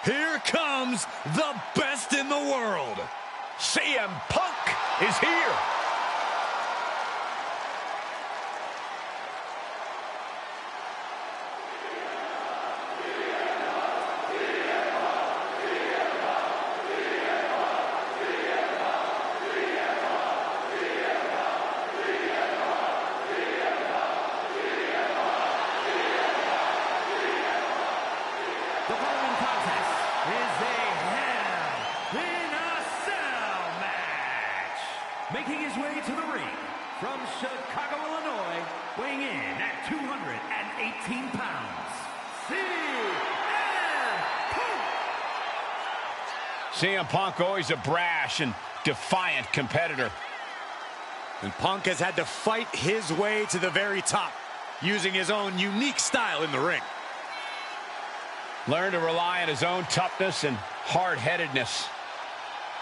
Here comes the best in the world. CM Punk is here. The following contest is a Hell in a Cell match. Making his way to the ring from Chicago, Illinois, weighing in at 218 pounds, CM Punk. CM Punk, always a brash and defiant competitor. And Punk has had to fight his way to the very top, using his own unique style in the ring. Learned to rely on his own toughness and hard-headedness.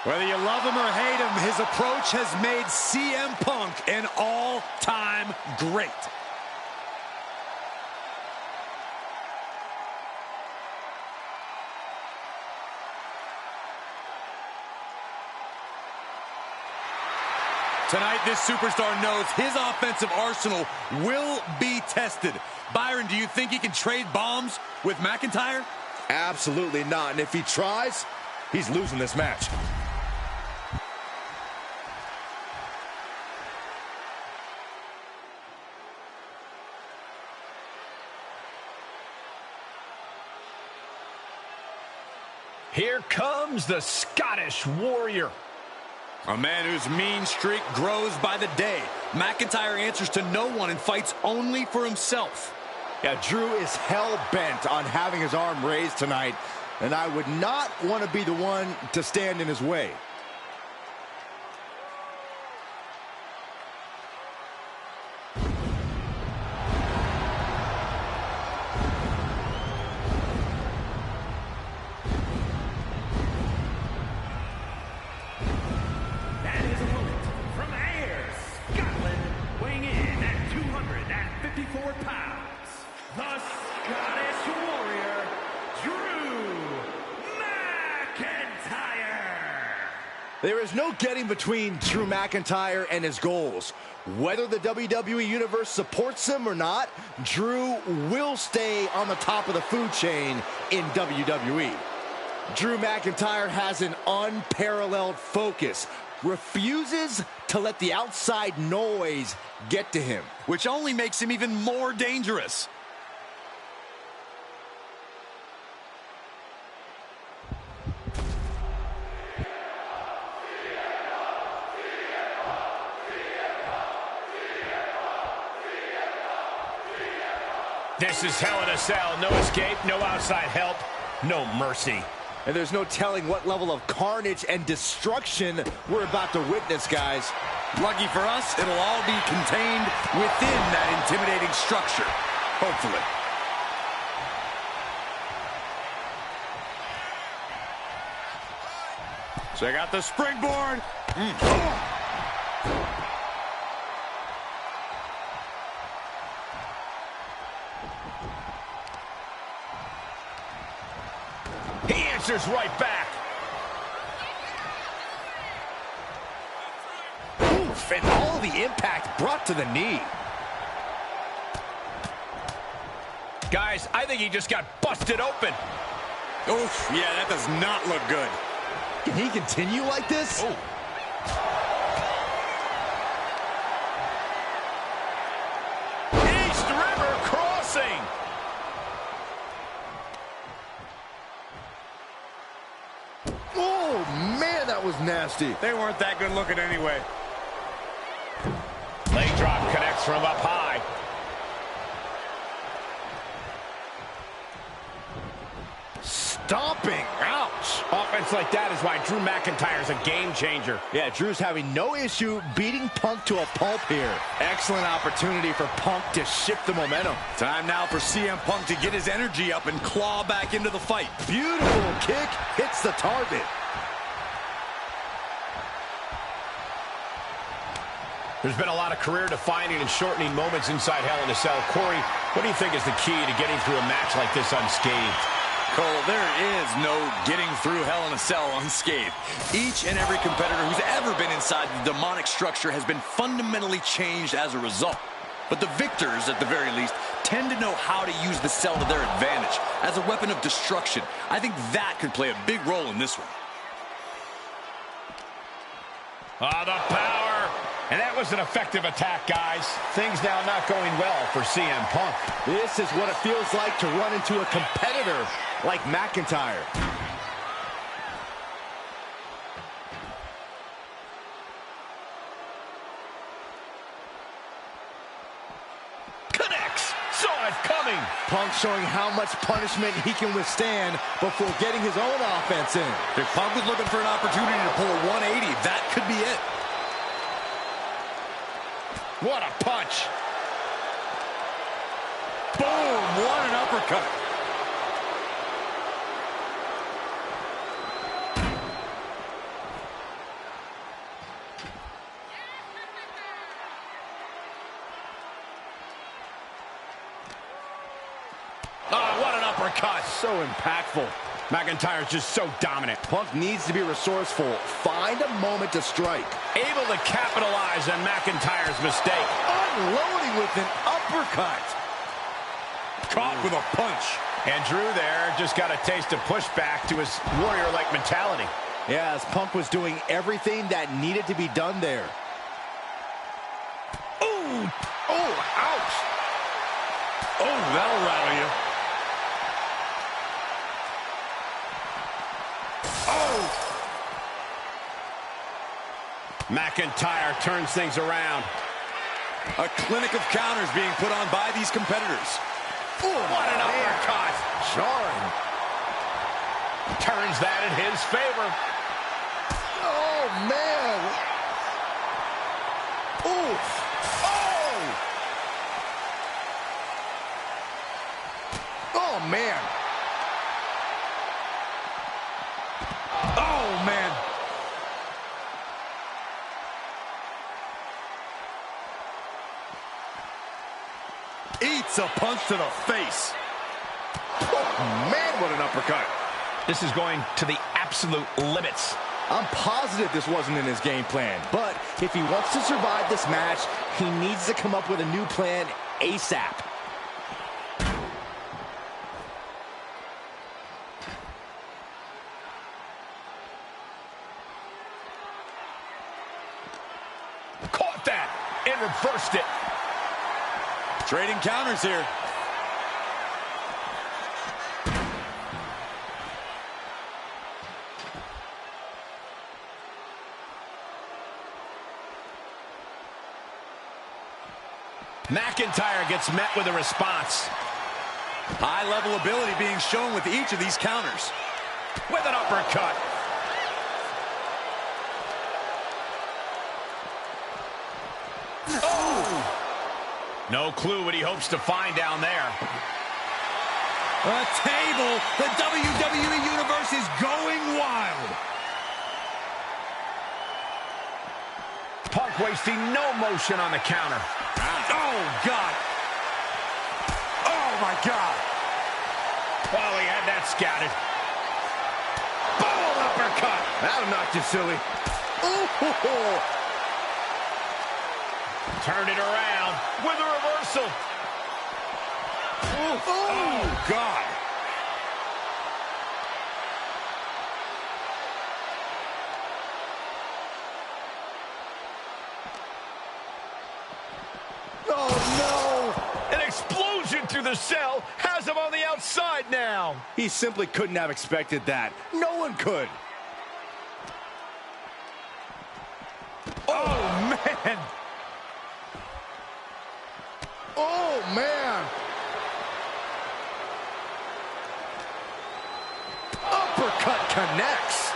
Whether you love him or hate him, his approach has made CM Punk an all-time great. Tonight, this superstar knows his offensive arsenal will be tested. Byron, do you think he can trade bombs with McIntyre? Absolutely not. And if he tries, he's losing this match. Here comes the Scottish Warrior. A man whose mean streak grows by the day. McIntyre answers to no one and fights only for himself. Yeah, Drew is hell-bent on having his arm raised tonight, and I would not want to be the one to stand in his way. And his opponent from Ayr, Scotland, weighing in at 254 pounds, the Scottish Warrior, Drew McIntyre. There is no getting between Drew McIntyre and his goals. Whether the WWE Universe supports him or not, Drew will stay on the top of the food chain in WWE. Drew McIntyre has an unparalleled focus, refuses to let the outside noise get to him. Which only makes him even more dangerous. This is Hell in a Cell. No escape, no outside help, no mercy. And there's no telling what level of carnage and destruction we're about to witness, guys. Lucky for us, it'll all be contained within that intimidating structure. Hopefully. Check out the springboard. He answers right back. Oof, and all the impact brought to the knee. Guys, I think he just got busted open. Oof, yeah, that does not look good. Can he continue like this? Oh. East River Crossing. Oh, man, that was nasty. They weren't that good looking anyway. Leg drop connects from up high. Stomping. Ouch. Offense like that is why Drew McIntyre's a game changer. Yeah, Drew's having no issue beating Punk to a pulp here. Excellent opportunity for Punk to shift the momentum. Time now for CM Punk to get his energy up and claw back into the fight. Beautiful kick hits the target. There's been a lot of career-defining and shortening moments inside Hell in a Cell. Corey, what do you think is the key to getting through a match like this unscathed? Cole, there is no getting through Hell in a Cell unscathed. Each and every competitor who's ever been inside the demonic structure has been fundamentally changed as a result. But the victors, at the very least, tend to know how to use the cell to their advantage as a weapon of destruction. I think that could play a big role in this one. Oh, the power. And that was an effective attack, guys. Things now not going well for CM Punk. This is what it feels like to run into a competitor like McIntyre. Connects. Saw it coming. Punk showing how much punishment he can withstand before getting his own offense in. If Punk was looking for an opportunity to pull a 180, that could be it. What a punch. Boom, what an uppercut. Oh, what an uppercut. So impactful. McIntyre's just so dominant. Punk needs to be resourceful. Find a moment to strike. Able to capitalize on McIntyre's mistake. Unloading with an uppercut. Caught with a punch. And Drew there just got a taste of pushback to his warrior-like mentality. Yeah, as Punk was doing everything that needed to be done there. Ooh! Oh, ouch! Oh, that'll rattle you. Oh! McIntyre turns things around. A clinic of counters being put on by these competitors. Ooh, what an uppercut! Jarring. Turns that in his favor. Oh, man. Ooh. Oh! Oh, man. Oh, man. Eats a punch to the face. Oh, man, what an uppercut. This is going to the absolute limits. I'm positive this wasn't in his game plan, but if he wants to survive this match, he needs to come up with a new plan ASAP. Caught that and reversed it. Trading counters here. McIntyre gets met with a response. High-level ability being shown with each of these counters. With an uppercut. Oh! No clue what he hopes to find down there. A table. The WWE Universe is going wild. Punk wasting no motion on the counter. Oh, God. Oh, my God. Oh, he had that scouted. Boom, uppercut. That'll knock you silly. Ooh. Turned it around with a reversal. Ooh. Oh, God. Oh, An explosion through the cell has him on the outside now. no. He simply couldn't have expected that. No one could. Oh, man. Oh, man. Uppercut connects.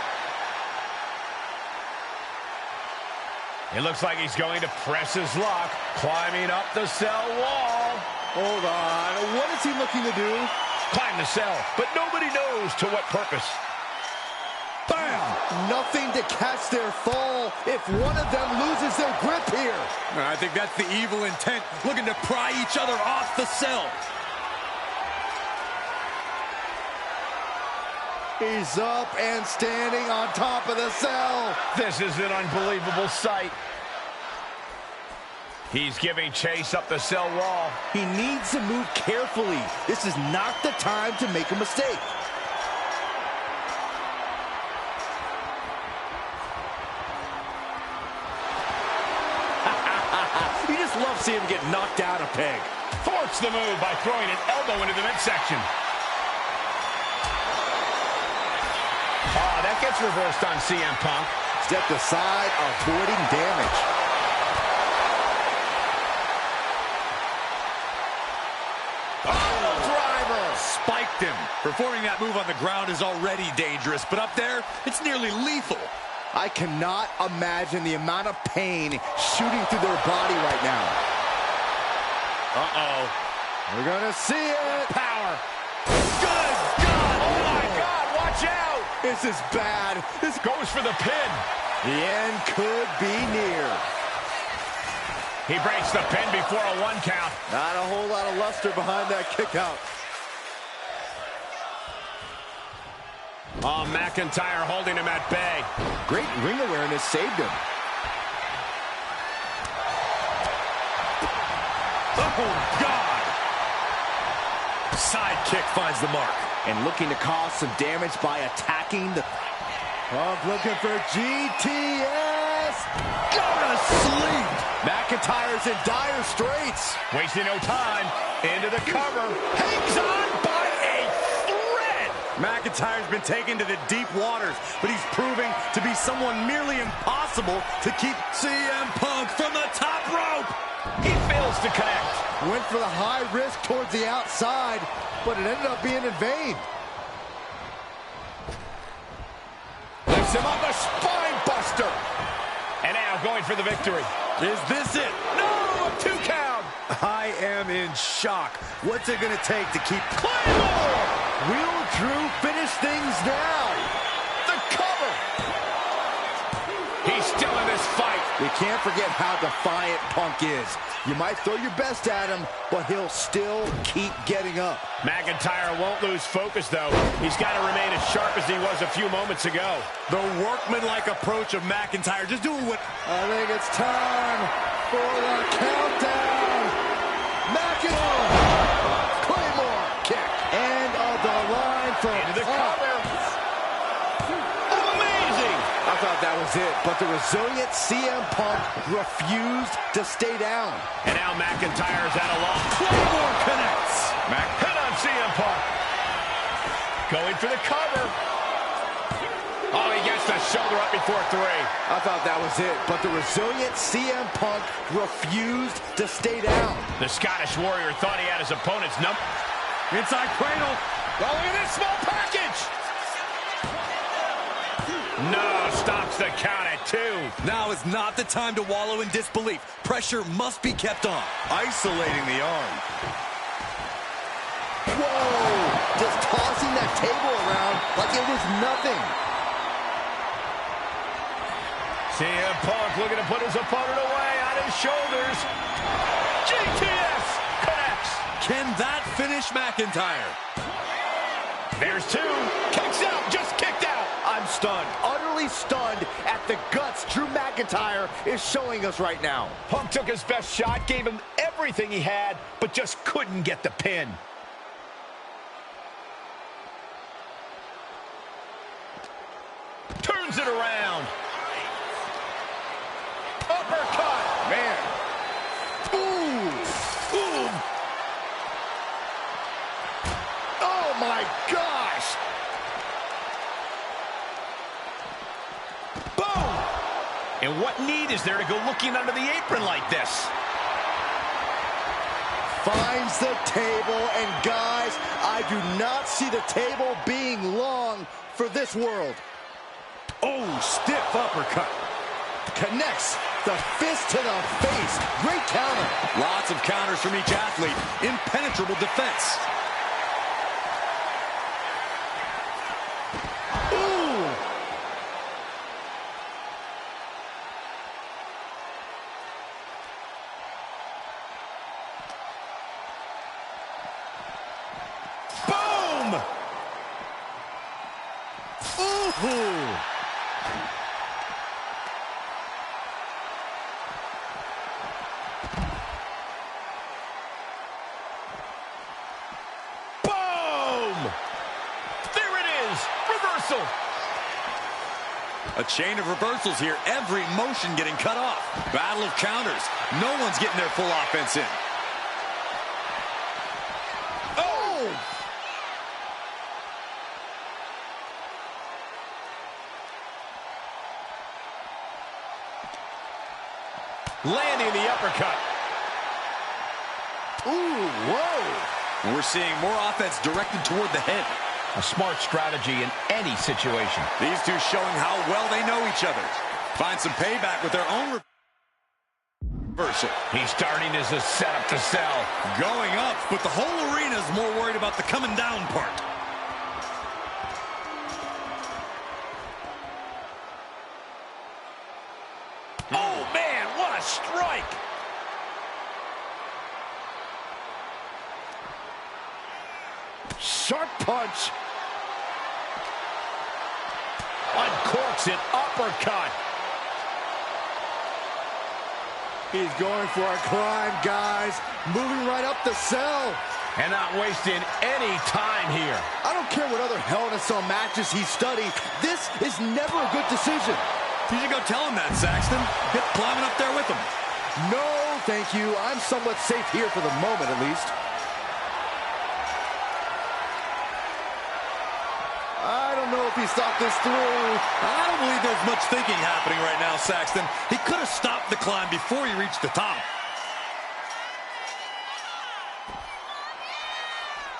It looks like he's going to press his luck, climbing up the cell wall. Hold on. What is he looking to do? Climb the cell, but nobody knows to what purpose. Bam! Nothing to catch their fall if one of them loses their grip here. I think that's the evil intent, looking to pry each other off the cell. He's up and standing on top of the cell. This is an unbelievable sight. He's giving chase up the cell wall. He needs to move carefully. This is not the time to make a mistake. You just love seeing him get knocked down a peg. Thwarts the move by throwing an elbow into the midsection. Oh, that gets reversed on CM Punk. Stepped aside, avoiding damage. Oh, driver! Spiked him. Performing that move on the ground is already dangerous, but up there, it's nearly lethal. I cannot imagine the amount of pain shooting through their body right now. Uh-oh. We're gonna see it. Power. Good God! Oh, my God, watch out! This is bad. This goes for the pin. The end could be near. He breaks the pin before a 1 count. Not a whole lot of luster behind that kick out. Oh, McIntyre holding him at bay. Great ring awareness saved him. Oh, God! Side kick finds the mark. And looking to cause some damage by attacking the... Punk looking for GTS. Go to sleep. McIntyre's in dire straits. Wasting no time. Into the cover. Hangs on by a thread. McIntyre's been taken to the deep waters, but he's proving to be someone merely impossible to keep CM Punk from the top rope. He fails to connect. Went for the high risk towards the outside, but it ended up being in vain. Lifts him up, a spine buster. And now going for the victory. Is this it? No, a 2 count. I am in shock. What's it going to take to keep... Claymore! Will Drew finish things now? The cover. He's still in this fight. We can't forget how defiant Punk is. You might throw your best at him, but he'll still keep getting up. McIntyre won't lose focus, though. He's got to remain as sharp as he was a few moments ago. The workmanlike approach of McIntyre, just doing what... I think it's time for the countdown. McIntyre! Claymore kick. End of the line from... Into the cover. I thought that was it, but the resilient CM Punk refused to stay down. And now McIntyre's at a loss. Claymore connects. Hit on CM Punk. Going for the cover. Oh, he gets the shoulder up before 3. I thought that was it, but the resilient CM Punk refused to stay down. The Scottish Warrior thought he had his opponent's number. Inside cradle. Oh, look at this small package. No, stops the count at 2. Now is not the time to wallow in disbelief. Pressure must be kept on. Isolating the arm. Whoa! Just tossing that table around like it was nothing. CM Punk looking to put his opponent away on his shoulders. GTS connects. Can that finish McIntyre? There's 2. Kicks out, just kicked out. I'm stunned, utterly stunned at the guts Drew McIntyre is showing us right now. Punk took his best shot, gave him everything he had, but just couldn't get the pin. Turns it around. Uppercut. Man. Ooh. Ooh. Oh, my gosh. Boom. And what need is there to go looking under the apron like this? Finds the table, and guys, I do not see the table being long for this world. Oh, stiff uppercut. Connects the fist to the face. Great counter. Lots of counters from each athlete. Impenetrable defense. Ooh. Boom! Ooh. Boom! There it is! Reversal! A chain of reversals here. Every motion getting cut off. Battle of counters. No one's getting their full offense in. Oh! Landing the uppercut. Ooh, whoa. We're seeing more offense directed toward the head. A smart strategy in any situation. These two showing how well they know each other. Find some payback with their own reversal. He's starting as a setup to sell. Going up, but the whole arena is more worried about the coming down part. Oh, man, what a strike! Sharp punch. Uncorks an uppercut. He's going for a climb, guys. Moving right up the cell. And not wasting any time here. I don't care what other Hell in a Cell matches he studied. This is never a good decision. You should go tell him that, Saxton. Get climbing up there with him. No, thank you. I'm somewhat safe here for the moment, at least. I don't know if he's thought this through. I don't believe there's much thinking happening right now, Saxton. He could have stopped the climb before he reached the top.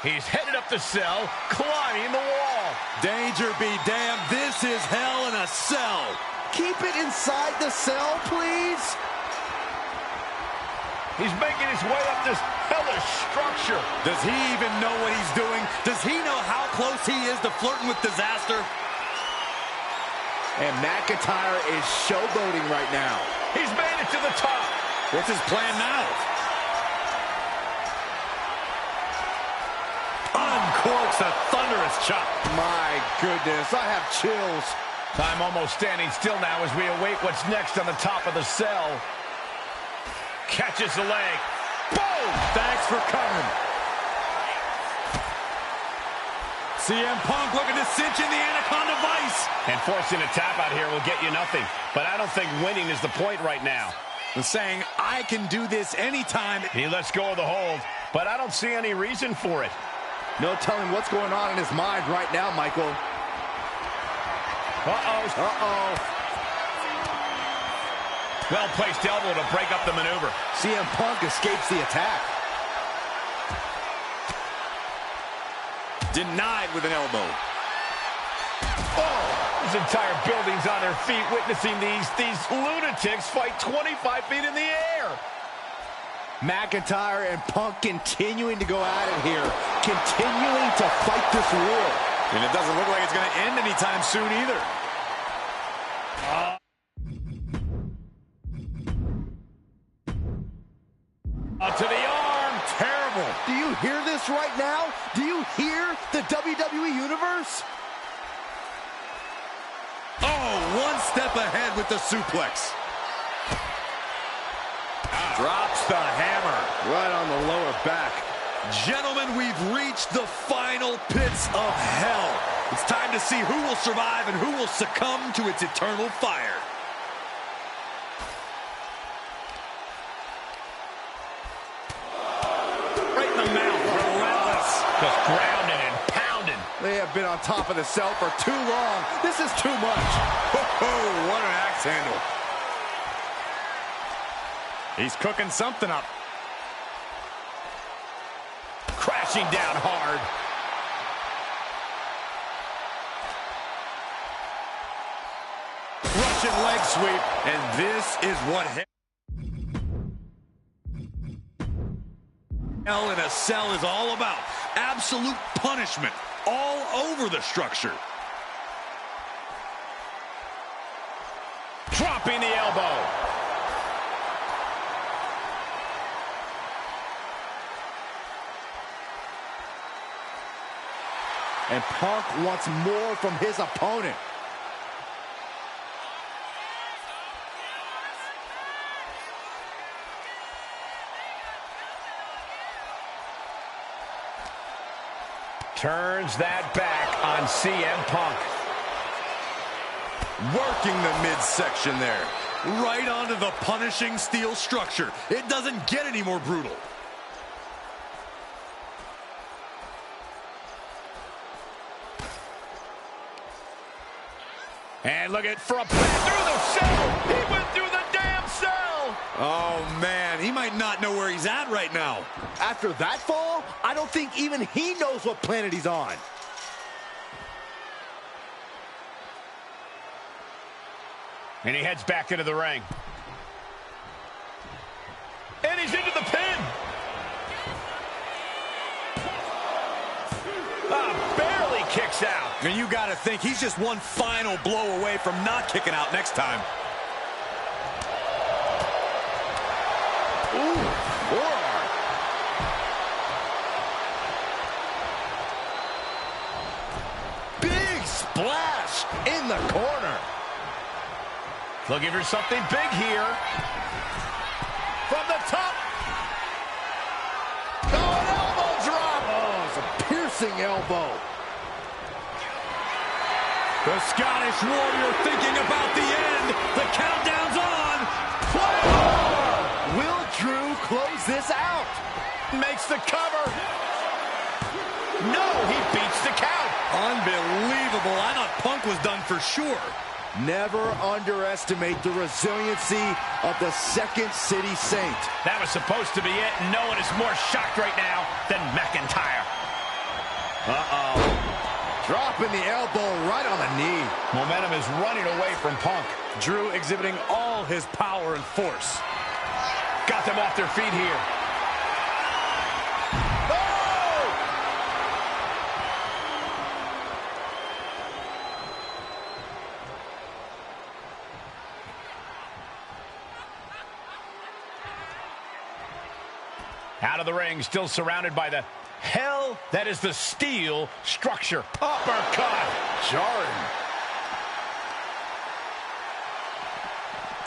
He's headed up the cell, climbing the wall. Danger be damned. This is Hell in a Cell. Keep it inside the cell, please. He's making his way up this hellish structure. Does he even know what he's doing? Does he know how close he is to flirting with disaster? And McIntyre is showboating right now. He's made it to the top. What's his plan now? Uncorks a thunderous chop. My goodness, I have chills. Time almost standing still now as we await what's next on the top of the cell. Catches the leg. Boom! Thanks for coming. CM Punk looking to cinch in the Anaconda Vice. And forcing a tap out here will get you nothing. But I don't think winning is the point right now. And saying, I can do this anytime. He lets go of the hold, but I don't see any reason for it. No telling what's going on in his mind right now, Michael. Uh-oh. Uh-oh. Well-placed elbow to break up the maneuver. CM Punk escapes the attack. Denied with an elbow. Oh! This entire building's on their feet witnessing these lunatics fight 25 feet in the air. McIntyre and Punk continuing to go at it here. Continuing to fight this war. And it doesn't look like it's going to end anytime soon either. To the arm. Terrible. Do you hear this right now? Do you hear the WWE Universe? Oh, one step ahead with the suplex. Drops the hammer. Right on the lower back. Gentlemen, we've reached the final pits of hell. It's time to see who will survive and who will succumb to its eternal fire. Right in the mouth, relentless. Just grounding and pounding. They have been on top of the cell for too long. This is too much. Oh, what an axe handle. He's cooking something up. Crashing down hard. Russian leg sweep, and this is what Hell in a Cell is all about. Absolute punishment all over the structure. Dropping the elbow. And Punk wants more from his opponent. Turns that back on CM Punk. Working the midsection there. Right onto the punishing steel structure. It doesn't get any more brutal. And look at from through the cell. He went through the damn cell. Oh, man, he might not know where he's at right now. After that fall, I don't think even he knows what planet he's on. And he heads back into the ring. And he's into the pin. Barely kicks out. And you got to think he's just one final blow away from not kicking out next time. Ooh, forearm. Big splash in the corner. Looking for something big here. From the top. Oh, an elbow drop. Oh, it's a piercing elbow. The Scottish Warrior thinking about the end. The countdown's on. Will Drew close this out? Makes the cover. No, he beats the count. Unbelievable. I thought Punk was done for sure. Never underestimate the resiliency of the Second City Saint. That was supposed to be it. No one is more shocked right now than McIntyre. Uh-oh. Dropping the elbow right on the knee. Momentum is running away from Punk. Drew exhibiting all his power and force. Got them off their feet here. Out of the ring, still surrounded by the hell that is the steel structure. Uppercut. Jarring.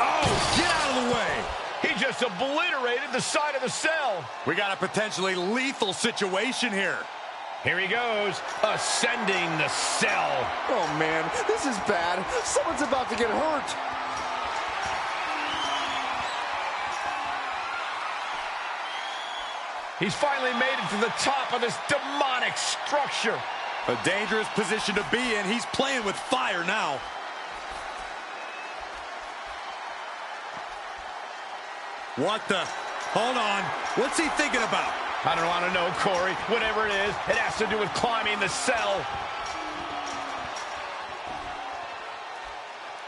Oh, get out of the way. He just obliterated the side of the cell. We got a potentially lethal situation here. Here he goes, ascending the cell. Oh, man, this is bad. Someone's about to get hurt. He's finally made it to the top of this demonic structure. A dangerous position to be in. He's playing with fire now. What the? Hold on. What's he thinking about? I don't want to know, Corey. Whatever it is, it has to do with climbing the cell.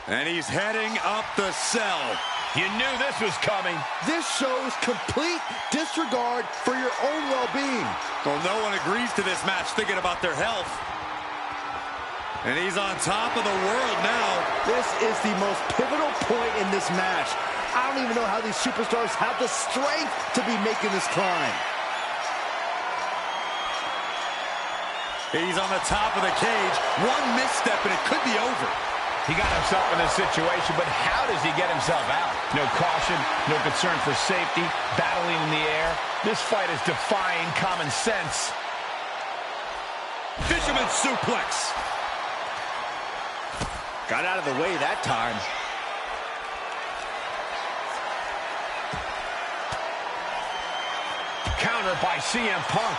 And he's heading up the cell. You knew this was coming. This shows complete disregard for your own well-being. Well, no one agrees to this match thinking about their health. And he's on top of the world now. This is the most pivotal point in this match. I don't even know how these superstars have the strength to be making this climb. He's on the top of the cage. One misstep and it could be over. He got himself in this situation, but how does he get himself out? No caution, no concern for safety, battling in the air. This fight is defying common sense. Fisherman suplex. Got out of the way that time. Counter by CM Punk.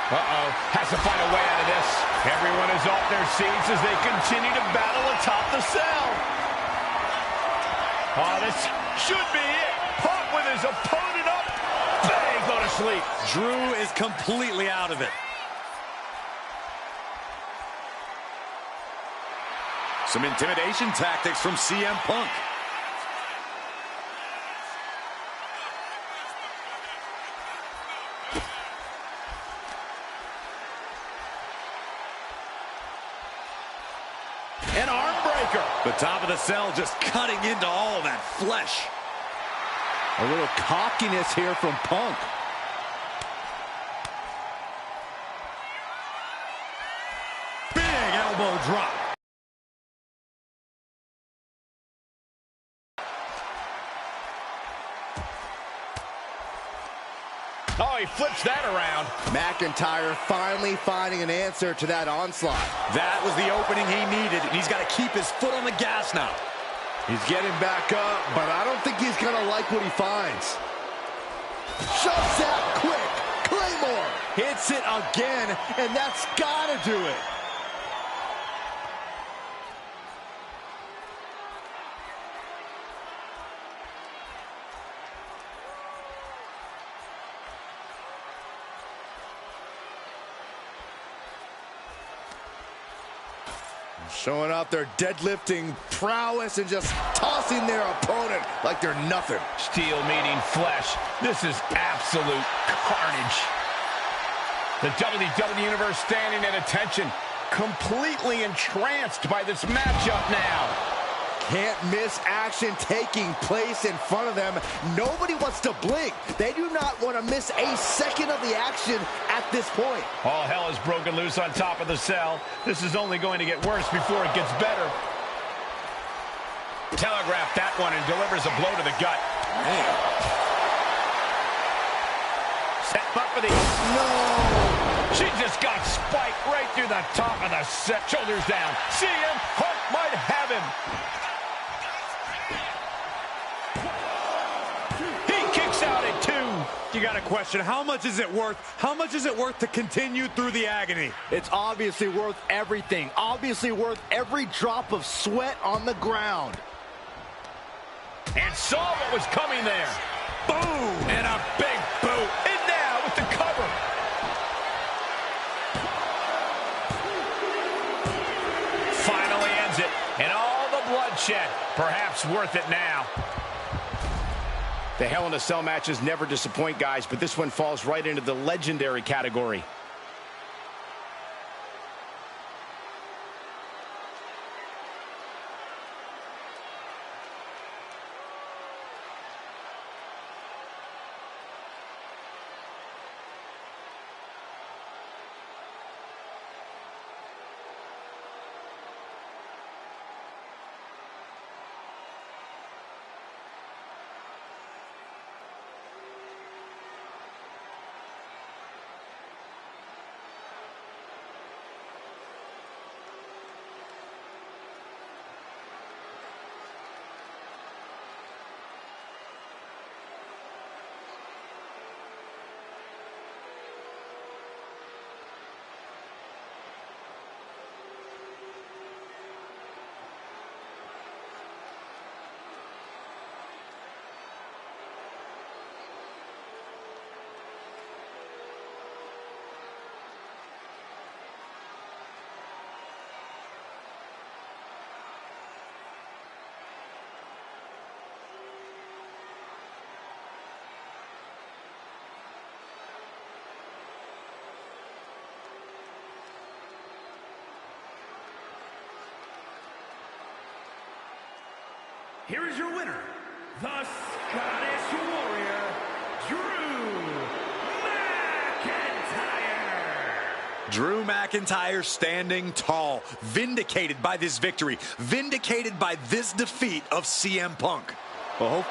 Uh-oh, has to find a way out of this. Everyone is off their seats as they continue to battle atop the cell. Oh, this should be it. Punk with his opponent up. Bang, go to sleep. Drew is completely out of it. Some intimidation tactics from CM Punk. An arm breaker. The top of the cell just cutting into all that flesh. A little cockiness here from Punk. Big elbow drop. Oh, he flips that around. McIntyre finally finding an answer to that onslaught. That was the opening he needed, and he's got to keep his foot on the gas now. He's getting back up, but I don't think he's going to like what he finds. Shoves that quick. Claymore hits it again, and that's got to do it. Showing off their deadlifting prowess and just tossing their opponent like they're nothing. Steel meeting flesh. This is absolute carnage. The WWE Universe standing at attention, completely entranced by this matchup now. Can't miss action taking place in front of them. Nobody wants to blink. They do not want to miss a second of the action at this point. All hell is broken loose on top of the cell. This is only going to get worse before it gets better. Telegraphed that one and delivers a blow to the gut. Man. Set up for the... No! She just got spiked right through the top of the set. Shoulders down. CM Punk might have him. You got a question. How much is it worth? How much is it worth to continue through the agony? It's obviously worth everything. Obviously worth every drop of sweat on the ground. And saw what was coming there. Boom! And a big boot. And now with the cover. Finally ends it. And all the bloodshed. Perhaps worth it now. The Hell in a Cell matches never disappoint, guys, but this one falls right into the legendary category. Here is your winner, the Scottish Warrior, Drew McIntyre. Drew McIntyre standing tall, vindicated by this victory, vindicated by this defeat of CM Punk. Well,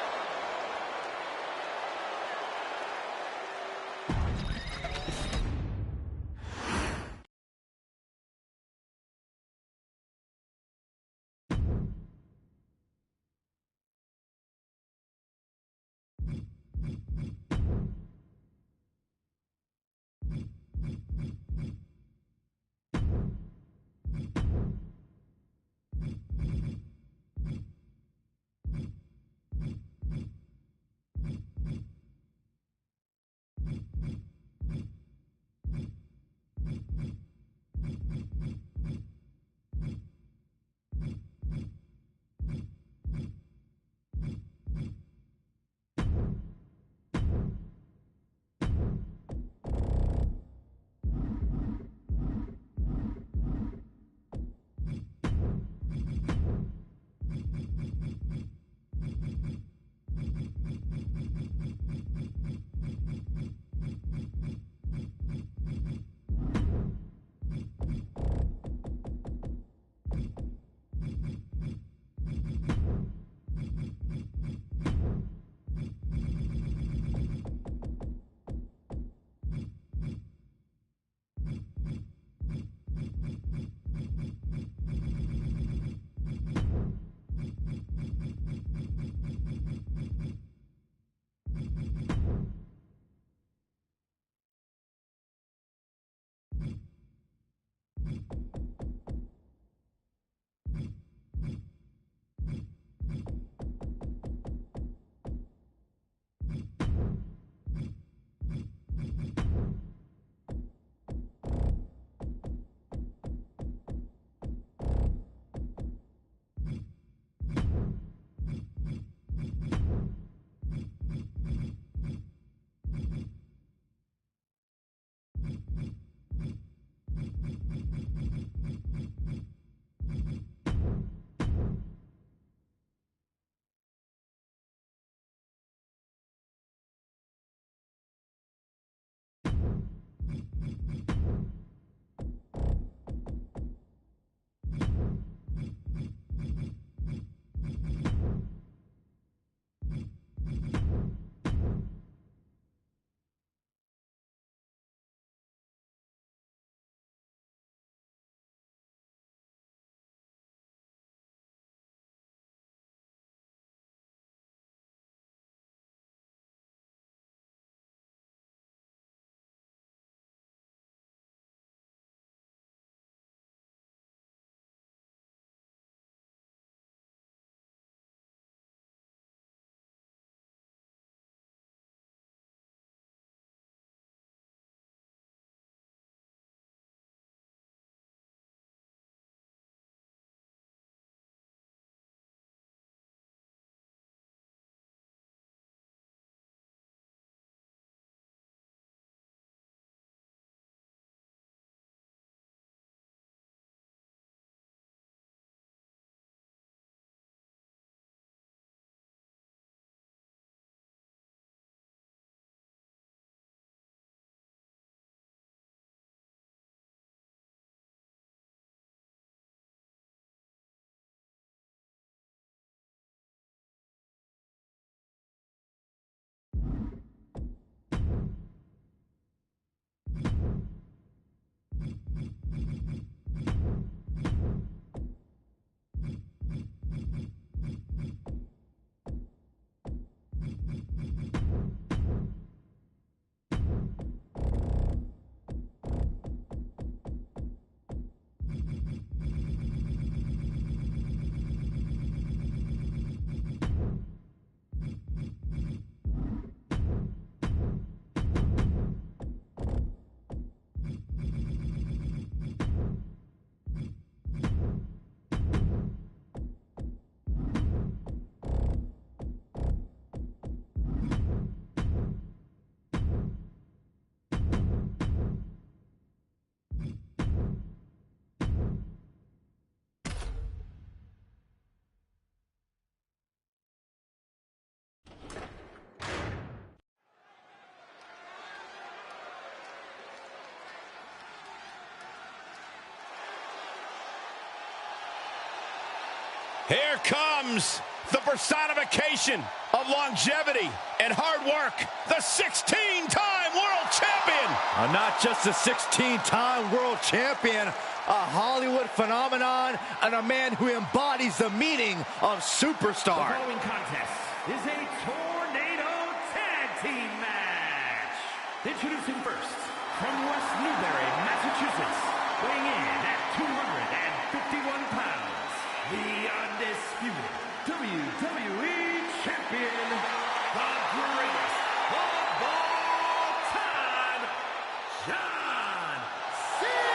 Here comes the personification of longevity and hard work, the 16-time world champion. Not just a 16-time world champion, a Hollywood phenomenon, and a man who embodies the meaning of superstar. The following contest is a Tornado Tag Team match. Introducing first, from West Newbury, Massachusetts, weighing in at 251 pounds, the undisputed WWE Champion, the greatest of all time, John Cena!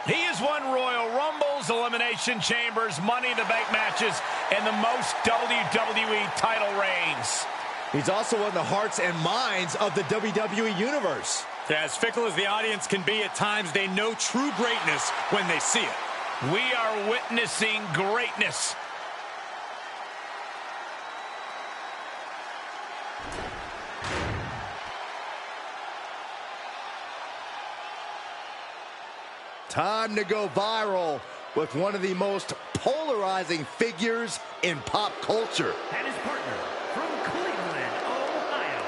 He has won Royal Rumbles, Elimination Chambers, Money in the Bank matches, and the most WWE title reigns. He's also won the hearts and minds of the WWE Universe. As fickle as the audience can be at times, they know true greatness when they see it. We are witnessing greatness. Time to go viral with one of the most polarizing figures in pop culture. And his partner from Cleveland, Ohio,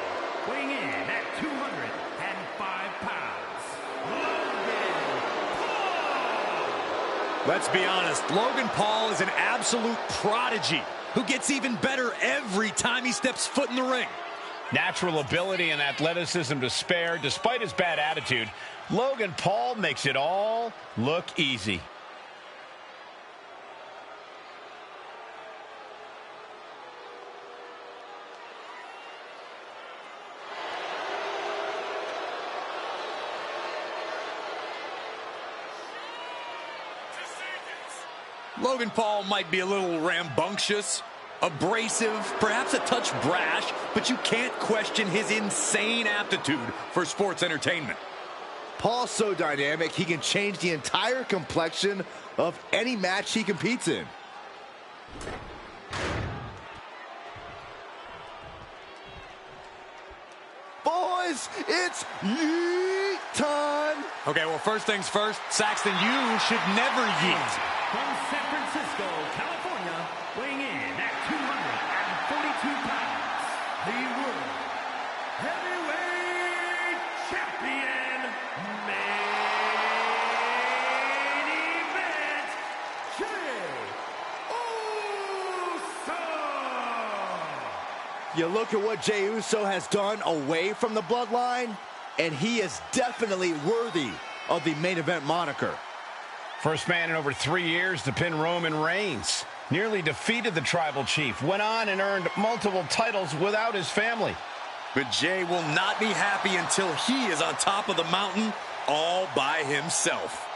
weighing in at 205 pounds, Logan Paul! Let's be honest, Logan Paul is an absolute prodigy who gets even better every time he steps foot in the ring. Natural ability and athleticism to spare. Despite his bad attitude, Logan Paul makes it all look easy. Logan Paul might be a little rambunctious, abrasive, perhaps a touch brash, but you can't question his insane aptitude for sports entertainment. Paul's so dynamic, he can change the entire complexion of any match he competes in. Boys, it's yeet time! Okay, well, first things first, Saxton, you should never yeet. From San Francisco, California, weighing in at 242 pounds, the World Heavyweight Champion, main event, Jey Uso! You look at what Jey Uso has done away from the bloodline, and he is definitely worthy of the main event moniker. First man in over 3 years to pin Roman Reigns. Nearly defeated the tribal chief. Went on and earned multiple titles without his family. But Jey will not be happy until he is on top of the mountain all by himself.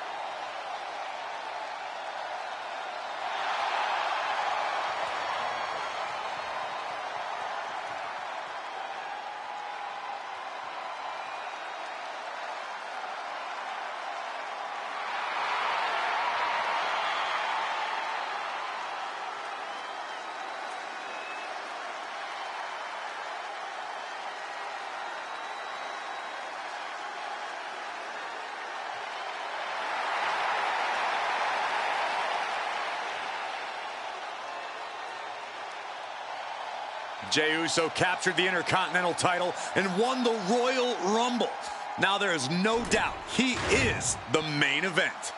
Jey Uso captured the Intercontinental title and won the Royal Rumble. Now there is no doubt he is the main event.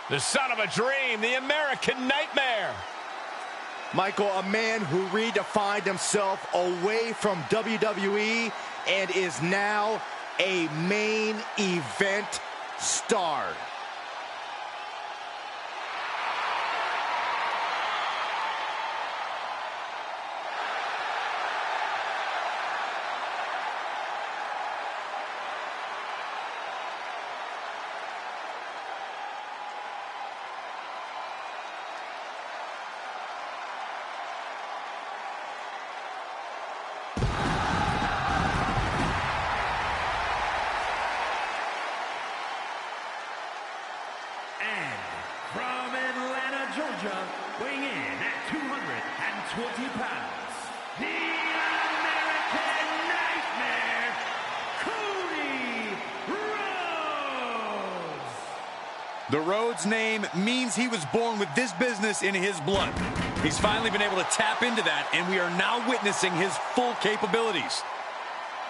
The son of a dream, the American Nightmare. Michael, a man who redefined himself away from WWE and is now a main event star. The Rhodes name means he was born with this business in his blood. He's finally been able to tap into that, and we are now witnessing his full capabilities.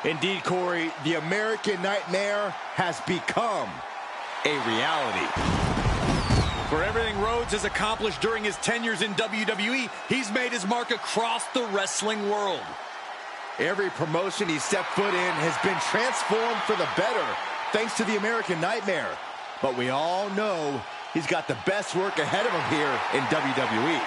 Indeed, Corey, the American Nightmare has become a reality. For everything Rhodes has accomplished during his tenures in WWE, he's made his mark across the wrestling world. Every promotion he stepped foot in has been transformed for the better, thanks to the American Nightmare. But we all know he's got the best work ahead of him here in WWE.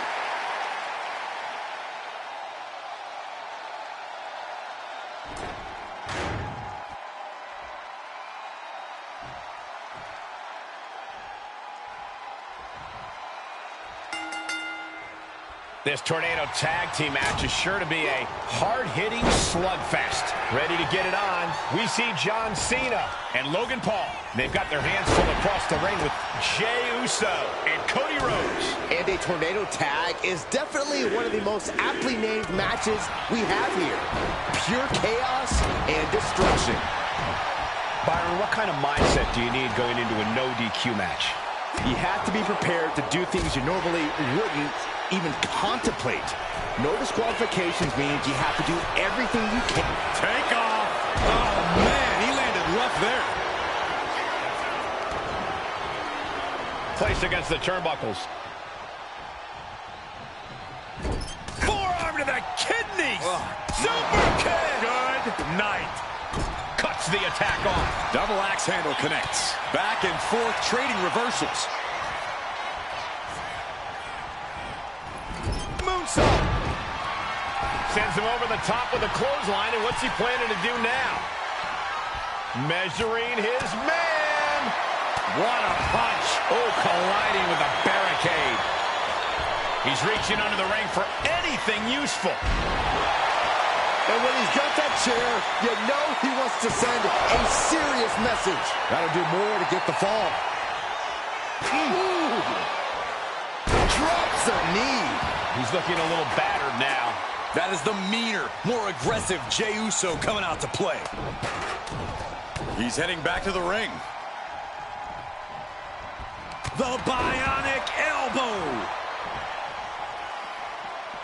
This Tornado Tag Team match is sure to be a hard-hitting slugfest. Ready to get it on, we see John Cena and Logan Paul. They've got their hands full across the ring with Jey Uso and Cody Rhodes. And a Tornado Tag is definitely one of the most aptly named matches we have here. Pure chaos and destruction. Byron, what kind of mindset do you need going into a no DQ match? You have to be prepared to do things you normally wouldn't even contemplate. No disqualifications means you have to do everything you can. Take off. Oh, man, he landed rough there. Placed against the turnbuckles. Forearm to the kidneys. Super kick. Good night. Cuts the attack off. Double axe handle connects. Back and forth trading reversals. Moonsault. Sends him over the top with a clothesline, and what's he planning to do now? Measuring his man. What a punch. Oh, colliding with a barricade. He's reaching under the ring for anything useful. And when he's got that chair, you know he wants to send a serious message. Gotta do more to get the fall. Ooh. Drops a knee. He's looking a little battered now. That is the meaner, more aggressive Jey Uso coming out to play. He's heading back to the ring. The bionic elbow.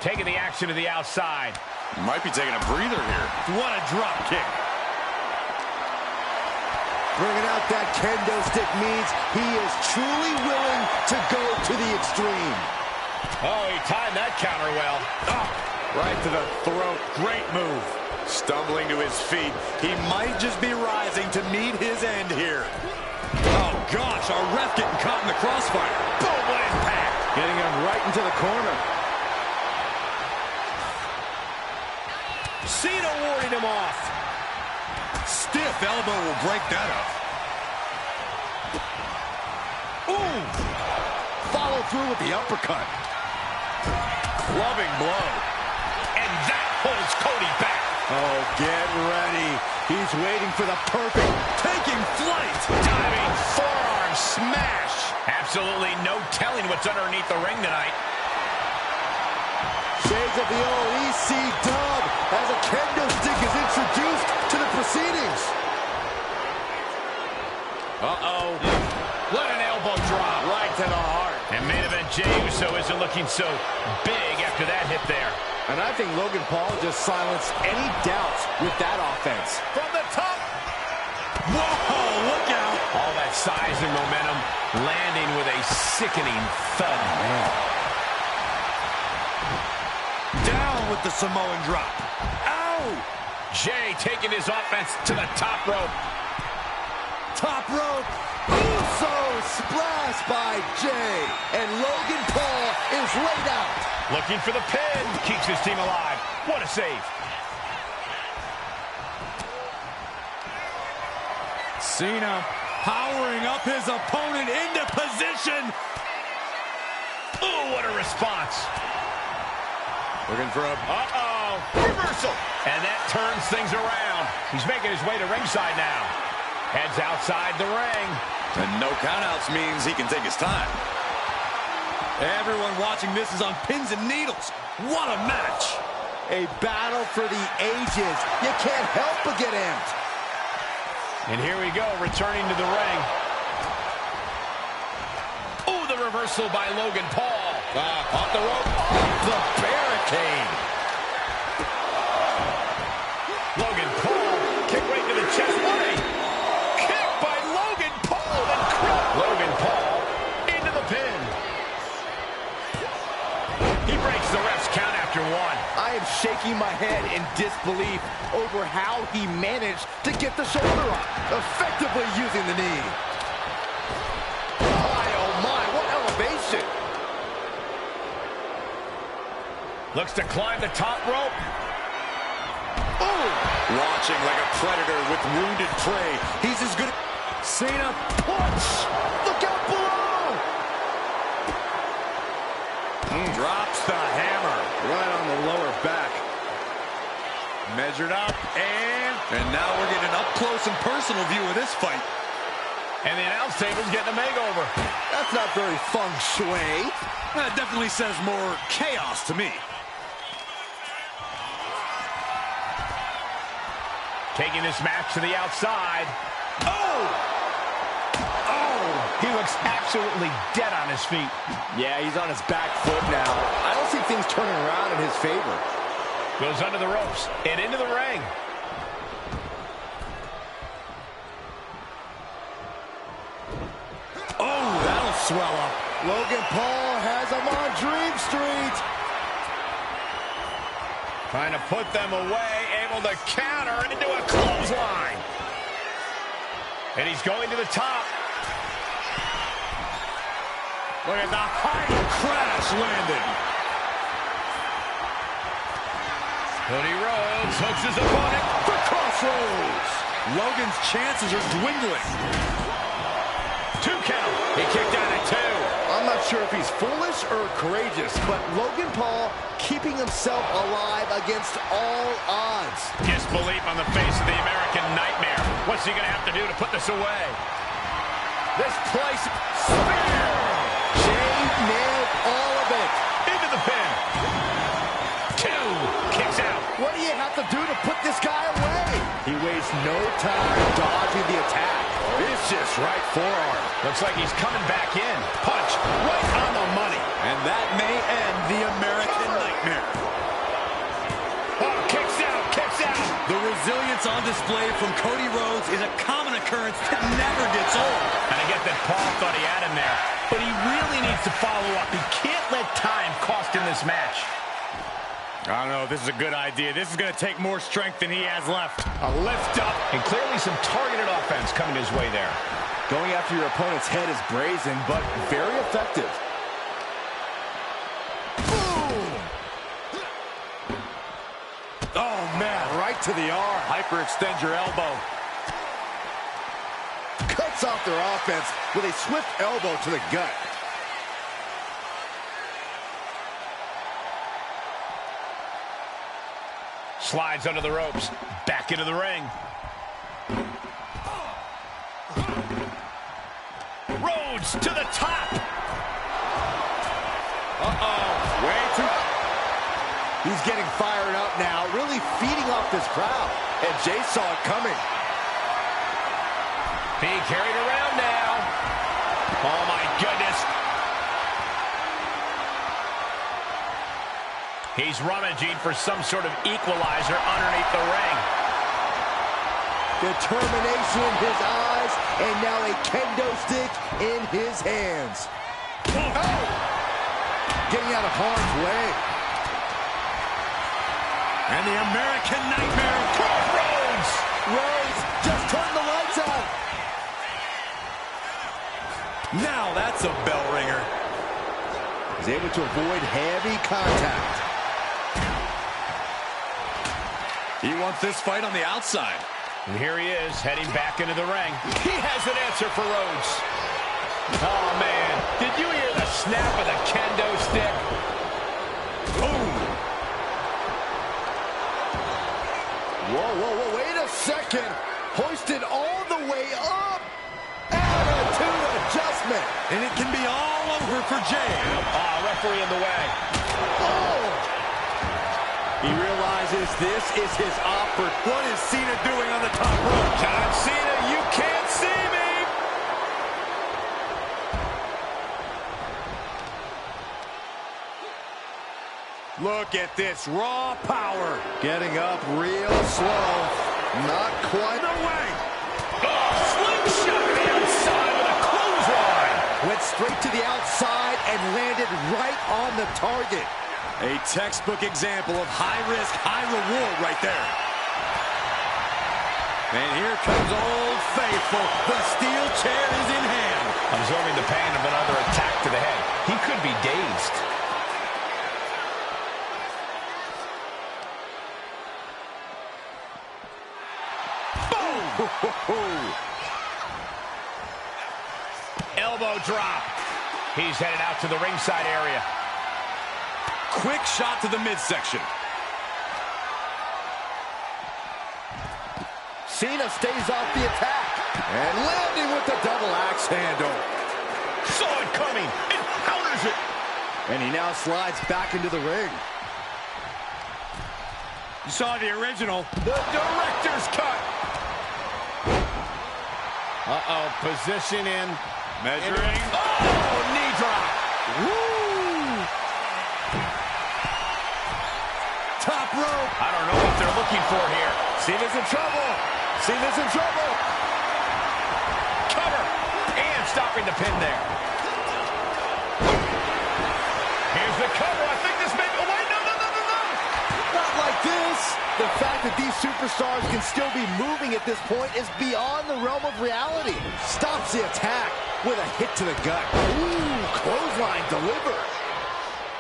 Taking the action to the outside. Might be taking a breather here. What a drop kick. Bringing out that kendo stick means he is truly willing to go to the extreme. Oh, he timed that counter well. Oh, right to the throat. Great move. Stumbling to his feet. He might just be rising to meet his end here. Oh, gosh, our ref getting caught in the crossfire. Boom, what impact. Getting him right into the corner. Cena warding him off. Stiff elbow will break that up. Ooh! Follow through with the uppercut. Clubbing blow. And that holds Cody back. Oh, get ready. He's waiting for the perfect. Taking flight. Diving forearm smash. Absolutely no telling what's underneath the ring tonight. Shades of the old EC dub as a kendo stick is introduced to the proceedings. Uh-oh. What an elbow drop. Right to the heart. And main event Jey Uso isn't looking so big after that hit there. And I think Logan Paul just silenced any doubts with that offense. From the top. Whoa, look out. All that size and momentum landing with a sickening thud. Man. Down with the Samoan drop. Ow! Jey taking his offense to the top rope. Top rope. Uso splash by Jey. And Logan Paul is laid out. Looking for the pin. Keeps his team alive. What a save. Cena powering up his opponent into position. Oh, what a response. Looking for a... Reversal. And that turns things around. He's making his way to ringside now. Heads outside the ring. And no countouts means he can take his time. Everyone watching this is on pins and needles. What a match. A battle for the ages. You can't help but get amped. And here we go, returning to the ring. reversal by Logan Paul. Off the rope. Off the barricade. Logan Paul, kick right to the chest. What a kick by Logan Paul. Incredible. Logan Paul into the pin. He breaks the ref's count after one. I am shaking my head in disbelief over how he managed to get the shoulder up, effectively using the knee. My, oh my, what elevation. Looks to climb the top rope. Oh! Watching like a predator with wounded prey. He's as good. Cena punch. Look out below. Drops the hammer. Right on the lower back. Measured up, and now we're getting an up-close and personal view of this fight. And the announce table's getting a makeover. That's not very feng shui. That definitely says more chaos to me. Taking this match to the outside. Oh! Oh! He looks absolutely dead on his feet. Yeah, he's on his back foot now. I don't see things turning around in his favor. Goes under the ropes and into the ring. Oh, that'll swell up. Logan Paul has him on Dream Street. Trying to put them away, able to counter into a clothesline. And he's going to the top. Look at the high crash landing. Cody Rhodes hooks his opponent For crossroads. Logan's chances are dwindling. 2 count. He kicked out at 2. I'm not sure if he's foolish or courageous, but Logan Paul keeping himself alive against all odds. Disbelief on the face of the American Nightmare. What's he going to have to do to put this away? This place. Spear! Jay nailed all of it. Into the pin. 2. Kicks out. What do you have to do to put this guy away? He wastes no time dodging the attack. Vicious right forearm. Looks like he's coming back in. Punch right on the money. And that may end the American Nightmare. Oh, kicks out, kicks out. The resilience on display from Cody Rhodes is a common occurrence that never gets old. And I get that Paul thought he had him there, but he really needs to follow up. He can't let time cost him this match. I don't know if this is a good idea. This is going to take more strength than he has left. A lift up, and clearly some targeted offense coming his way there. Going after your opponent's head is brazen, but very effective. Boom! Oh, man, right to the arm. Hyperextend your elbow. Cuts off their offense with a swift elbow to the gut. Slides under the ropes, back into the ring. Rhodes to the top. Uh-oh, way too... He's getting fired up now, really feeding off this crowd. And Jay saw it coming. Being carried around now. Oh, my goodness. He's rummaging for some sort of equalizer underneath the ring. Determination in his eyes, and now a kendo stick in his hands. Oh! Getting out of harm's way. And the American Nightmare. Rhodes! Rhodes just turned the lights out. Now that's a bell ringer. He's able to avoid heavy contact. He wants this fight on the outside. And here he is, heading back into the ring. He has an answer for Rhodes. Oh, man. Did you hear the snap of the kendo stick? Boom! Whoa, whoa, whoa, wait a second. Hoisted all the way up. Attitude adjustment. And it can be all over for Jay. Referee in the way. Oh! He realizes this is his offer. What is Cena doing on the top rope? John Cena, you can't see me. Look at this raw power. Getting up real slow. Not quite. No way. Oh, slingshot to the outside with a clothesline. Went straight to the outside and landed right on the target. A textbook example of high risk, high reward right there. And here comes Old Faithful. The steel chair is in hand. Absorbing the pain of another attack to the head. He could be dazed. Boom! Elbow drop. He's headed out to the ringside area. Quick shot to the midsection. Cena stays off the attack. And landing with the double axe handle. Saw it coming. And counters it. And he now slides back into the ring. You saw the original. The director's cut. Uh-oh, position in. Measuring. Oh, knee drop. Woo! Top rope. I don't know what they're looking for here. Cena's in trouble. Cena's in trouble. Cover. And stopping the pin there. Here's the cover. I think this may... Oh, wait, no. Not like this. The fact that these superstars can still be moving at this point is beyond the realm of reality. Stops the attack with a hit to the gut. Ooh, clothesline delivered.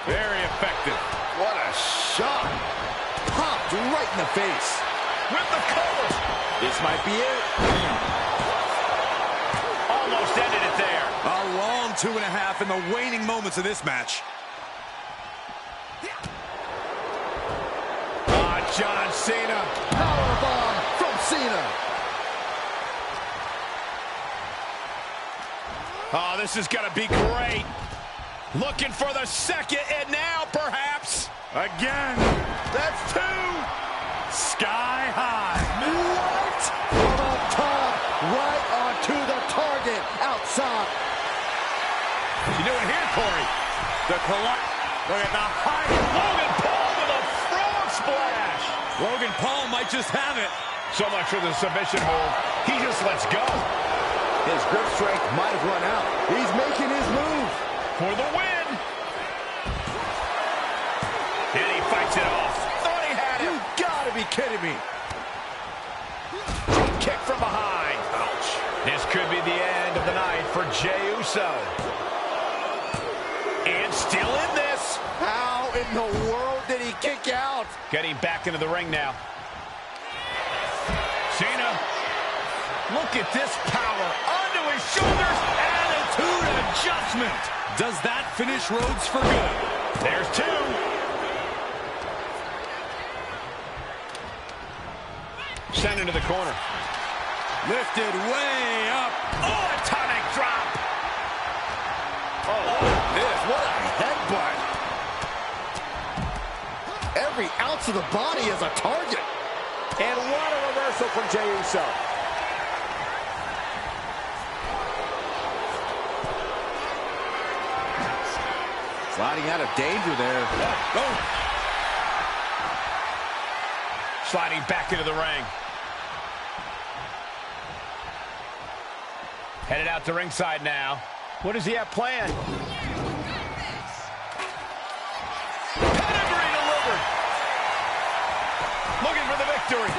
Very effective. What a shot. Popped right in the face. With the cover. This might be it. Almost ended it there. A long 2.5 in the waning moments of this match. John Cena. Powerbomb from Cena. Oh, this is going to be great. Looking for the second, and now perhaps. Again. That's two. Sky high. What? From up top, right onto the target outside. You doing here, Corey? The Look at the height. Logan Paul with a frog splash. Logan Paul might just have it. So much for the submission hold. He just lets go. His grip strength might have run out. He's making his move. For the win. And he fights it off. Thought he had it. You gotta be kidding me. Drop kick from behind. Ouch. This could be the end of the night for Jey Uso. And still in this. How in the world did he kick out? Getting back into the ring now. Cena. Look at this power. Onto his shoulders. Attitude adjustment. Does that finish Rhodes for good? There's two. Sent into the corner. Lifted way up. Oh, atomic drop. Oh, this, what a headbutt. Every ounce of the body is a target. And what a reversal from Jey Uso. Sliding out of danger there. Oh. Sliding back into the ring. Headed out to ringside now. What does he have planned? Pedigree delivered. Looking for the victory.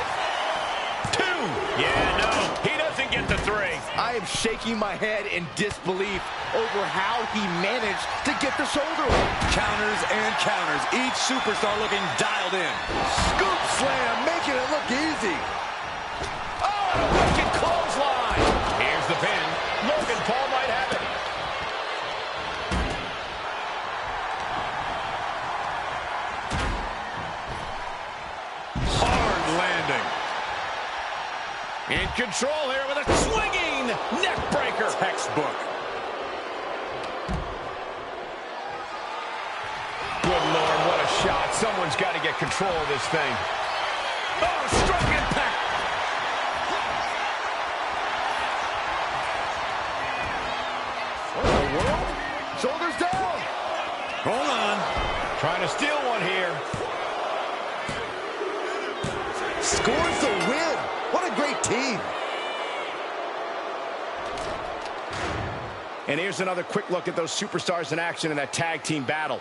Two. Yeah, no. He doesn't get the three. I am shaking my head in disbelief over how he managed to get the shoulder up. Counters and counters. Each superstar looking dialed in. Scoop slam, making it look easy. Oh, and a wicked clothesline. Here's the pin. Logan Paul might have it. Hard landing. In control here with a swinging neck breaker. Textbook. Good Lord, what a shot. Someone's got to get control of this thing. Oh, strong impact. What in the world? Shoulders down. Hold on. Trying to steal one here. Scores the win. What a great team. And here's another quick look at those superstars in action in that tag team battle.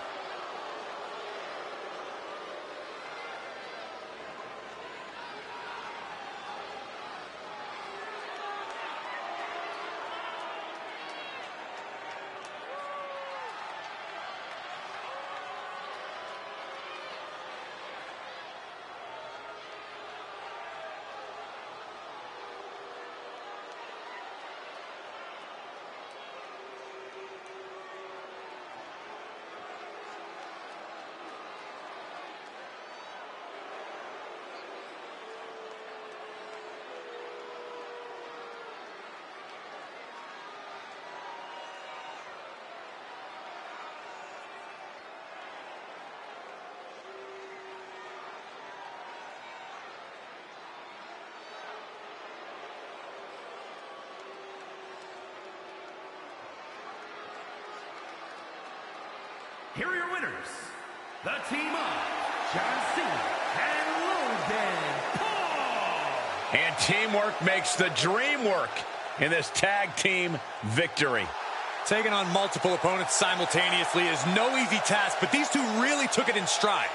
Here are your winners, the team of John Cena and Logan Paul. And teamwork makes the dream work in this tag team victory. Taking on multiple opponents simultaneously is no easy task, but these two really took it in stride.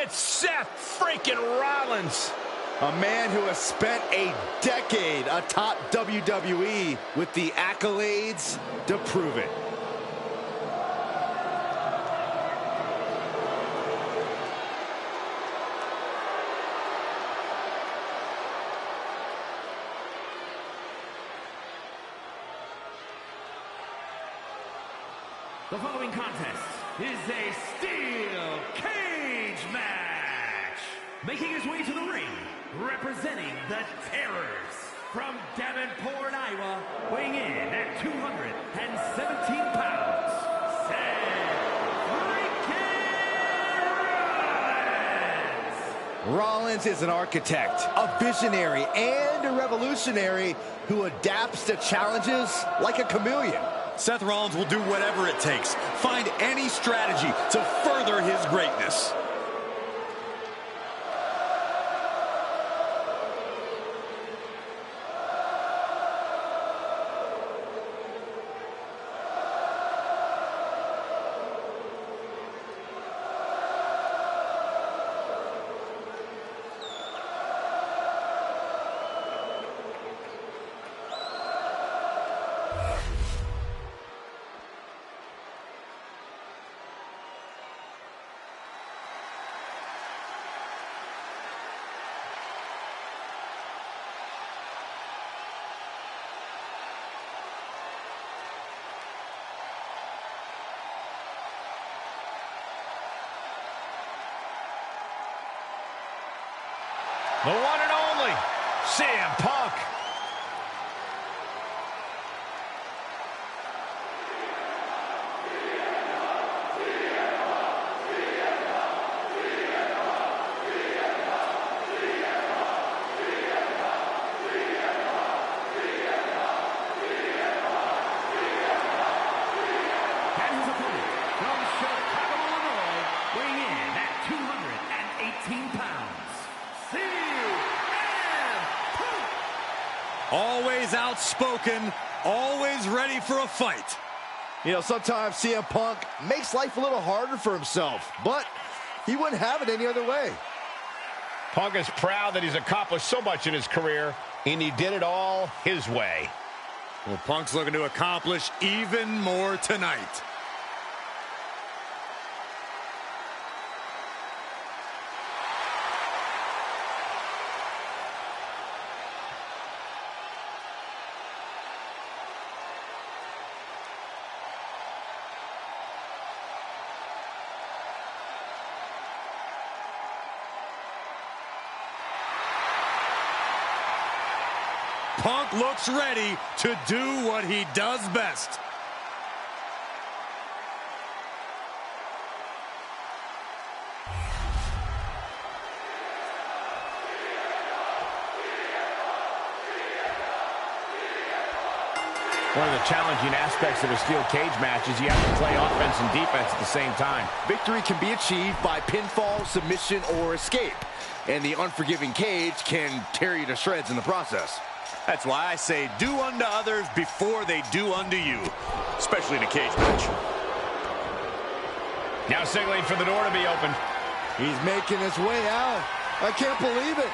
It's Seth freaking Rollins. A man who has spent a decade atop WWE with the accolades to prove it. The following contest is a steel cage match. Making his way to the ring, representing the Terrors from Davenport, Iowa, weighing in at 217 pounds, Seth Rollins. Rollins is an architect, a visionary, and a revolutionary who adapts to challenges like a chameleon. Seth Rollins will do whatever it takes, find any strategy to further his greatness. The one and only CM Punk. And his opponent from Chicago, Illinois, weighing in at 218 pounds, CM Punk. Always outspoken, always ready for a fight. You know, sometimes CM Punk makes life a little harder for himself, but he wouldn't have it any other way. Punk is proud that he's accomplished so much in his career, and he did it all his way. Well, Punk's looking to accomplish even more tonight. Punk looks ready to do what he does best. One of the challenging aspects of a steel cage match is you have to play offense and defense at the same time. Victory can be achieved by pinfall, submission, or escape, and the unforgiving cage can tear you to shreds in the process. That's why I say do unto others before they do unto you, especially in a cage match. Now signaling for the door to be opened. He's making his way out. I can't believe it.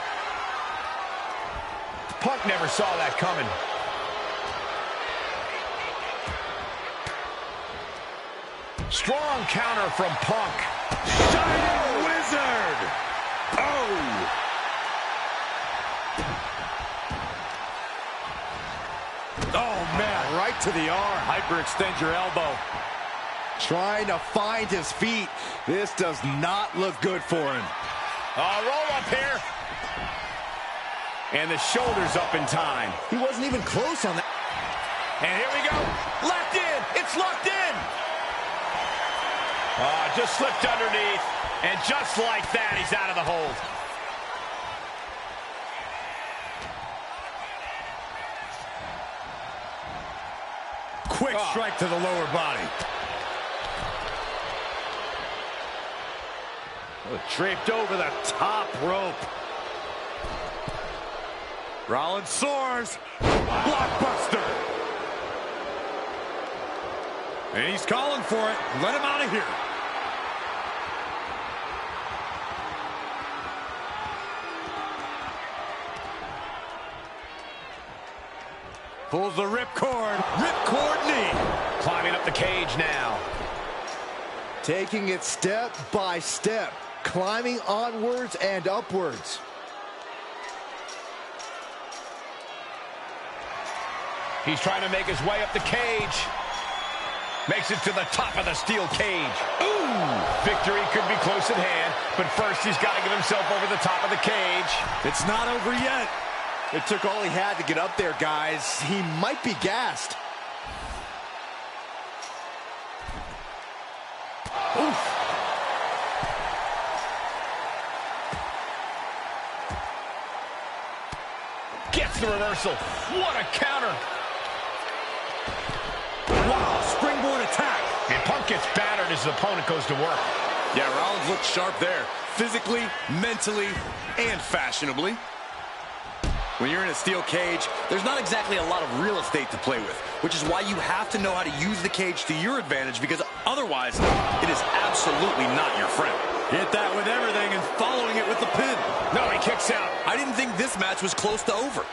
Punk never saw that coming. Strong counter from Punk. Shining Wizard! Oh! Oh, man, right to the arm. Hyperextend your elbow. Trying to find his feet. This does not look good for him. Roll up here. And the shoulders up in time. He wasn't even close on that. And here we go. Locked in. It's locked in. Just slipped underneath. And just like that, he's out of the hold. Quick strike to the lower body. Draped over the top rope. Rollins soars. Blockbuster. And he's calling for it. Let him out of here. Pulls the ripcord knee. Climbing up the cage now. Taking it step by step, climbing onwards and upwards. He's trying to make his way up the cage. Makes it to the top of the steel cage. Ooh! Victory could be close at hand, but first he's got to get himself over the top of the cage. It's not over yet. It took all he had to get up there, guys. He might be gassed. Oof. Gets the reversal. What a counter. Wow, springboard attack. And Punk gets battered as his opponent goes to work. Yeah, Rollins looked sharp there. Physically, mentally, and fashionably. When you're in a steel cage, there's not exactly a lot of real estate to play with, which is why you have to know how to use the cage to your advantage, because otherwise, it is absolutely not your friend. Hit that with everything and following it with the pin. No, he kicks out. I didn't think this match was close to over.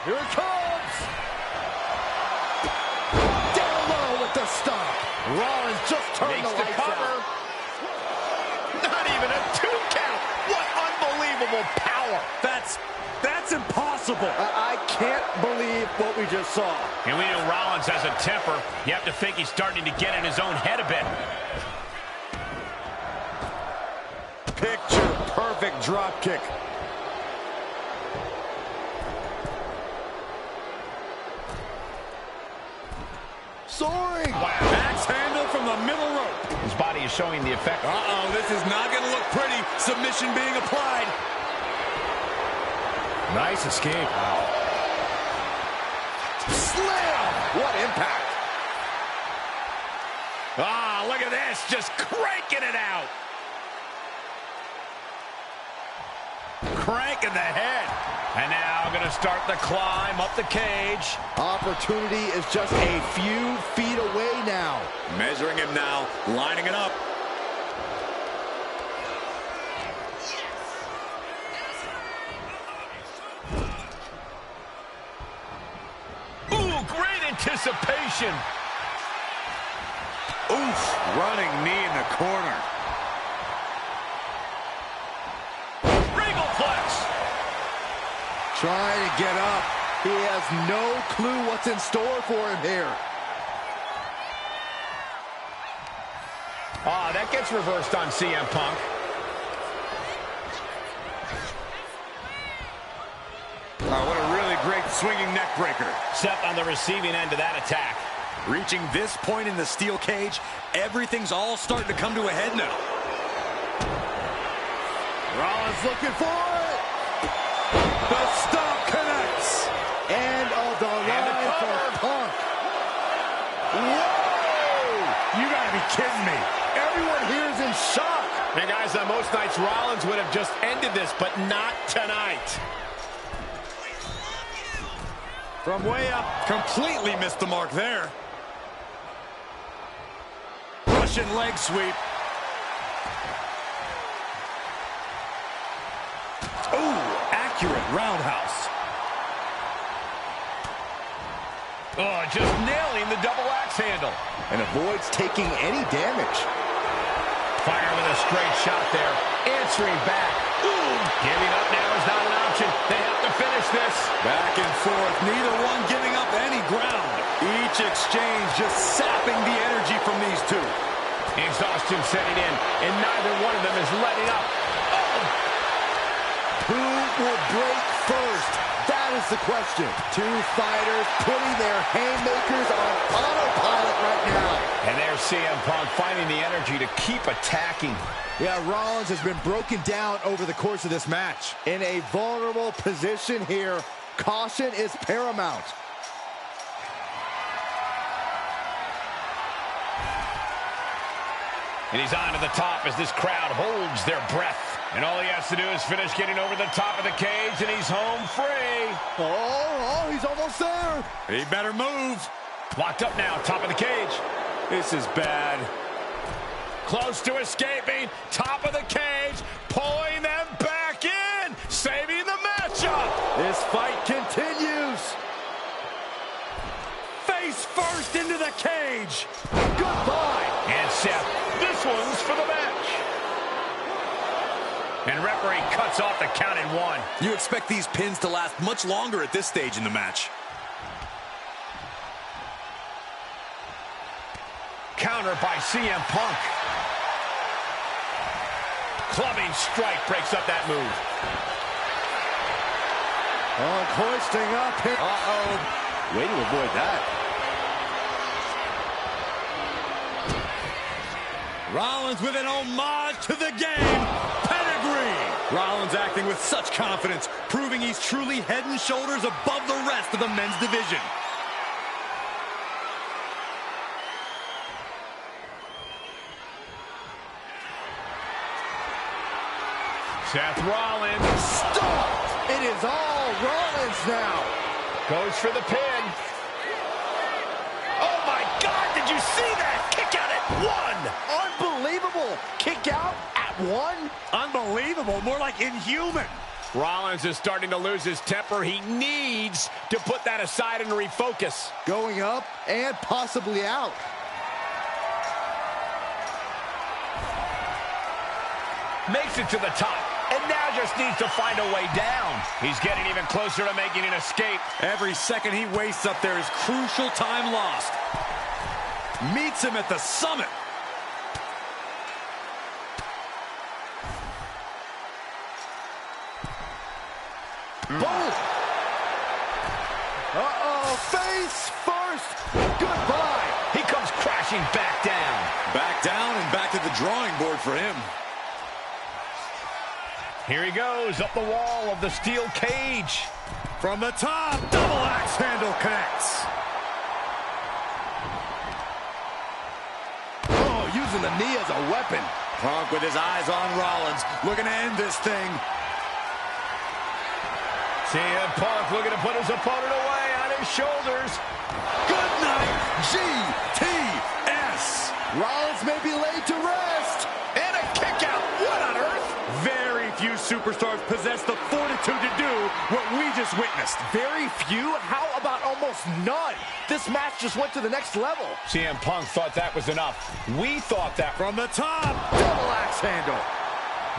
Here it comes. Down low with the stomp. Rollins just turned the lights out. Not even a 2 count. What unbelievable power. That's impossible. I can't believe what we just saw. And we know Rollins has a temper. You have to think he's starting to get in his own head a bit. Picture perfect drop kick. Soaring. Wow. Axe handle from the middle rope. His body is showing the effect. Uh-oh, this is not going to look pretty. Submission being applied. Nice escape. Wow. Slam. What impact. Ah, look at this. Just cranking it out. Cranking the head. And now going to start the climb up the cage. Opportunity is just a few feet away now. Measuring him now, lining it up. Ooh, great anticipation. Oof, running knee in the corner. Trying to get up. He has no clue what's in store for him here. Ah, that gets reversed on CM Punk. Oh, what a really great swinging neck breaker. Seth on the receiving end of that attack. Reaching this point in the steel cage, everything's all starting to come to a head now. Rollins looking for it. The stomp connects. End of the line for Punk. Whoa! You gotta be kidding me. Everyone here is in shock. And guys, on most nights, Rollins would have just ended this, but not tonight. From way up. Completely missed the mark there. Russian leg sweep. Ooh, accurate roundhouse. Oh, just nailing the double axe handle. And avoids taking any damage. Fire with a straight shot there. Answering back. Ooh, giving up now is not an option. They have to finish this. Back and forth, neither one giving up any ground. Each exchange just sapping the energy from these two. Exhaustion setting in, and neither one of them is letting up. Who will break first? That is the question. Two fighters putting their haymakers on autopilot right now. And there's CM Punk finding the energy to keep attacking. Yeah, Rollins has been broken down over the course of this match. In a vulnerable position here, caution is paramount. And he's on to the top as this crowd holds their breath. And all he has to do is finish getting over the top of the cage, and he's home free. Oh, he's almost there. He better move. Locked up now, top of the cage. This is bad. Close to escaping, top of the cage, pulling them back in, saving the matchup. This fight continues. cage. Goodbye. And Seth, this one's for the match. And referee cuts off the count in 1. You expect these pins to last much longer at this stage in the match. Counter by CM Punk. Clubbing strike breaks up that move. Punk hoisting up here. Uh-oh. Way to avoid that. Rollins with an homage to the game. Pedigree. Rollins acting with such confidence, proving he's truly head and shoulders above the rest of the men's division. Seth Rollins. Stop! It is all Rollins now. Goes for the pin. Oh my God, did you see that? Kick out at 1. Unbelievable. Kick out at 1. Unbelievable. More like inhuman. Rollins is starting to lose his temper. He needs to put that aside and refocus. Going up and possibly out. Makes it to the top. And now just needs to find a way down. He's getting even closer to making an escape. Every second he wastes up there is crucial time lost. Meets him at the summit. Boom! Uh-oh, face first. Goodbye. He comes crashing back down. Back down and back to the drawing board for him. Here he goes, up the wall of the steel cage. From the top, double axe handle connects. Oh, using the knee as a weapon. Punk with his eyes on Rollins, looking to end this thing. CM Punk looking to put his opponent away on his shoulders. Good night, GTS. Rollins may be laid to rest. And a kick out. What on earth? Very few superstars possess the fortitude to do what we just witnessed. Very few? How about almost none? This match just went to the next level. CM Punk thought that was enough. We thought that. From the top, Double axe handle.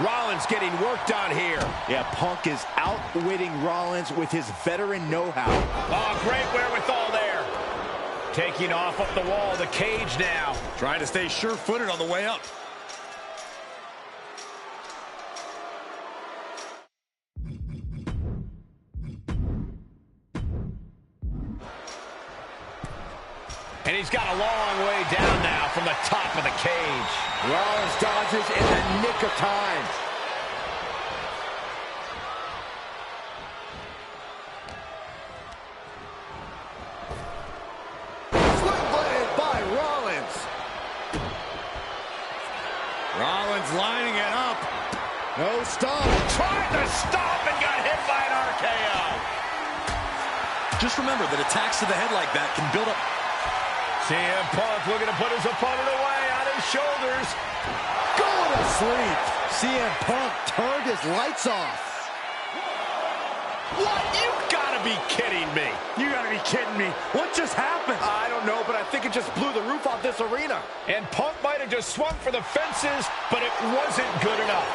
Rollins getting worked on here. Yeah, Punk is outwitting Rollins with his veteran know-how. Oh, great wherewithal there. Taking off up the wall, the cage now. trying to stay sure-footed on the way up. And he's got a long way down now from the top of the cage. Rollins dodges in the nick of time. Swing-bladed by Rollins. Rollins lining it up. No stop. Tried to stop and got hit by an RKO. Just remember that attacks to the head like that can build up. CM Punk looking to put his opponent away on his shoulders. Going to sleep. CM Punk turned his lights off. What? You gotta be kidding me. You gotta be kidding me. What just happened? I don't know, but I think it just blew the roof off this arena. And Punk might have just swung for the fences, but it wasn't good enough.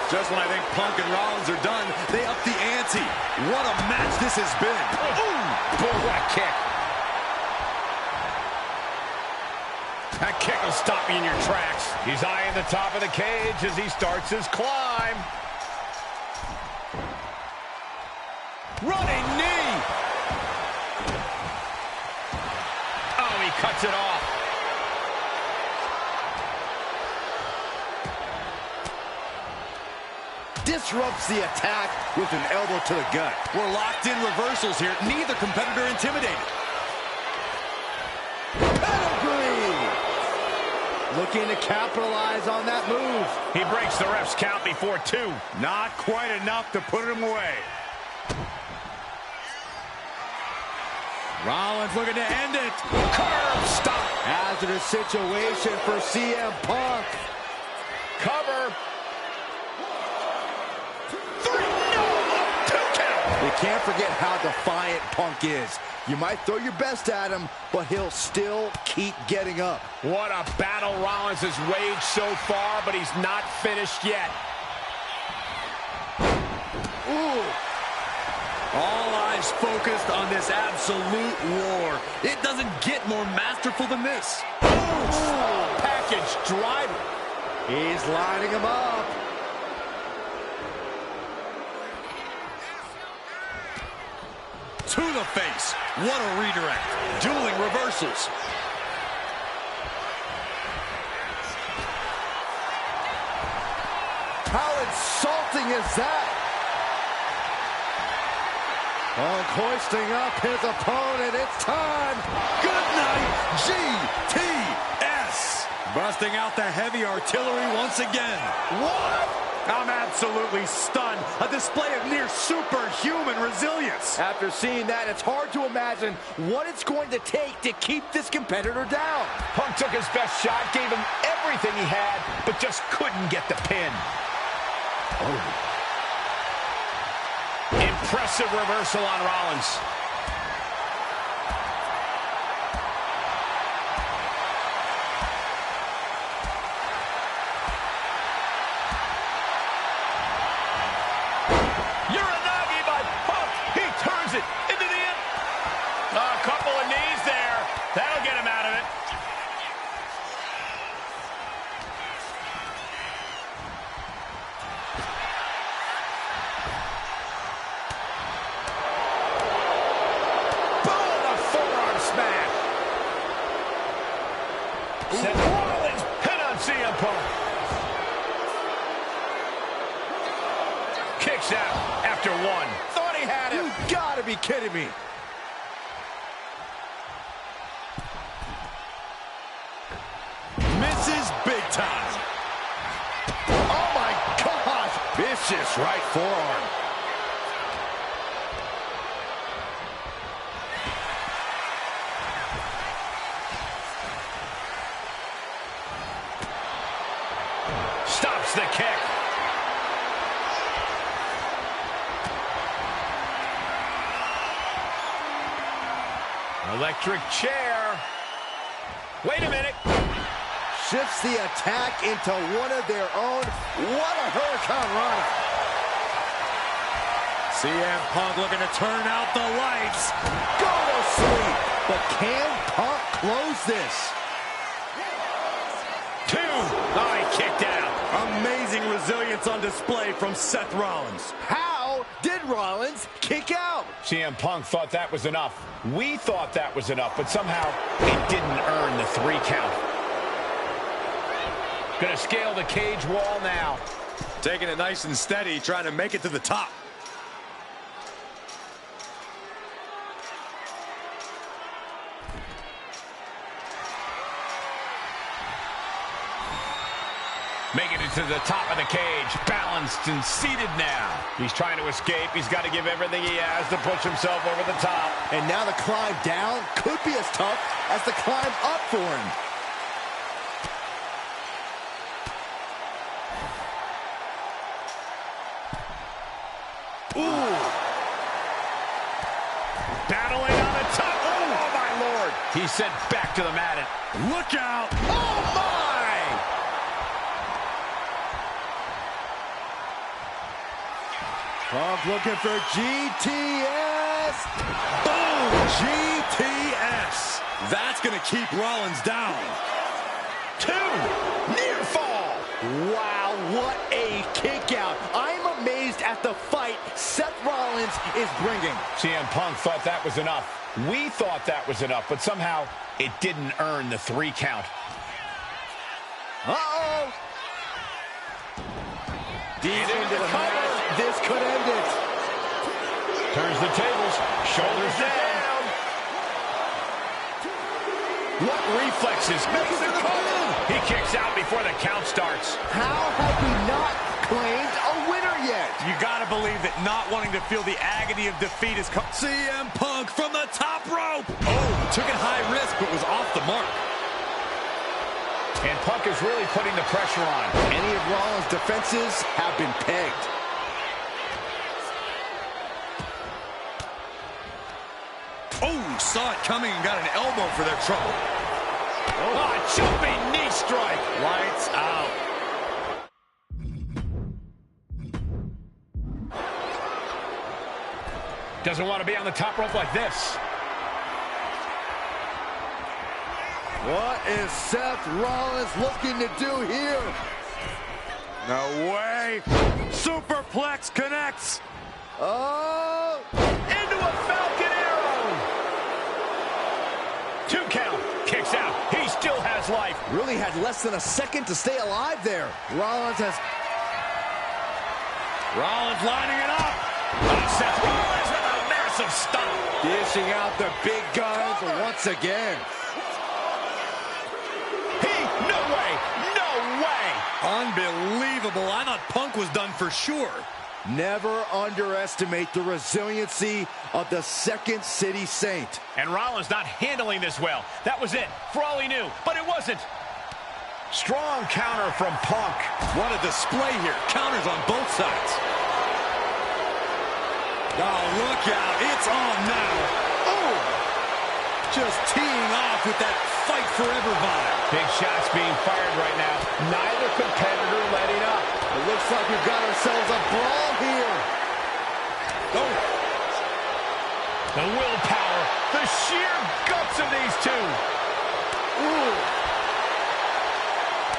Just when I think Punk and Rollins are done, they up the ante. What a match this has been. Ooh, boy, what a kick. That kick will stop you in your tracks. He's eyeing the top of the cage as he starts his climb. Running knee. Oh, he cuts it off. Disrupts the attack with an elbow to the gut. We're locked in reversals here. Neither competitor intimidated. Looking to capitalize on that move. He breaks the ref's count before 2. Not quite enough to put him away. Rollins looking to end it. Curb stop. Hazardous situation for CM Punk. Cover. 3, no, 2 count. The Can't forget how defiant Punk is. You might throw your best at him, but he'll still keep getting up. What a battle Rollins has waged so far, but he's not finished yet. Ooh. All eyes focused on this absolute war. It doesn't get more masterful than this. Oh, package driver. He's lining him up. To the face. What a redirect. Dueling reversals. How insulting is that? Punk hoisting up his opponent. It's time. Good night, GTS. Busting out the heavy artillery once again. What? I'm absolutely stunned. A display of near superhuman resilience. After seeing that, it's hard to imagine what it's going to take to keep this competitor down. Punk took his best shot, gave him everything he had, but just couldn't get the pin. Oh. Impressive reversal on Rollins. Uranagi by Punk. He turns it into the end. A couple of knees there. That'll get him out of it. Seth Rollins hit on CM Punk. Kicks out after one. Thought he had him. You gotta be kidding me. Misses big time. Oh my God. Vicious right forearm. Stops the kick. Electric chair. Wait a minute. Shifts the attack into one of their own. What a Hurricane Rana. CM Punk looking to turn out the lights. Go to sleep. But can Punk close this? Two. Oh, he kicked out. Amazing resilience on display from Seth Rollins. How did Rollins kick out? CM Punk thought that was enough. We thought that was enough, but somehow it didn't earn the 3 count. Gonna scale the cage wall now. Taking it nice and steady, trying to make it to the top. Making it to the top of the cage, balanced and seated now. He's trying to escape. He's got to give everything he has to push himself over the top. And now the climb down could be as tough as the climb up for him. Ooh. Battling on the top. Oh, my Lord. He's sent back to the mat. Look out. Oh, my. Punk looking for GTS. Boom! GTS. That's going to keep Rollins down. 2. Near fall. Wow, what a kick out. I'm amazed at the fight Seth Rollins is bringing. CM Punk thought that was enough. We thought that was enough, but somehow it didn't earn the 3 count. Uh-oh. Deep into the match. This could end it. Turns the tables. Shoulders down. What reflexes? Makes the cover. He kicks out before the count starts. How have we not claimed a winner yet? You got to believe that not wanting to feel the agony of defeat is CM Punk from the top rope. Oh, took it high risk, but was off the mark. And Punk is really putting the pressure on. Any of Rollins' defenses have been pegged. saw it coming and got an elbow for their trouble. Oh, jumping knee strike. Lights out. Doesn't want to be on the top rope like this. What is Seth Rollins looking to do here? No way. Superplex connects. Oh! Into a Falcon Arrow. 2 count. Kicks out. He still has life. Really had less than a second to stay alive there. Rollins lining it up. Seth Rollins with a massive stomp. dishing out the big guns once again. No way. No way. Unbelievable. I thought Punk was done for sure. Never underestimate the resiliency of the Second City Saint. And Rollins not handling this well. That was it, for all he knew, but it wasn't. Strong counter from Punk. What a display here. Counters on both sides. Oh, look out. It's on now. Oh! Just teeing off with that fight forever vibe. Big shots being fired right now. Neither competitor letting up. It looks like we've got ourselves a brawl here. Oh! The willpower, the sheer guts of these two. Ooh!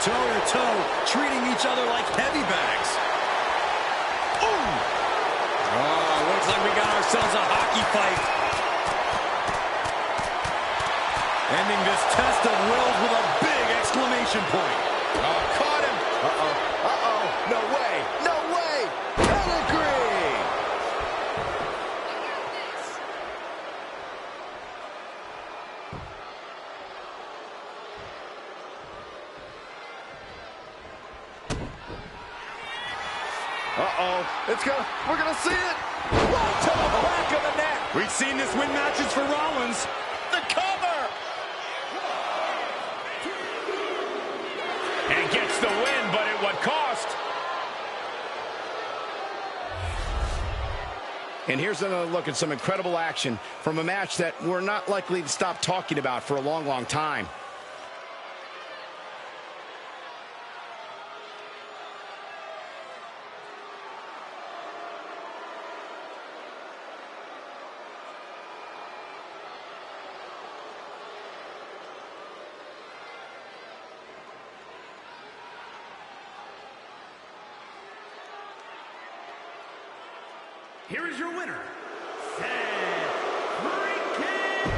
Toe-to-toe, treating each other like heavy bags. Ooh! Oh, looks like we got ourselves a hockey fight. Ending this test of wills with a big exclamation point. Oh, caught him. Uh-oh. Uh-oh. No way. No way. Pedigree. Uh-oh. We're gonna see it. Right to the back of the neck. We've seen this win matches for Rollins. The cover. And gets the win, but at what cost? And here's another look at some incredible action from a match that we're not likely to stop talking about for a long, long time. Here is your winner, Seth Remaking.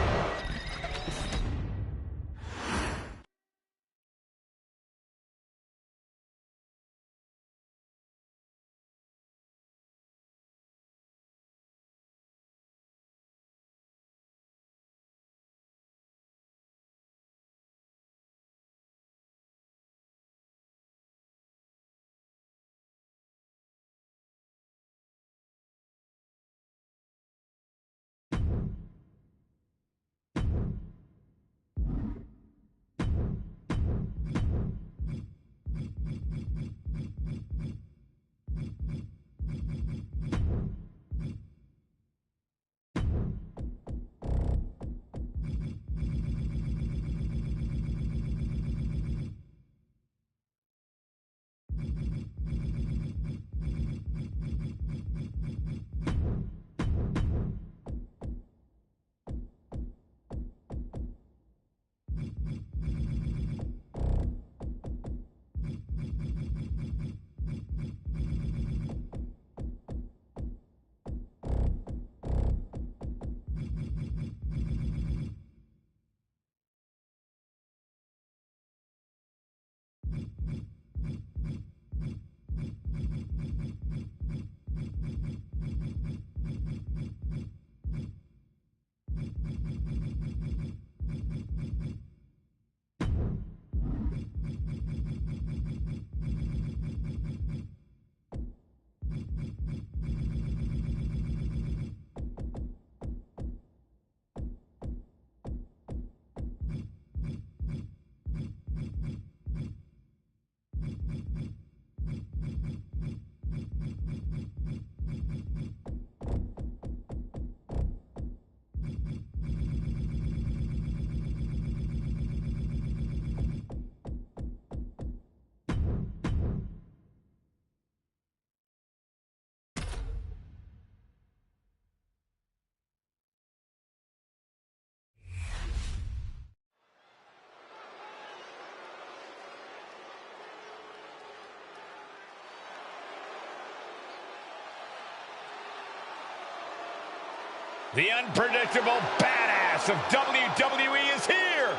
The unpredictable badass of WWE is here.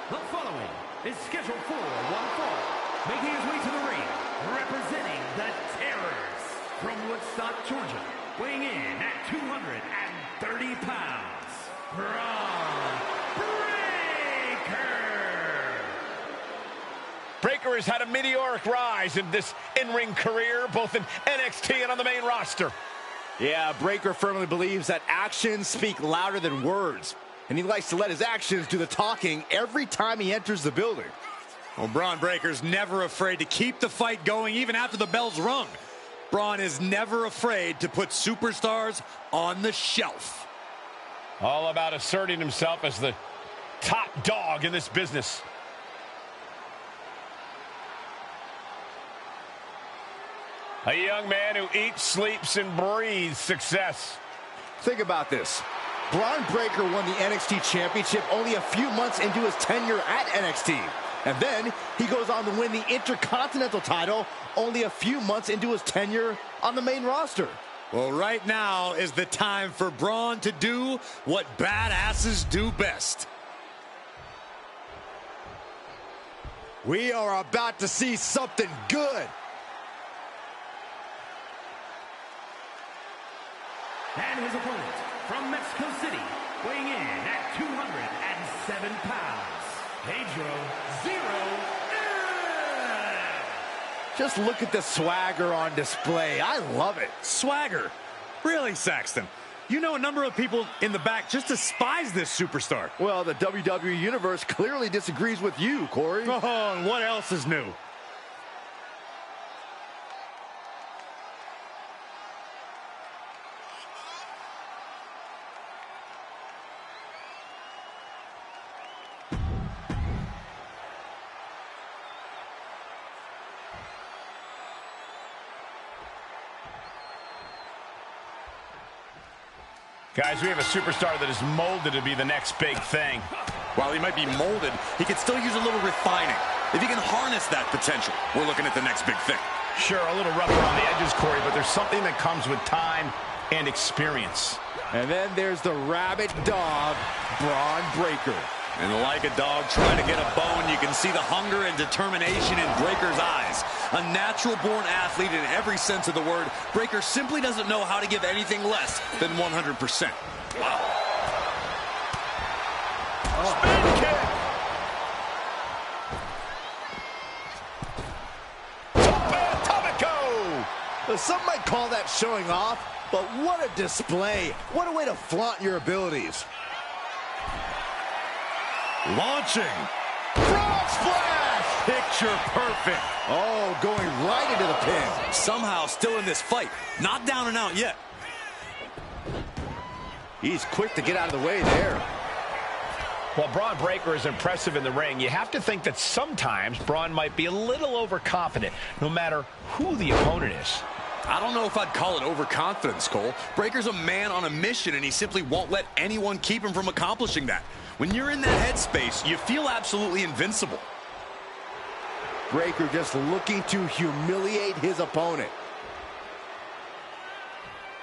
The following is scheduled for one fall, making his way to the ring, representing the Terrors from Woodstock, Georgia, weighing in at 230 pounds, Braun Breaker. Breaker has had a meteoric rise in this in-ring career, both in NXT and on the main roster. Yeah, Breaker firmly believes that actions speak louder than words, and he likes to let his actions do the talking every time he enters the building. Well, Braun Breaker's never afraid to keep the fight going even after the bell's rung. Braun is never afraid to put superstars on the shelf. All about asserting himself as the top dog in this business. A young man who eats, sleeps, and breathes success. Think about this. Braun Breaker won the NXT Championship only a few months into his tenure at NXT. And then he goes on to win the Intercontinental title only a few months into his tenure on the main roster. Well, right now is the time for Braun to do what badasses do best. We are about to see something good. And his opponent from Mexico City, weighing in at 207 pounds, Pedro Zero. Just look at the swagger on display. I love it. Swagger? Really, Saxton? You know a number of people in the back just despise this superstar. Well, the WWE Universe clearly disagrees with you, Corey. Oh, and what else is new? Guys, we have a superstar that is molded to be the next big thing. While he might be molded, he could still use a little refining. If he can harness that potential, we're looking at the next big thing. Sure, a little rougher on the edges, Corey, but there's something that comes with time and experience. And then there's the rabid dog, Braun Breaker. And like a dog trying to get a bone, you can see the hunger and determination in Breaker's eyes. A natural-born athlete in every sense of the word, Breaker simply doesn't know how to give anything less than 100%. Wow. Spin kick! Atomico! Some might call that showing off, but what a display. What a way to flaunt your abilities. Launching. Frog splash! Picture perfect. Oh, going right into the pin. Somehow still in this fight. Not down and out yet. He's quick to get out of the way there. While Braun Breaker is impressive in the ring, you have to think that sometimes Braun might be a little overconfident, no matter who the opponent is. I don't know if I'd call it overconfidence, Cole. Breaker's a man on a mission, and he simply won't let anyone keep him from accomplishing that. When you're in that headspace, you feel absolutely invincible. Breaker just looking to humiliate his opponent.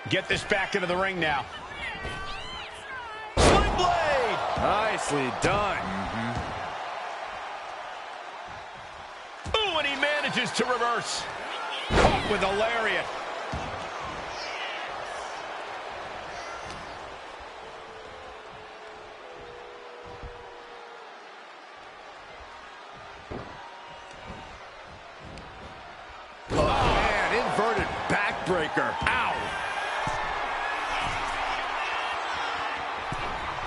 Get this back into the ring now. Sling blade! Nicely done. Ooh, and he manages to reverse. Caught with a lariat. Oh, man, inverted backbreaker. Ow.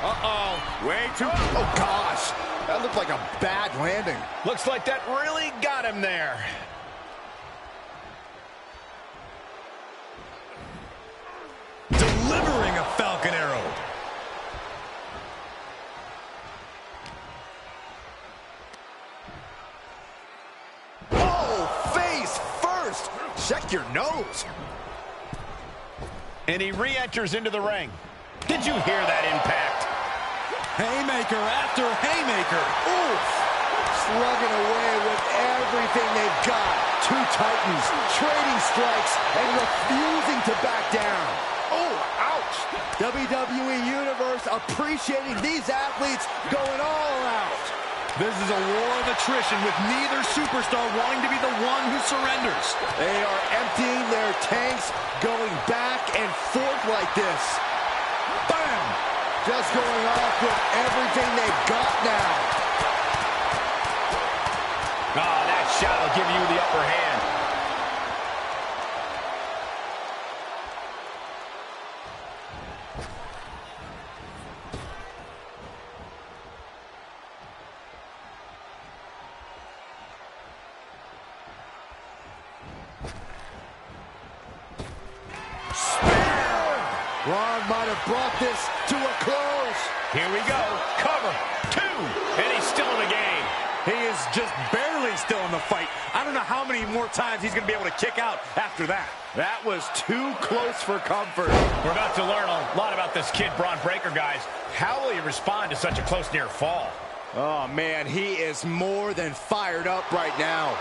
Uh-oh. Way too... Oh, gosh. That looked like a bad landing. Looks like that really got him there. Delivering a Falcon Arrow. Oh, face first. Check your nose. And he re-enters into the ring. Did you hear that impact? Haymaker after haymaker. Oof. Slugging away with everything they've got. Two Titans trading strikes and refusing to back down. Oh, ouch. match. WWE Universe appreciating these athletes going all out. This is a war of attrition with neither superstar wanting to be the one who surrenders. They are emptying their tanks, going back and forth like this. Bam! Just going off with everything they've got now. Oh, that shot will give you the upper hand. Ron might have brought this to a close. Here we go. Cover. 2. And he's still in the game. He is just barely still in the fight. I don't know how many more times he's going to be able to kick out after that. That was too close for comfort. We're about to learn a lot about this kid, Braun Breaker, guys. How will he respond to such a close near fall? Oh, man, he is more than fired up right now.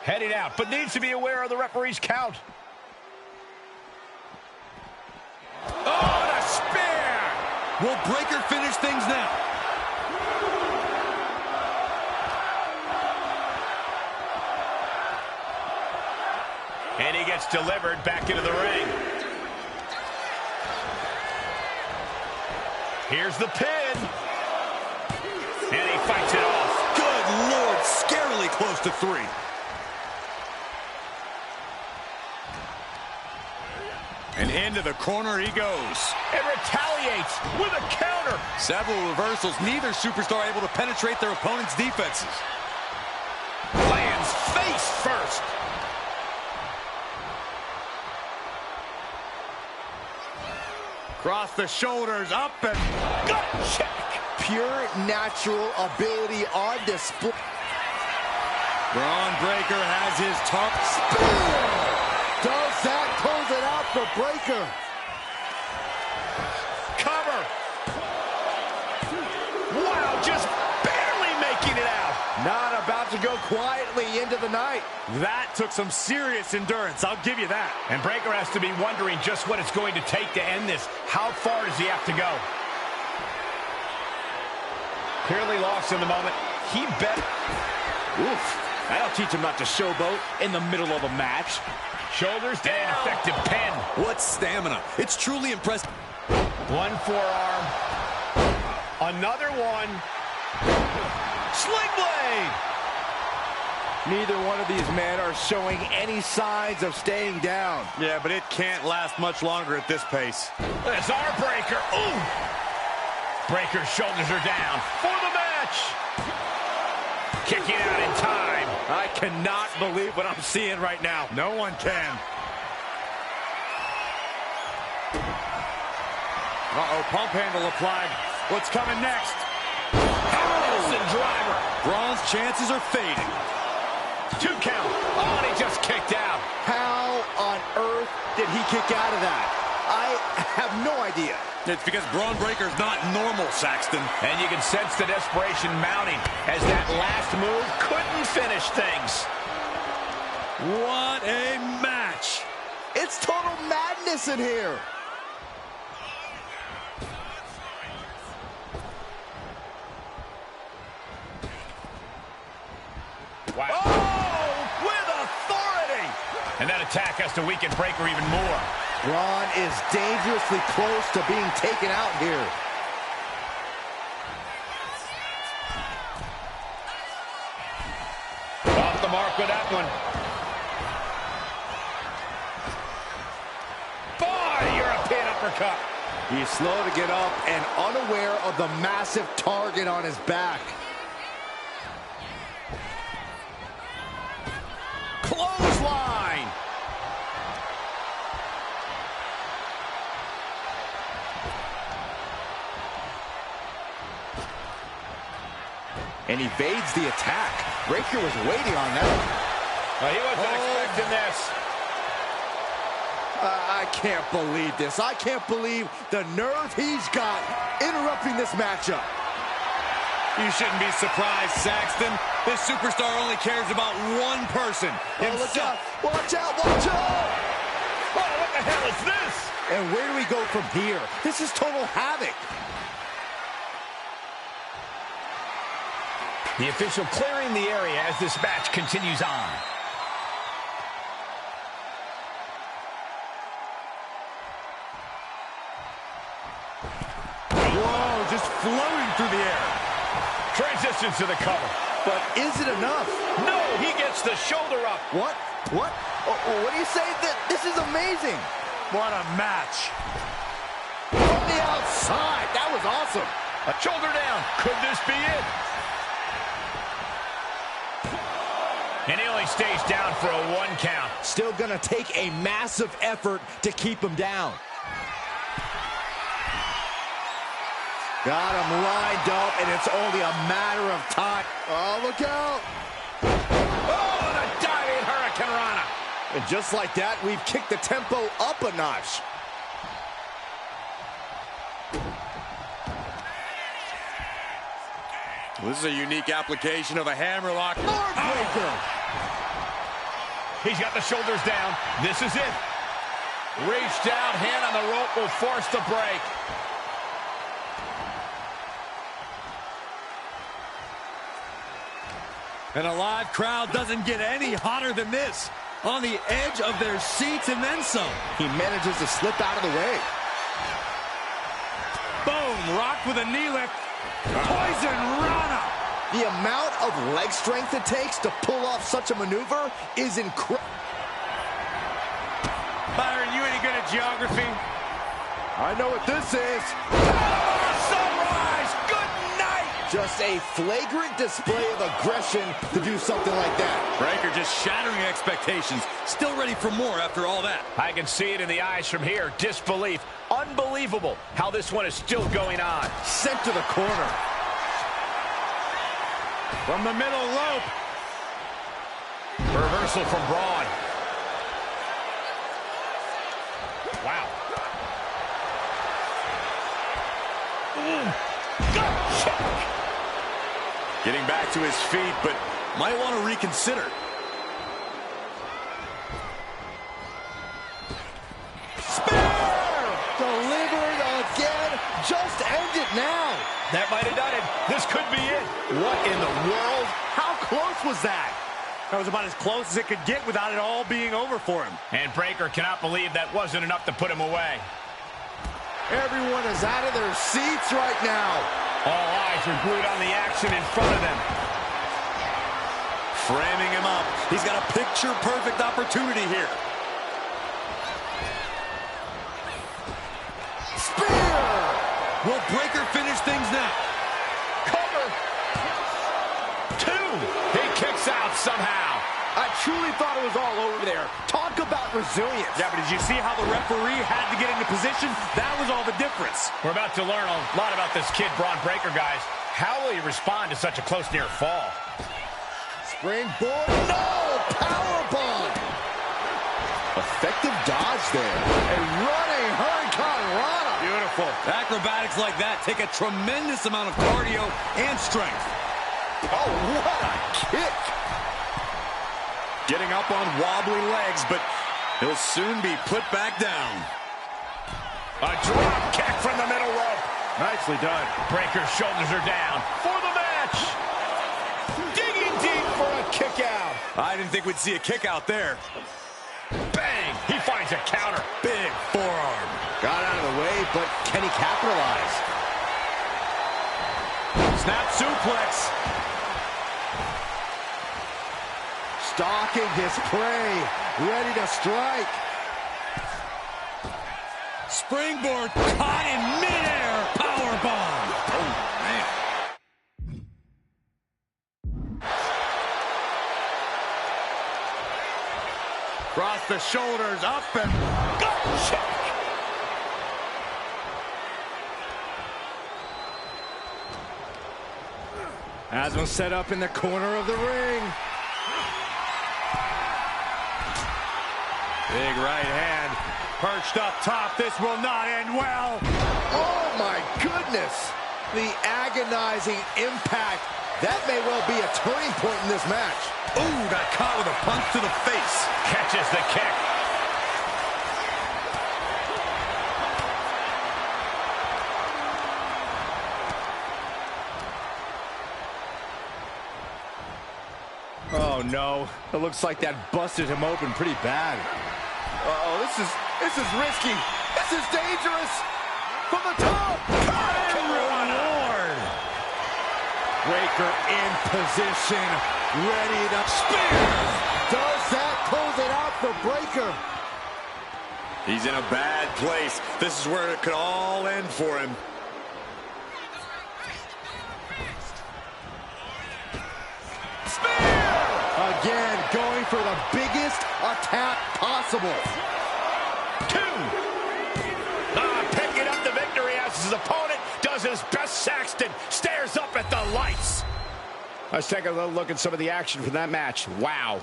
Heading out, but needs to be aware of the referee's count. Oh, and a spear! Will Breaker finish things now? And he gets delivered back into the ring. Here's the pin. And he fights it off. Good Lord, scarily close to 3. And into the corner he goes. And retaliates with a counter. Several reversals, neither superstar able to penetrate their opponent's defenses. Lands face first. Cross the shoulders, up and Gut check. Pure natural ability on display. Braun Breaker has his Spear! Does that close it out for Breaker? Cover. Wow, just barely making it out. Not about to go quietly into the night. That took some serious endurance, I'll give you that. And Breaker has to be wondering just what it's going to take to end this. How far does he have to go? Clearly lost in the moment. He bet. Oof. That'll teach him not to showboat in the middle of a match. Shoulders down. Effective pin. What stamina. It's truly impressive. One forearm. Another one. Sling blade. Neither one of these men are showing any signs of staying down. Yeah, but it can't last much longer at this pace. That's our Breaker. Ooh. Breaker's shoulders are down for the match. Kicking out in time. I cannot believe what I'm seeing right now. No one can. Uh-oh, pump handle applied. What's coming next? Harrison driver. Braun's chances are fading. 2 count. Oh, and he just kicked out. How on earth did he kick out of that? I have no idea. It's because Braun Breaker's not normal, Saxton. And you can sense the desperation mounting as that last move couldn't finish things. What a match. It's total madness in here. Wow. Oh, with authority. And that attack has to weaken Breaker even more. Braun is dangerously close to being taken out here. Off the mark with that one. Boy, European uppercut. He's slow to get up and unaware of the massive target on his back. Clothesline. And evades the attack. Breaker was waiting on that. He wasn't expecting this. I can't believe this. I can't believe the nerve he's got interrupting this matchup. You shouldn't be surprised, Saxton. This superstar only cares about one person, himself. Watch out, watch out! Oh, what the hell is this? And where do we go from here? This is total havoc. The official clearing the area as this match continues on. Whoa, just floating through the air. Transitions to the cover. But is it enough? No, he gets the shoulder up. What? What? What do you say? This is amazing. What a match. From the outside. That was awesome. A shoulder down. Could this be it? And he only stays down for a 1 count. Still gonna take a massive effort to keep him down. Got him lined up, and it's only a matter of time. Oh, look out. Oh, the diving Hurricane Rana. And just like that, we've kicked the tempo up a notch. This is a unique application of a hammerlock. Heartbreaker. He's got the shoulders down. This is it. Reached out, hand on the rope will force the break. And a live crowd doesn't get any hotter than this. On the edge of their seats and then some. He manages to slip out of the way. Boom, rocked with a knee lift. Poison Rana. The amount of leg strength it takes to pull off such a maneuver is incredible. Byron, you any good at geography? I know what this is. Sunrise, good night. Just a flagrant display of aggression to do something like that. Breaker just shattering expectations. Still ready for more after all that. I can see it in the eyes from here. Disbelief. Unbelievable how this one is still going on. Sent to the corner. From the middle rope. Reversal from Braun. Wow. Gut check. Getting back to his feet, but might want to reconsider. Spear! Delivered again. Just end it now. That might have done it. This could be it. What in the world? How close was that? That was about as close as it could get without it all being over for him. And Breaker cannot believe that wasn't enough to put him away. Everyone is out of their seats right now. All eyes are glued on the action in front of them. Framing him up. He's got a picture-perfect opportunity here. Spear! Will Breaker finish things now? Cover. 2. He kicks out somehow. I truly thought it was all over there. Talk about resilience. Yeah, but did you see how the referee had to get into position? That was all the difference. We're about to learn a lot about this kid, Braun Breaker, guys. How will he respond to such a close near fall? Springboard. No! Powerbomb. Effective dodge there. A running Hurricane Rana. Beautiful. Acrobatics like that take a tremendous amount of cardio and strength. Oh, what a kick. Getting up on wobbly legs, but he'll soon be put back down. A drop kick from the middle rope. Nicely done. Breaker's shoulders are down for the match. Digging deep for a kick out. I didn't think we'd see a kick out there. Bang! He finds a counter. Big forearm. Got out of the way, but can he capitalize? Snap suplex. Stalking his prey, ready to strike. Springboard caught in midair. Powerbomb. Oh, man. Cross the shoulders, up and Gut check. Has one set up in the corner of the ring. big right hand. Perched up top. This will not end well. Oh, my goodness. The agonizing impact That may well be a turning point in this match. Ooh, got caught with a punch to the face. Catches the kick. Oh no, it looks like that busted him open pretty bad. Uh-oh, this is risky. This is dangerous. From the top. Good Lord. Breaker in position, ready to spear. Does that close it out for Breaker? He's in a bad place. This is where it could all end for him. Again, going for the biggest attack possible. 2. Picking up the victory as his opponent does his best. Saxton stares up at the lights. Let's take a little look at some of the action from that match. Wow.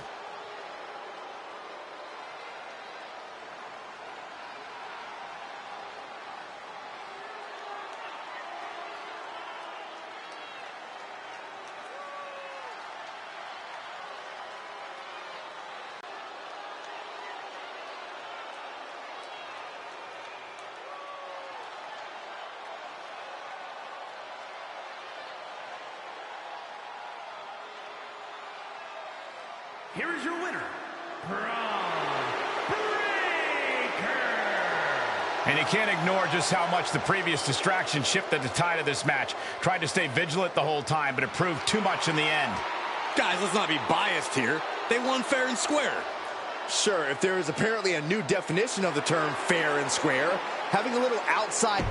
Here is your winner, Braun Breaker. And you can't ignore just how much the previous distraction shifted the tide of this match. Tried to stay vigilant the whole time, but it proved too much in the end. Guys, let's not be biased here. They won fair and square. Sure, if there is apparently a new definition of the term fair and square, having a little outside...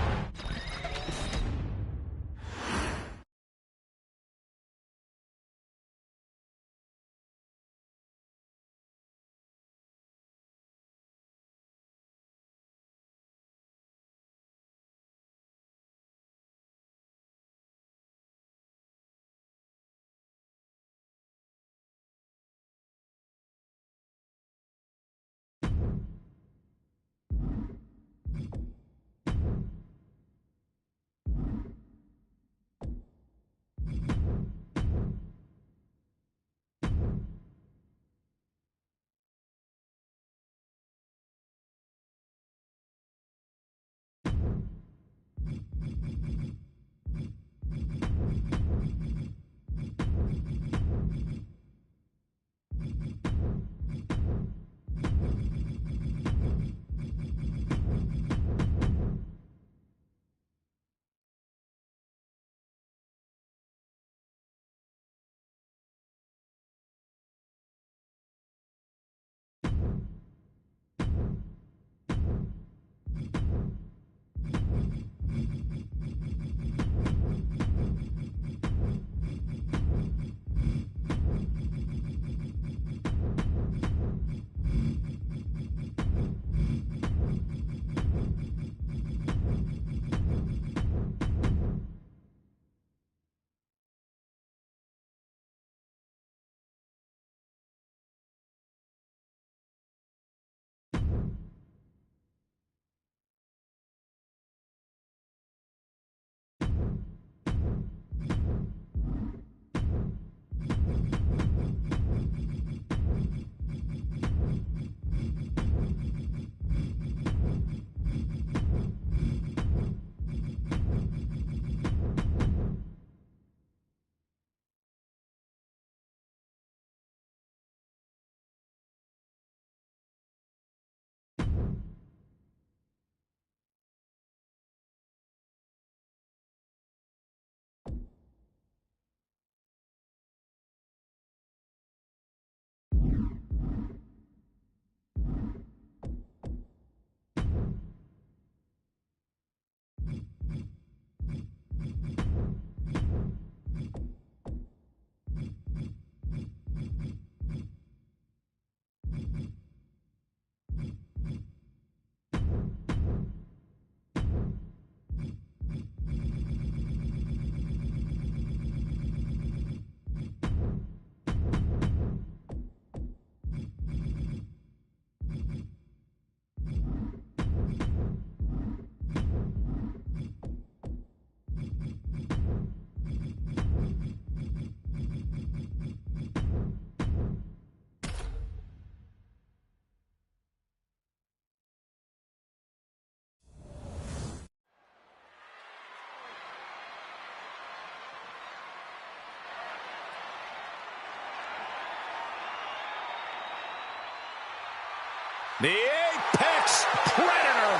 The Apex Predator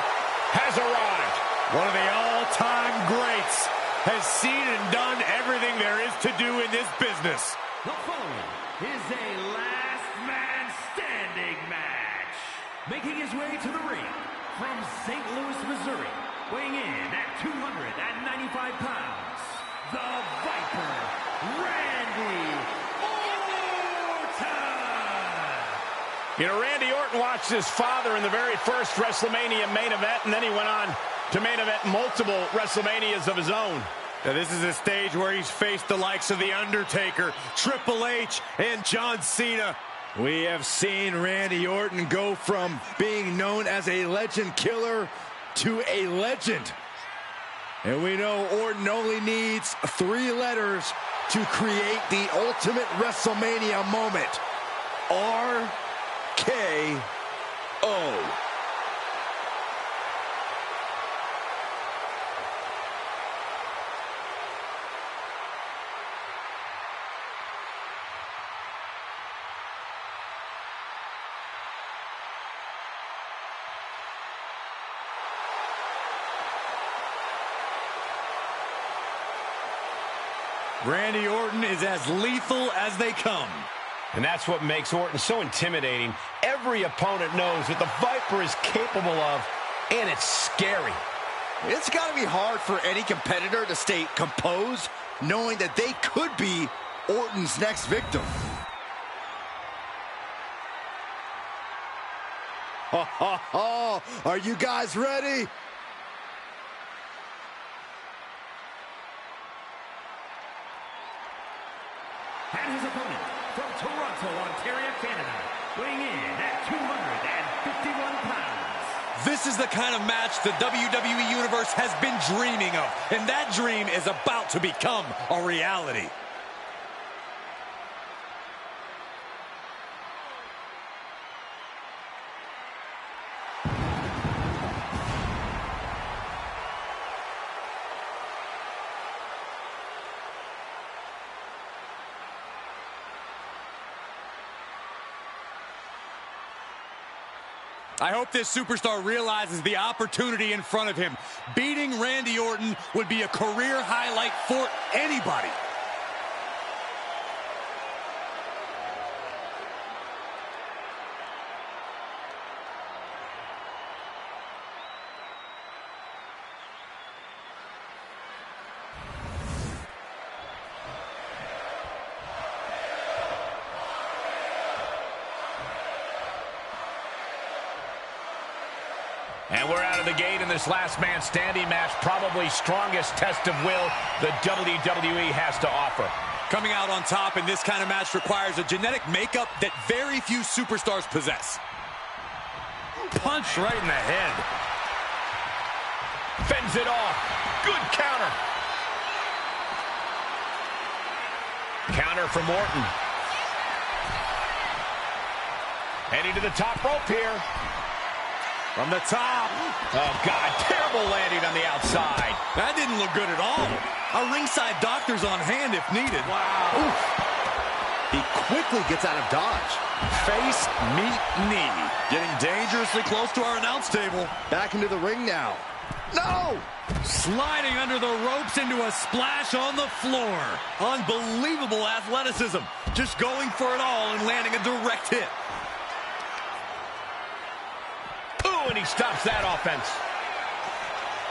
has arrived. One of the all-time greats has seen and done everything there is to do in this business. The following is a last man standing match. Making his way to the ring from St. Louis, Missouri, weighing in at 295 pounds, the Viper, Randy Orton. You know, Randy Orton watched his father in the very first WrestleMania main event, and then he went on to main event multiple WrestleManias of his own. Now, this is a stage where he's faced the likes of The Undertaker, Triple H, and John Cena. We have seen Randy Orton go from being known as a legend killer to a legend. And we know Orton only needs 3 letters to create the ultimate WrestleMania moment. RKO. Randy Orton is as lethal as they come. And that's what makes Orton so intimidating. Every opponent knows what the Viper is capable of, and it's scary. It's got to be hard for any competitor to stay composed, knowing that they could be Orton's next victim. Ha ha ha! Are you guys ready? And his opponent from Toronto, Ontario, Canada, weighing in at 251 pounds. This is the kind of match the WWE Universe has been dreaming of, and that dream is about to become a reality. I hope this superstar realizes the opportunity in front of him. Beating Randy Orton would be a career highlight for anybody. And we're out of the gate in this last man standing match. Probably strongest test of will the WWE has to offer. Coming out on top in this kind of match requires a genetic makeup that very few superstars possess. Punch right in the head. Fends it off. Good counter. Counter from Orton. Heading to the top rope here. From the top. Oh, God, terrible landing on the outside. That didn't look good at all. A ringside doctor's on hand if needed. Wow. Oof. He quickly gets out of dodge. Face, meet, knee. Getting dangerously close to our announce table. Back into the ring now. No! Sliding under the ropes into a splash on the floor. Unbelievable athleticism. Just going for it all and landing a direct hit. And he stops that offense.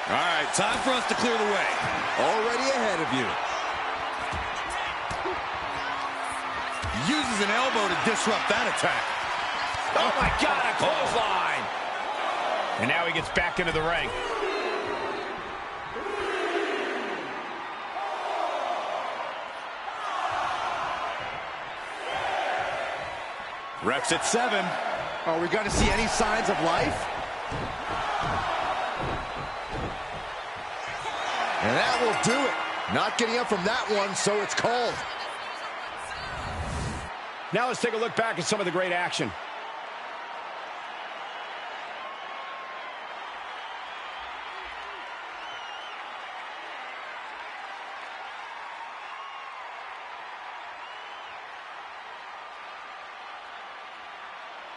All right, time for us to clear the way. Already ahead of you. Uses an elbow to disrupt that attack. Oh, my God, a clothesline. And now he gets back into the ring. Ref's at 7. Are we going to see any signs of life? And that will do it. Not getting up from that one, so it's called. Now let's take a look back at some of the great action.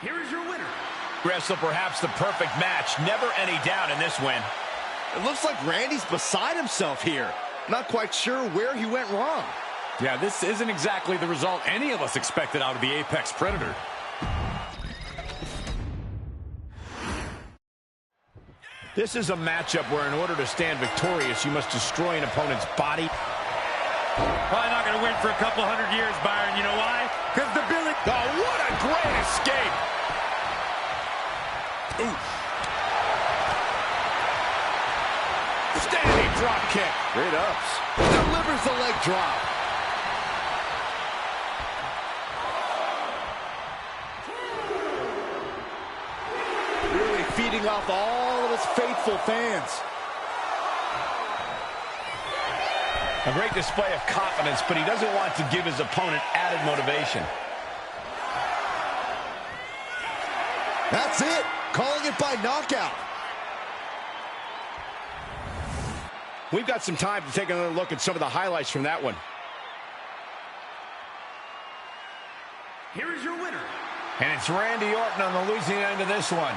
Here is your winner, Wrestle perhaps the perfect match. Never any doubt in this win. It looks like Randy's beside himself here. Not quite sure where he went wrong. Yeah, this isn't exactly the result any of us expected out of the Apex Predator. This is a matchup where in order to stand victorious, you must destroy an opponent's body. Probably not going to win for a couple hundred years, Byron. You know why? Because the Billy... Oh, what a great escape! Ooh. Standing drop kick. Great ups. Delivers the leg drop. Really feeding off all of his faithful fans. A great display of confidence, but he doesn't want to give his opponent added motivation. That's it. Calling it by knockout. We've got some time to take another look at some of the highlights from that one. Here is your winner. And it's Randy Orton on the losing end of this one.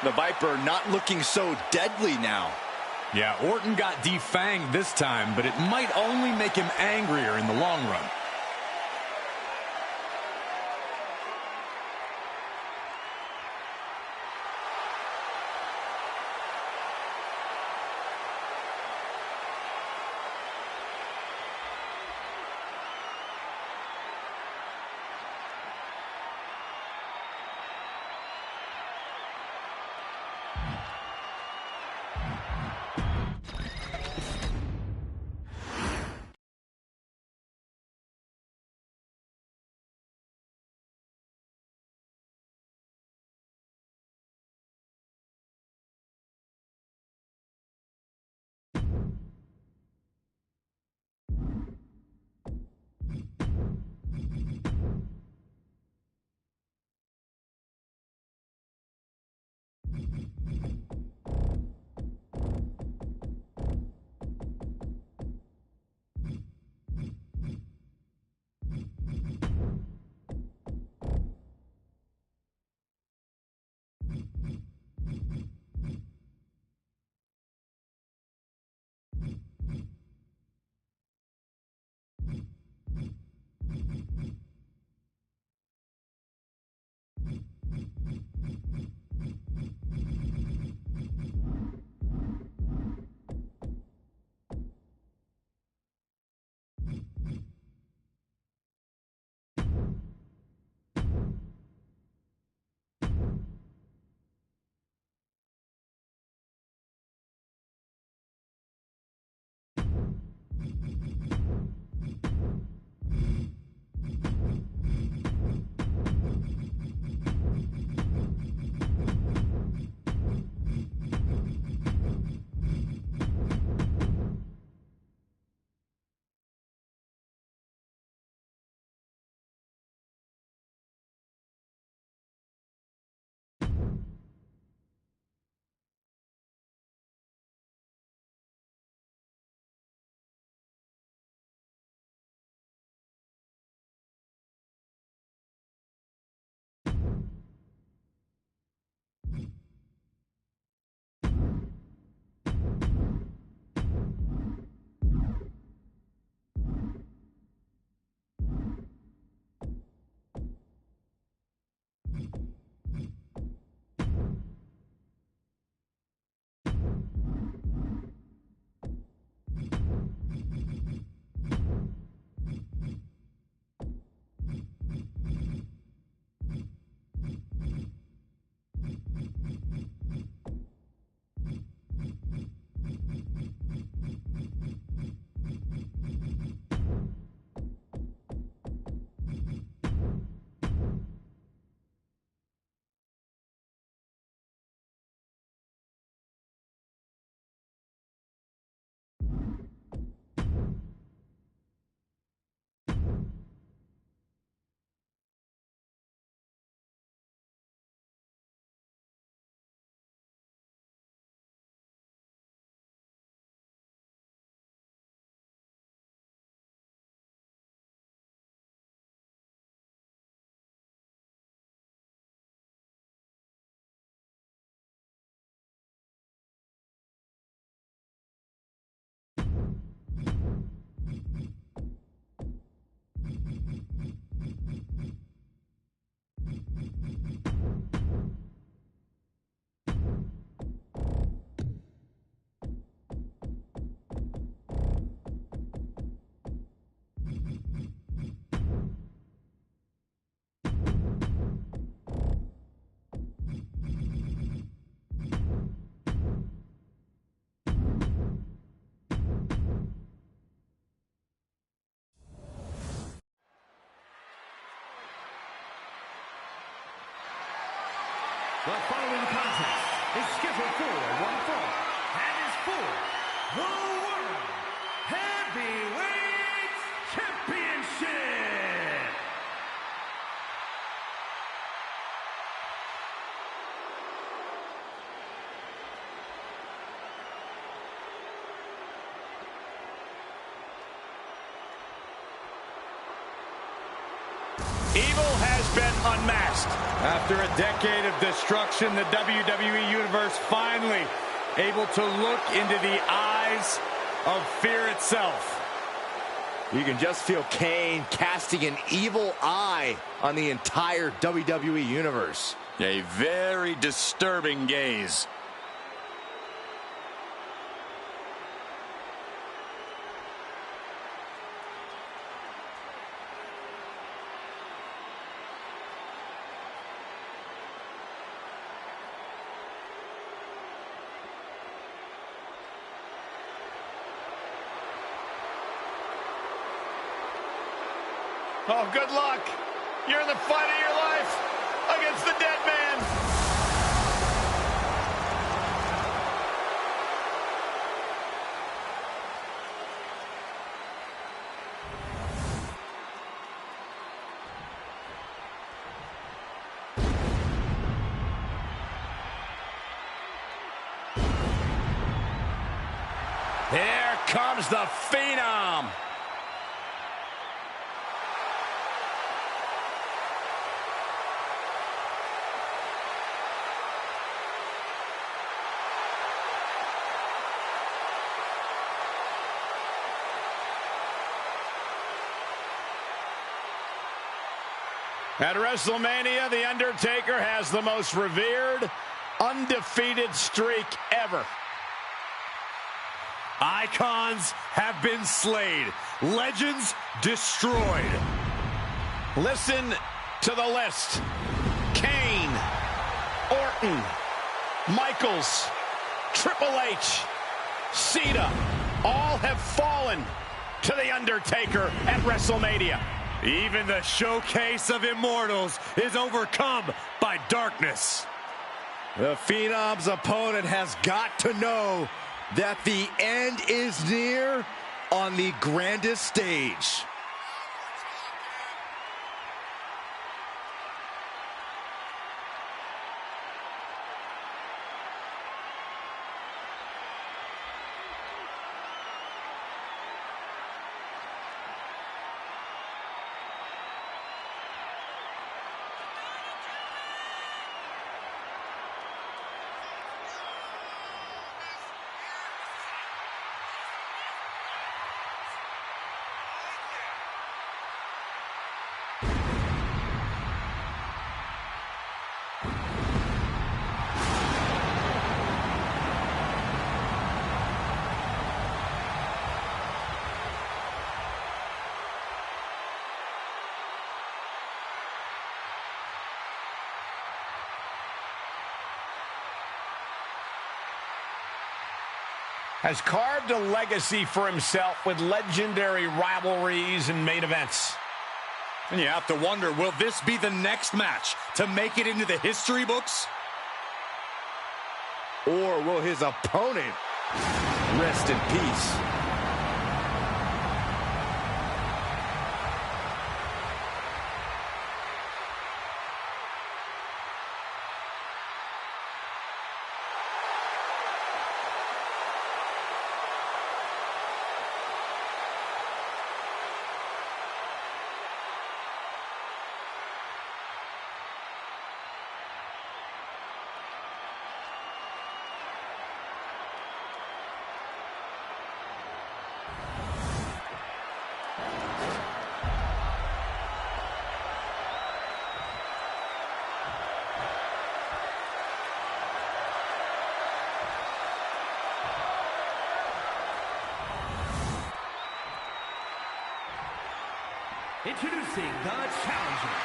The Viper not looking so deadly now. Yeah, Orton got defanged this time, but it might only make him angrier in the long run. the World Heavyweight Championship. Evil has been unmasked. After a decade of destruction, the WWE Universe finally able to look into the eyes of fear itself. You can just feel Kane casting an evil eye on the entire WWE Universe. A very disturbing gaze. Oh, good luck. You're in the fight of your life against the dead man. Here comes the Phenom. At WrestleMania, The Undertaker has the most revered, undefeated streak ever. Icons have been slayed. Legends destroyed. Listen to the list. Kane, Orton, Michaels, Triple H, Cena, all have fallen to The Undertaker at WrestleMania. Even the showcase of immortals is overcome by darkness. The Phenom's opponent has got to know that the end is near on the grandest stage. Has carved a legacy for himself with legendary rivalries and main events. And you have to wonder, will this be the next match to make it into the history books? Or will his opponent rest in peace? Introducing the challenger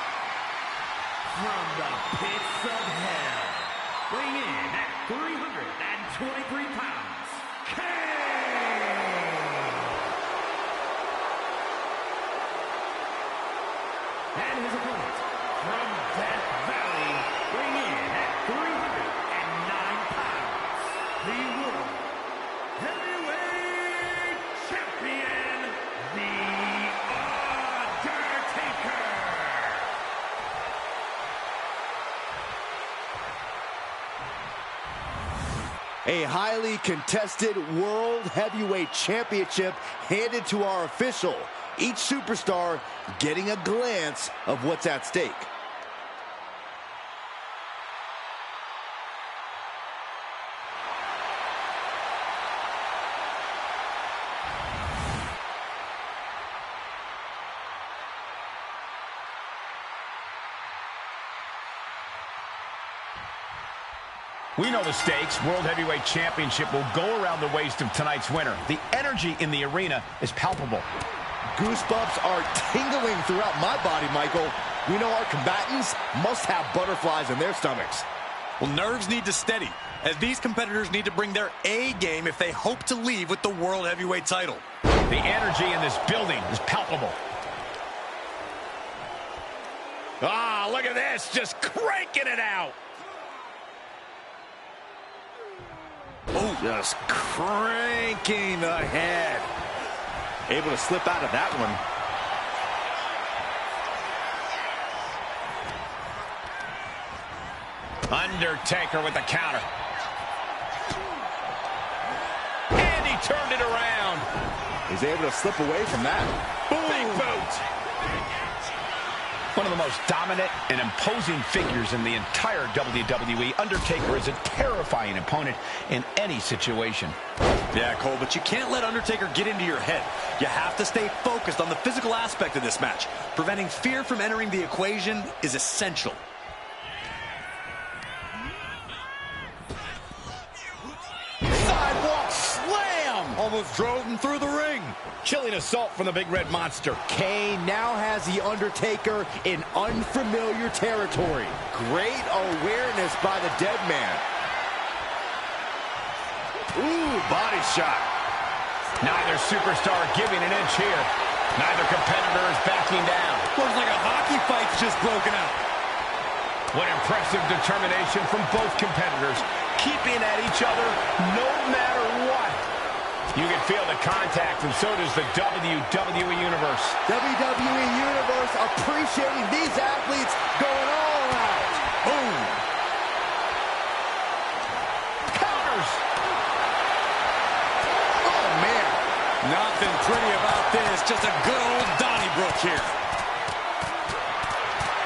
from the pits of hell, weighing in at 323 pounds, Kane! And his opponent from Death Valley, weighing in at 309 pounds, the World Heavyweight A highly contested World Heavyweight Championship handed to our official. Each superstar getting a glance of what's at stake. We know the stakes. World Heavyweight Championship will go around the waist of tonight's winner. The energy in the arena is palpable. Goosebumps are tingling throughout my body, Michael. We know our combatants must have butterflies in their stomachs. Well, nerves need to steady, as these competitors need to bring their A game if they hope to leave with the World Heavyweight title. The energy in this building is palpable. Ah, look at this, just cranking it out. Oh, just cranking the head. Able to slip out of that one. Undertaker with the counter. And he turned it around. He's able to slip away from that. Big boot. One of the most dominant and imposing figures in the entire WWE, Undertaker is a terrifying opponent in any situation. Yeah, Cole, but you can't let Undertaker get into your head. You have to stay focused on the physical aspect of this match. Preventing fear from entering the equation is essential. Sidewalk slam! Almost drove him through the ring. Chilling assault from the Big Red Monster. Kane now has the Undertaker in unfamiliar territory. Great awareness by the dead man. Ooh, body shot. Neither superstar giving an inch here. Neither competitor is backing down. Looks like a hockey fight's just broken out. What impressive determination from both competitors, keeping at each other no matter what. You can feel the contact, and so does the WWE Universe. WWE Universe appreciating these athletes going all out. Boom. Counters. Oh, man. Nothing pretty about this. Just a good old Donnybrook here.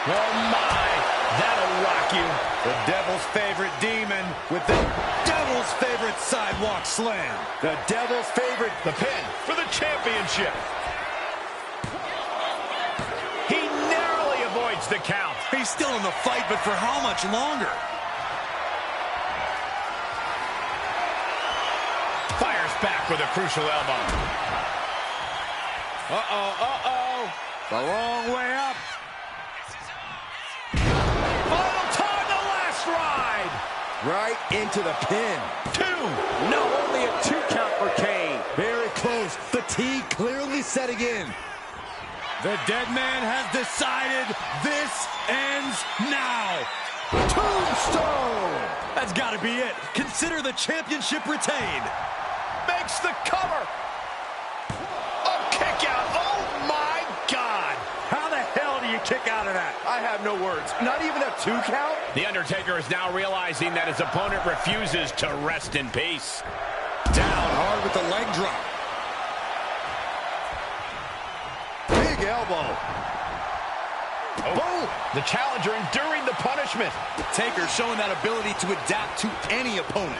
Oh, my. That'll rock you. The Devil's favorite demon with the Devil's favorite sidewalk slam. The Devil's favorite. The pin for the championship. He narrowly avoids the count. He's still in the fight, but for how much longer? Fires back with a crucial elbow. Uh-oh, uh-oh. The long way up. Final time, the last ride. Right into the pin. 2. No, only a 2 count for Kane. Very close. Fatigue clearly setting in. The dead man has decided this ends now. Tombstone. That's got to be it. Consider the championship retained. Makes the cover. A kick out. Oh, my God. How the hell do you kick out of that? I have no words. Not even a 2 count? The Undertaker is now realizing that his opponent refuses to rest in peace. Down hard with the leg drop. Big elbow. Oh, the challenger enduring the punishment. Taker showing that ability to adapt to any opponent.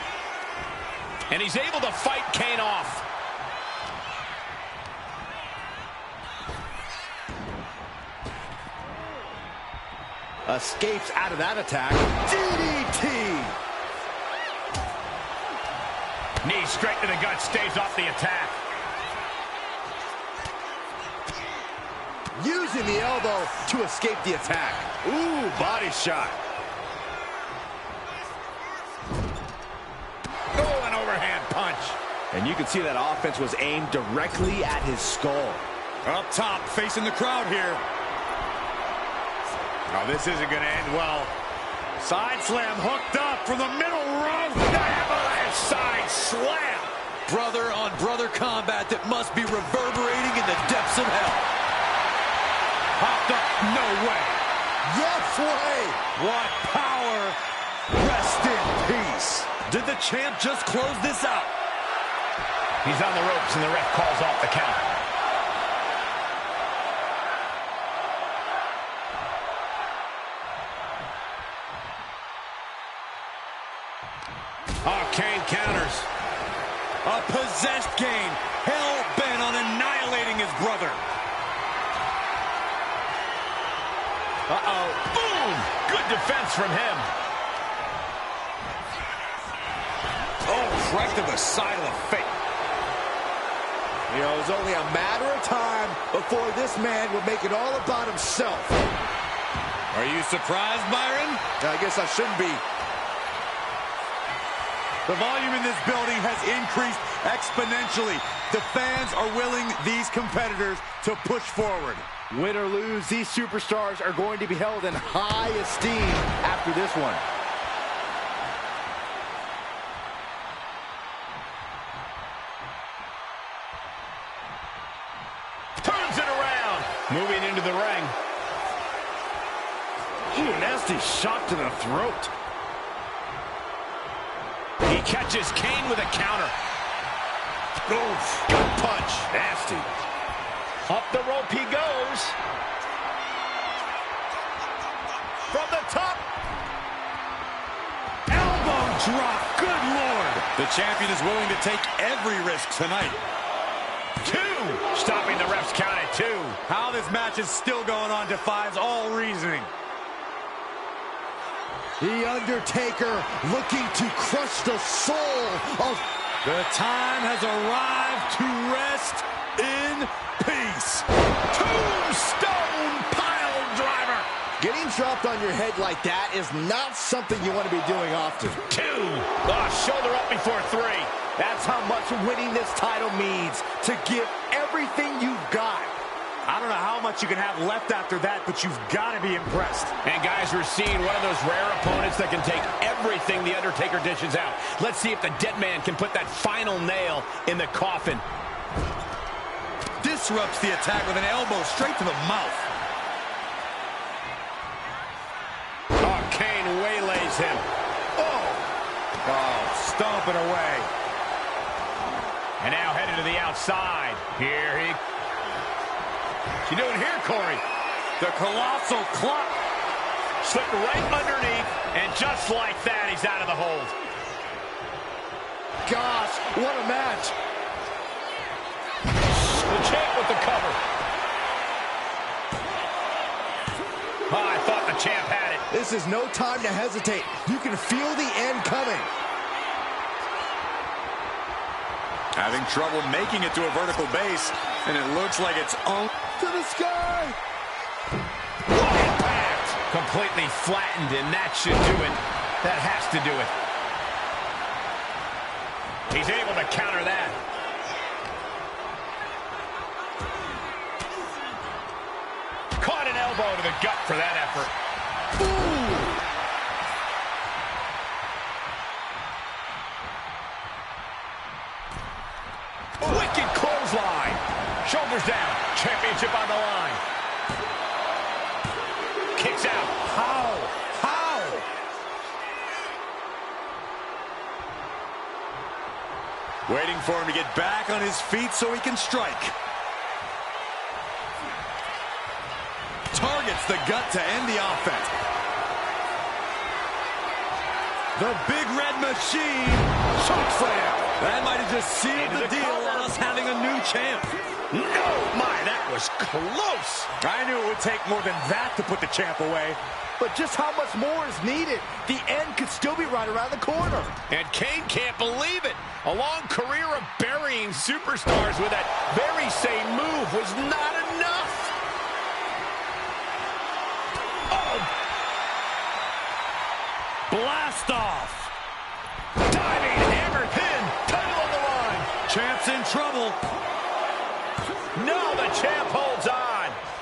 And he's able to fight Kane off. Escapes out of that attack. DDT. Knee straight to the gut, stays off the attack. Using the elbow to escape the attack. Ooh, body shot. Oh, an overhand punch. And you can see that offense was aimed directly at his skull. Up top, facing the crowd here. Oh, this isn't going to end well. Side slam hooked up from the middle row. Avalanche side slam. Brother-on-brother combat that must be reverberating in the depths of hell. Popped up, no way. Yes way. What power. Rest in peace. Did the champ just close this out? He's on the ropes and the ref calls off the count. Oh, Kane counters. A possessed Kane, hell-bent on annihilating his brother. Uh-oh. Boom! Good defense from him. Oh, right to the side of the face. You know, it was only a matter of time before this man would make it all about himself. Are you surprised, Byron? I guess I shouldn't be. The volume in this building has increased exponentially. The fans are willing these competitors to push forward. Win or lose, these superstars are going to be held in high esteem after this one. Turns it around. Moving into the ring. Ooh, nasty shot to the throat. He catches Kane with a counter. Oof, good punch. Nasty. Up the rope he goes. From the top. Elbow drop, good Lord. The champion is willing to take every risk tonight. 2. Stopping the ref's count at 2. How this match is still going on defies all reasoning. The Undertaker looking to crush the soul of... The time has arrived to rest in peace. Tombstone pile driver. Getting dropped on your head like that is not something you want to be doing often. 2. Oh, shoulder up before 3. That's how much winning this title means. To give everything you've got. I don't know how much you can have left after that, but you've got to be impressed. And guys, we're seeing one of those rare opponents that can take everything the Undertaker dishes out. Let's see if the dead man can put that final nail in the coffin. Disrupts the attack with an elbow straight to the mouth. Oh, Kane waylays him. Oh, stomping away. And now headed to the outside. Here he... What's he doing here, Corey? The colossal clock. Slipped right underneath, and just like that, he's out of the hold. Gosh, what a match. The champ with the cover. Oh, I thought the champ had it. This is no time to hesitate. You can feel the end coming. Having trouble making it to a vertical base, and it looks like it's on To the sky. What impact! Completely flattened, and that should do it. That has to do it. He's able to counter that. Caught an elbow to the gut for that effort. Ooh. Wicked clothesline. Shoulders down. Championship on the line. Kicks out. How? waiting for him to get back on his feet so he can strike. Targets the gut to end the offense. The Big Red Machine. Chokeslam. That might have just sealed the deal on us having a new champ. No, my, that was close. I knew it would take more than that to put the champ away. But just how much more is needed? The end could still be right around the corner. And Kane can't believe it. A long career of burying superstars with that very same move was not enough. Oh. Blast off. Diving hammer pin. Title on the line. Champ's in trouble. No, the champ holds on.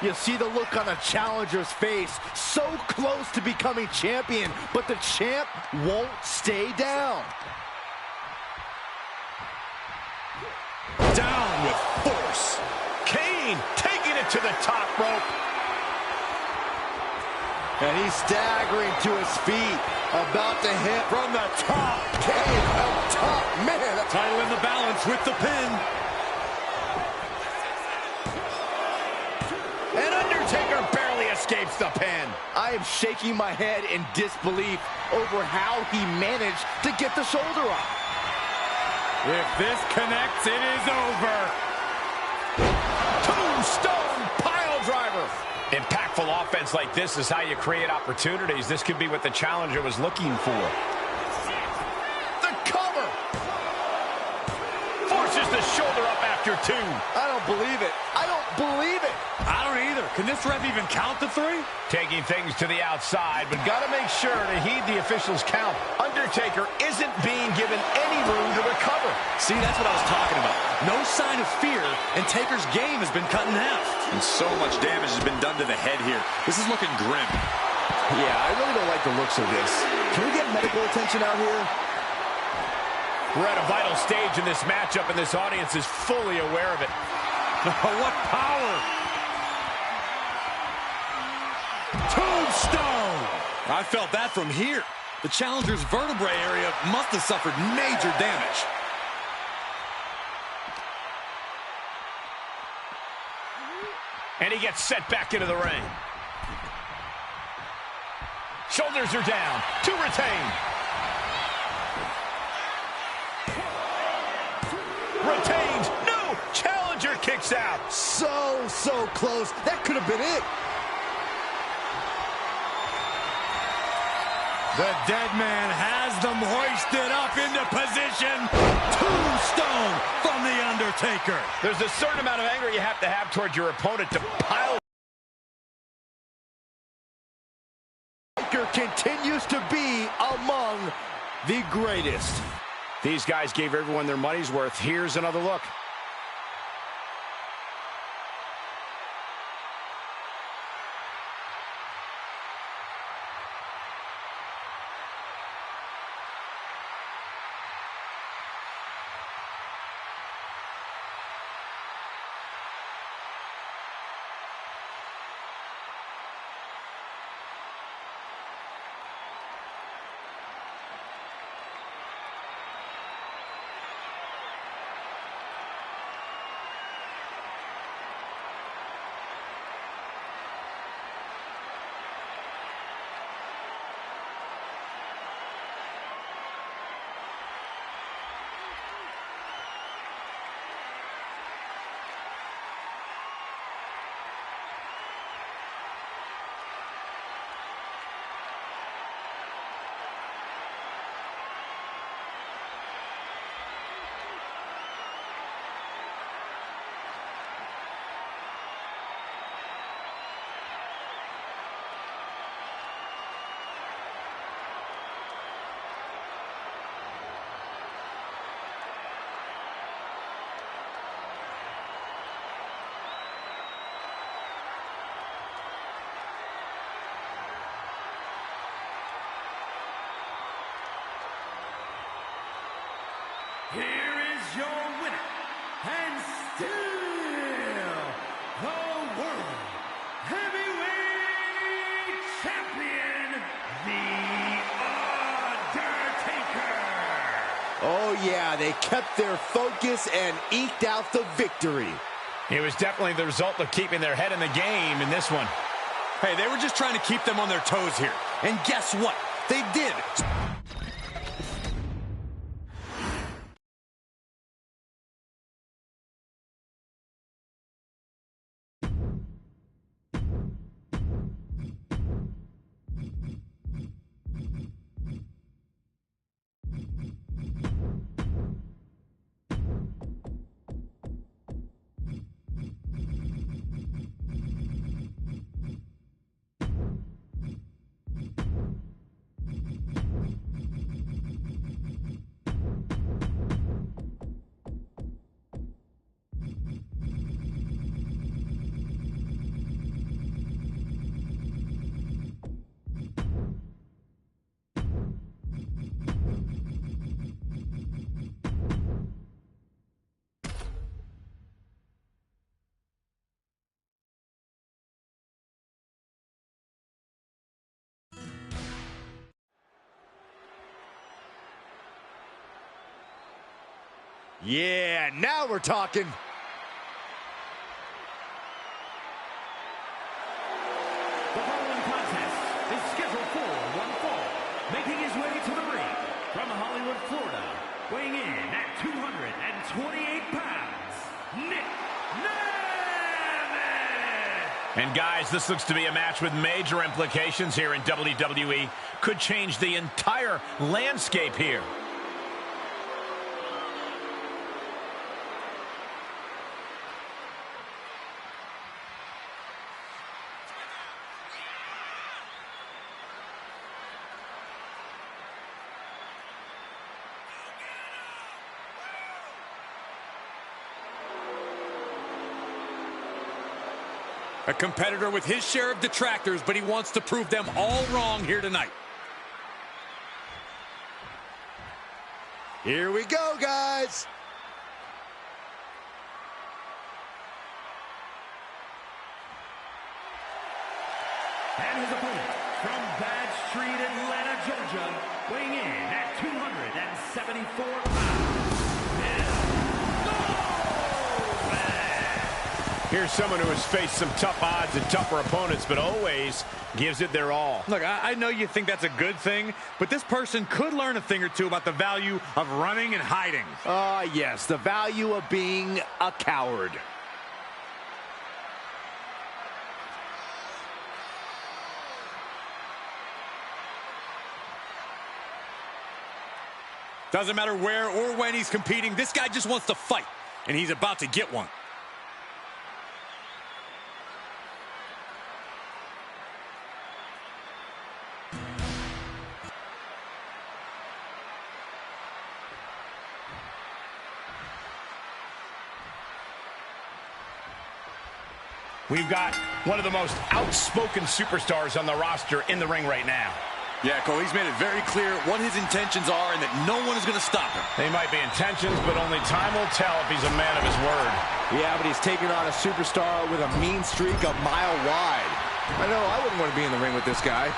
You see the look on the challenger's face. So close to becoming champion, but the champ won't stay down. Down with force. Kane taking it to the top rope. And he's staggering to his feet, about to hit From the top. came up top. Man, that's Title in the balance with the pin. And Undertaker barely escapes the pin. I am shaking my head in disbelief over how he managed to get the shoulder up. If this connects, it is over. Tombstone pile driver. Impactful offense like this is how you create opportunities. This could be what the challenger was looking for. The cover. Forces the shoulder up after two. I don't believe it. I don't believe it. I don't either. Can this ref even count the three? Taking things to the outside, but got to make sure to heed the official's count. Undertaker isn't being given any room to recover. See, that's what I was talking about. No sign of fear, and Taker's game has been cut in half. And so much damage has been done to the head here. This is looking grim. Yeah, I really don't like the looks of this. Can we get medical attention out here? We're at a vital stage in this matchup, and this audience is fully aware of it. What power! Tombstone! I felt that from here. The challenger's vertebrae area must have suffered major damage. And he gets set back into the ring. Shoulders are down to retain. Retains. No! Challenger kicks out. So close. That could have been it. The dead man has them hoisted up into position. Tombstone from The Undertaker. There's a certain amount of anger you have to have towards your opponent to pile. Taker continues to be among the greatest. These guys gave everyone their money's worth. Here's another look. Here is your winner, and still the World Heavyweight Champion, The Undertaker. Oh yeah, they kept their focus and eked out the victory. It was definitely the result of keeping their head in the game in this one. Hey, they were just trying to keep them on their toes here. And guess what? They did. Yeah, now we're talking. The following contest is scheduled for one fall. Making his way to the ring from Hollywood, Florida, weighing in at 228 pounds, Nick Nemeth! And guys, this looks to be a match with major implications here in WWE. Could change the entire landscape here. A competitor with his share of detractors, but he wants to prove them all wrong here tonight. Here we go, guys. And his opponent from Bad Street, Atlanta, Georgia, weighing in at 274 pounds, Here's someone who has faced some tough odds and tougher opponents, but always gives it their all. Look, I know you think that's a good thing, but this person could learn a thing or two about the value of running and hiding. Yes, the value of being a coward. Doesn't matter where or when he's competing, this guy just wants to fight, and he's about to get one. We've got one of the most outspoken superstars on the roster in the ring right now. Yeah, Cole, he's made it very clear what his intentions are and that no one is going to stop him. They might be intentions, but only time will tell if he's a man of his word. Yeah, but he's taking on a superstar with a mean streak a mile wide. I know I wouldn't want to be in the ring with this guy.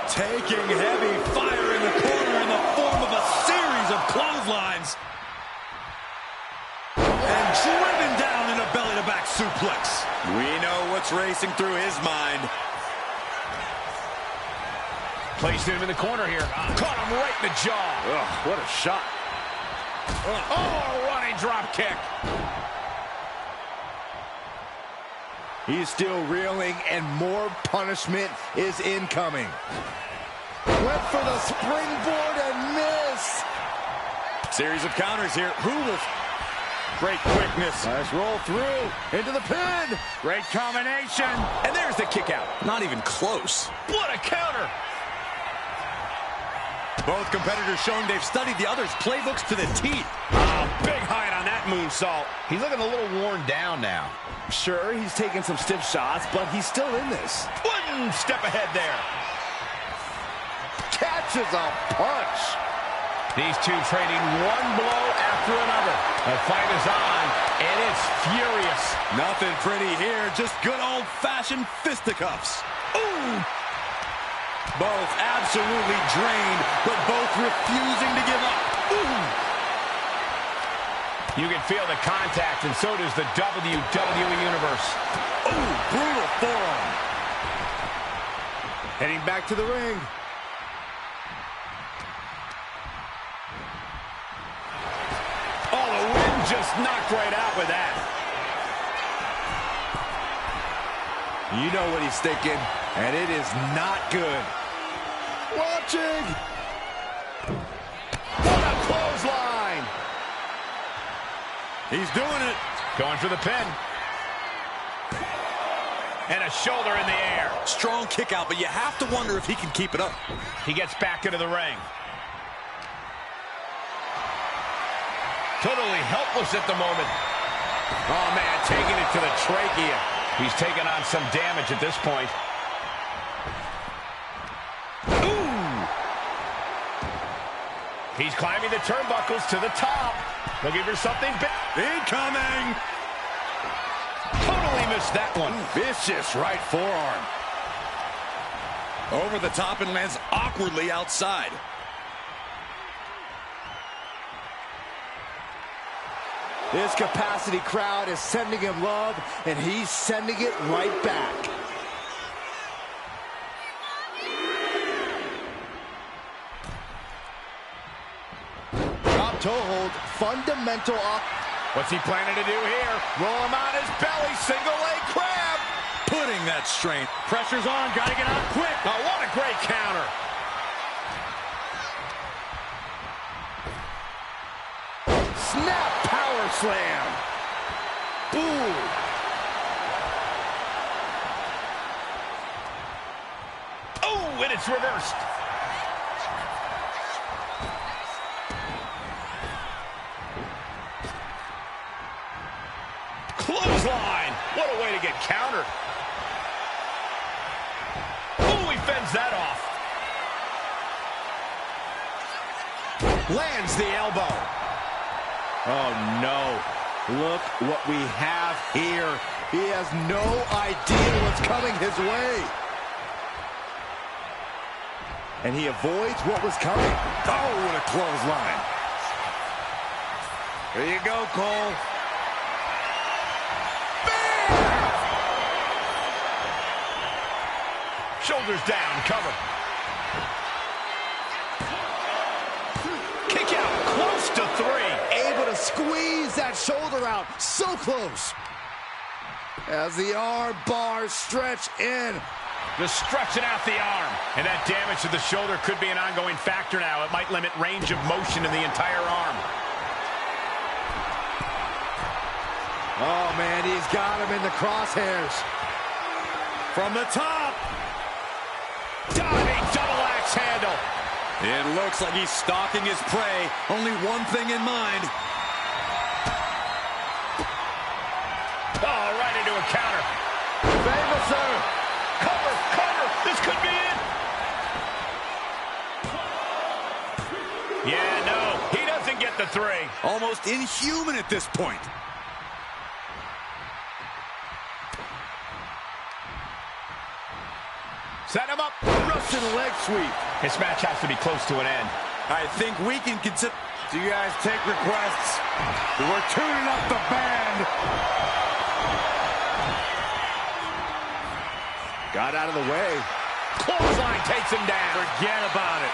Taking heavy fire in the corner in the form of a series of clotheslines. And driven down in a belly-to-back suplex. We know what's racing through his mind. Placed him in the corner here. Caught him right in the jaw. Ugh, what a shot. Oh, running drop kick. He's still reeling, and more punishment is incoming. Went for the springboard and miss. Series of counters here. Who will... Great quickness. Nice roll through into the pin. Great combination. And there's the kick out. Not even close. What a counter. Both competitors showing they've studied the other's playbooks to the teeth. Big height on that moonsault. He's looking a little worn down now. Sure, he's taking some stiff shots, but he's still in this. One step ahead there. Catches a punch. These two trading one blow after another. The fight is on, and it's furious. Nothing pretty here, just good old-fashioned fisticuffs. Ooh! Both absolutely drained, but both refusing to give up. Ooh! You can feel the contact, and so does the WWE Universe. Ooh, brutal forearm. Heading back to the ring. Oh, the wind just knocked right out with that. You know what he's thinking, and it is not good. Watching. What a clothesline. He's doing it. Going for the pin. And a shoulder in the air. Strong kick out, but you have to wonder if he can keep it up. He gets back into the ring. Totally helpless at the moment. Oh, man, taking it to the trachea. He's taking on some damage at this point. Ooh! He's climbing the turnbuckles to the top. Looking for something big. Incoming. Totally missed that one. Vicious right forearm. Over the top and lands awkwardly outside. This capacity crowd is sending him love, and he's sending it right back. Drop toe hold, fundamental up. What's he planning to do here? Roll him on his belly, single leg crab. Putting that strength. Pressure's on, gotta get out quick. Oh, what a great counter. Snap power slam. Ooh. Oh, and it's reversed. Clothesline. What a way to get countered. Oh, he fends that off. Lands the elbow. Oh, no. Look what we have here. He has no idea what's coming his way. And he avoids what was coming. Oh, what a clothesline. There you go, Cole. Shoulders down, cover. Kick out, close to 3. Able to squeeze that shoulder out. So close. As the arm bars stretch in. Just stretching out the arm. And that damage to the shoulder could be an ongoing factor now. It might limit range of motion in the entire arm. Oh, man, he's got him in the crosshairs. From the top. Diving double axe handle. It looks like he's stalking his prey. Only one thing in mind. Oh, right into a counter. Famous, sir. Cover, cover. This could be it. Yeah, no. He doesn't get the 3. Almost inhuman at this point. Set him up. Russian leg sweep. This match has to be close to an end. I think we can consider... Do you guys take requests? We're tuning up the band. Got out of the way. Clothesline takes him down. Forget about it.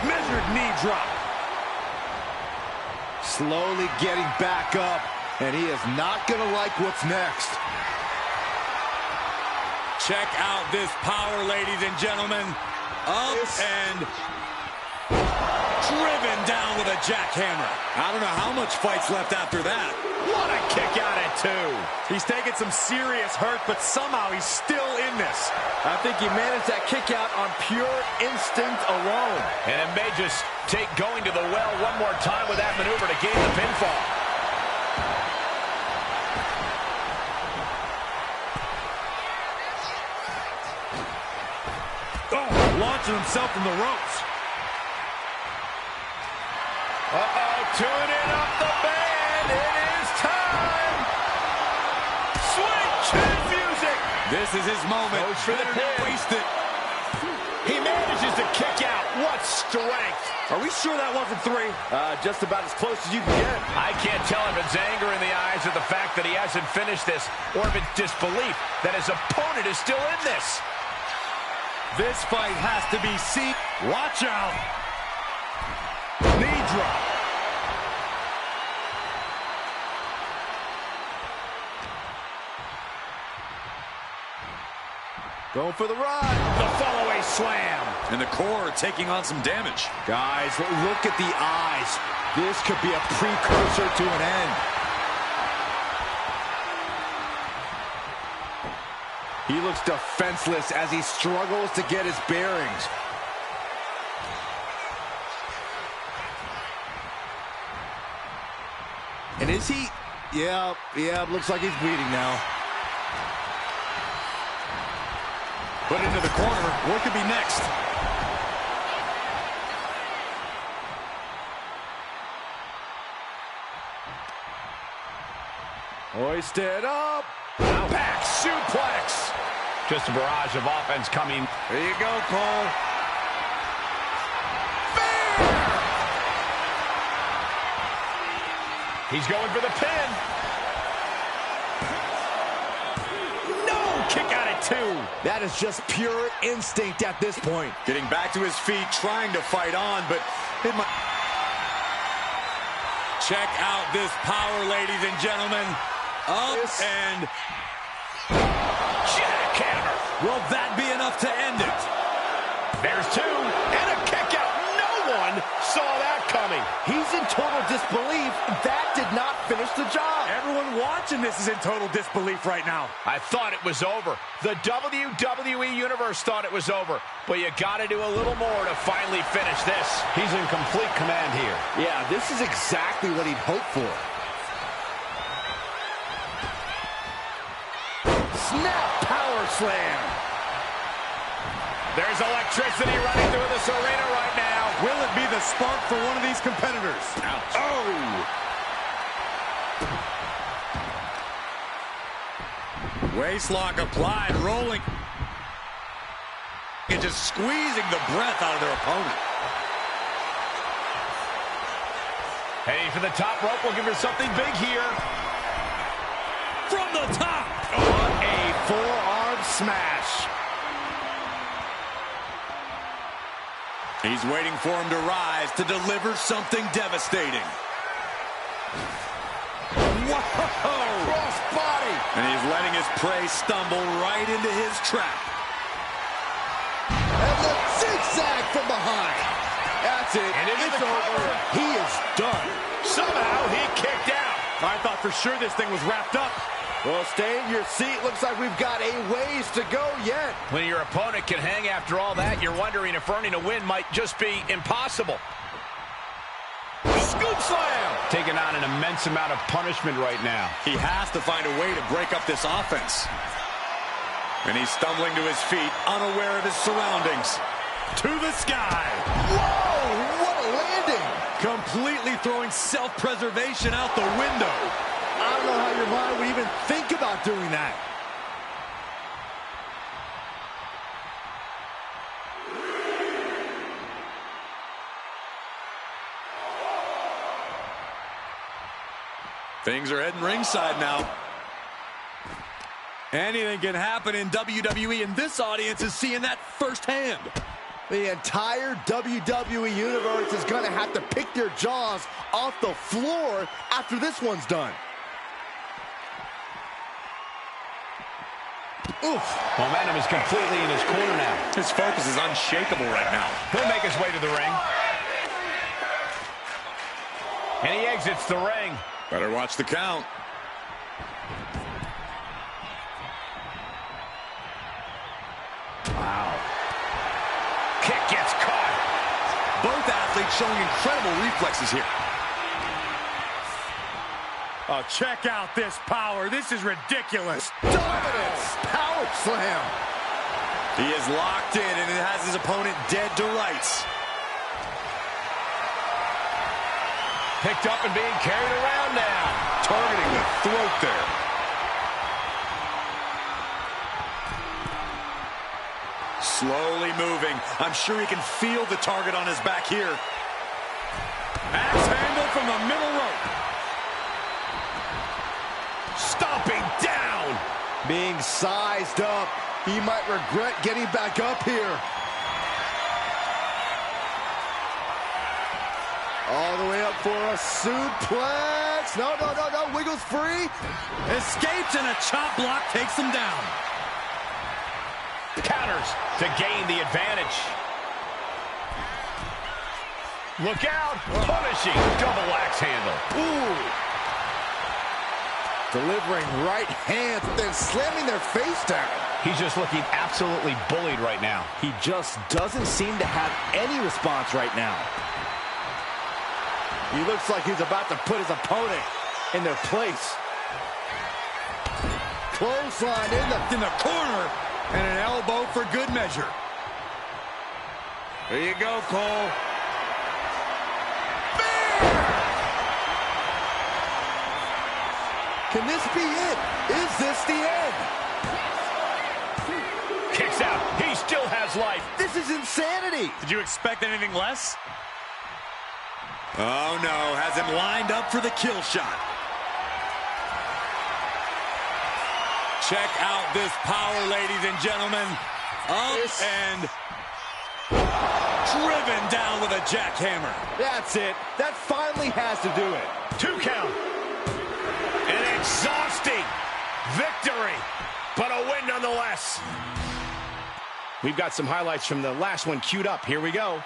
Measured knee drop. Slowly getting back up, and he is not going to like what's next. Check out this power, ladies and gentlemen. Up and driven down with a jackhammer. I don't know how much fight's left after that. What a kick out at 2. He's taking some serious hurt, but somehow he's still in this. I think he managed that kick out on pure instinct alone. And it may just take going to the well one more time with that maneuver to gain the pinfall. Launching himself in the ropes. Uh-oh, tuning up the band. It is time. Sweet chin music. This is his moment. Goes for the pin. Waste it. He manages to kick out. What strength. Are we sure that wasn't 3? Just about as close as you can get. I can't tell if it's anger in the eyes of the fact that he hasn't finished this, or if it's disbelief that his opponent is still in this. This fight has to be seen. Watch out. Knee drop. Going for the run. The follow-away slam. And the core taking on some damage. Guys, look at the eyes. This could be a precursor to an end. He looks defenseless as he struggles to get his bearings. And is he? Yeah, looks like he's bleeding now. Put into the corner. What could be next? Hoisted up. Back suplex. Just a barrage of offense coming. There you go, Cole. He's going for the pin. No! Kick out at 2. That is just pure instinct at this point. Getting back to his feet, trying to fight on, but it might... Check out this power, ladies and gentlemen. Up and... Jackhammer. Will that be enough to end it? There's 2. And a kick out. No one saw that coming. He's in total disbelief. That did not finish the job. Everyone watching this is in total disbelief right now. I thought it was over. The WWE Universe thought it was over. But you got to do a little more to finally finish this. He's in complete command here. Yeah, this is exactly what he'd hoped for. Snap power slam. There's electricity running through this arena right now. Will it be the spark for one of these competitors? Ouch. Oh! Waistlock applied, rolling. And just squeezing the breath out of their opponent. Heading for the top rope, looking for something big here. From the top! What a forearm smash. He's waiting for him to rise to deliver something devastating. Whoa! Cross body. And he's letting his prey stumble right into his trap. And the zigzag from behind. That's it. And into it's the over. cover. He is done. Somehow he kicked out. I thought for sure this thing was wrapped up. Well, stay in your seat. Looks like we've got a ways to go yet. When your opponent can hang after all that, you're wondering if earning a win might just be impossible. Scoop slam! Taking on an immense amount of punishment right now. He has to find a way to break up this offense. And he's stumbling to his feet, unaware of his surroundings. To the sky! Whoa! What a landing! Completely throwing self-preservation out the window. I don't know how your mind would even think about doing that. Things are heading ringside now. Anything can happen in WWE, and this audience is seeing that firsthand. The entire WWE Universe is going to have to pick their jaws off the floor after this one's done. Oof. Momentum is completely in his corner now. His focus is unshakable right now. He'll make his way to the ring. And he exits the ring. Better watch the count. Wow. Kick gets caught. Both athletes showing incredible reflexes here. Oh, check out this power. This is ridiculous. Dominance. Power slam. He is locked in, and it has his opponent dead to rights. Picked up and being carried around now. Targeting the throat there. Slowly moving. I'm sure he can feel the target on his back here. Axe handle from the middle rope. Stomping down. Being sized up. He might regret getting back up here. All the way up for a suplex. No. Wiggles free. Escapes, and a chop block takes him down. Counters to gain the advantage. Look out. Punishing double axe handle. Ooh. Delivering right hands, then slamming their face down. He's just looking absolutely bullied right now. He just doesn't seem to have any response right now. He looks like he's about to put his opponent in their place. Clothesline in the corner, And an elbow for good measure. There you go, Cole. Can this be it? Is this the end? Kicks out. He still has life. This is insanity. Did you expect anything less? Oh, no. Has him lined up for the kill shot. Check out this power, ladies and gentlemen. Up and driven down with a jackhammer. That's it. That finally has to do it. 2 count. An exhausting victory, but a win nonetheless. We've got some highlights from the last one queued up. Here we go.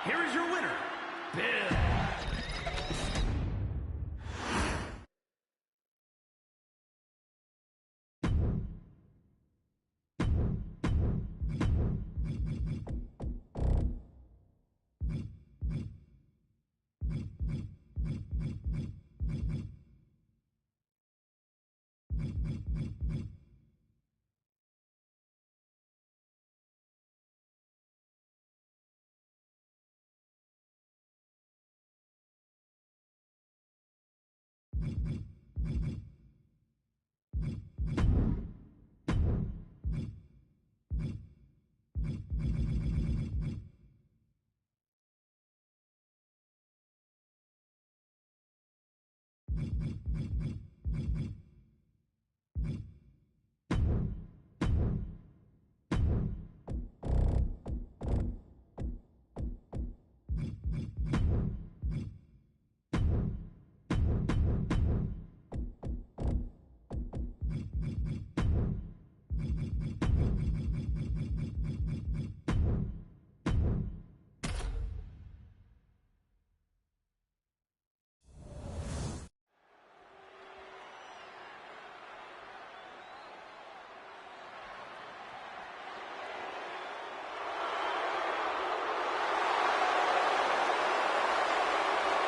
Here is your winner, Bill.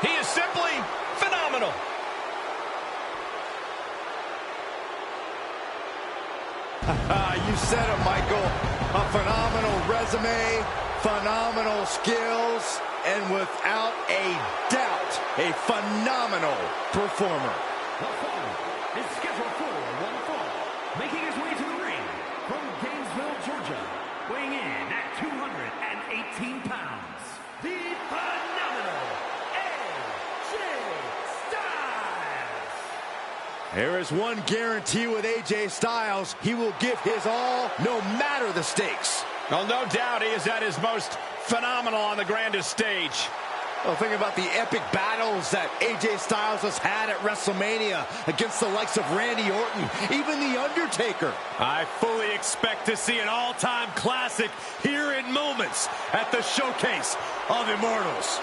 He is simply phenomenal. You said it, Michael. A phenomenal resume, phenomenal skills, and without a doubt, a phenomenal performer. The following is scheduled for one fall, making his way to the ring from Gainesville, Georgia, weighing in at 218 pounds, the phenomenal AJ Styles. There is one guarantee with AJ Styles. He will give his all, no matter the stakes. Well, no doubt he is at his most phenomenal on the grandest stage. Well, think about the epic battles that AJ Styles has had at WrestleMania against the likes of Randy Orton, even The Undertaker. I fully expect to see an all-time classic here in moments at the Showcase of Immortals.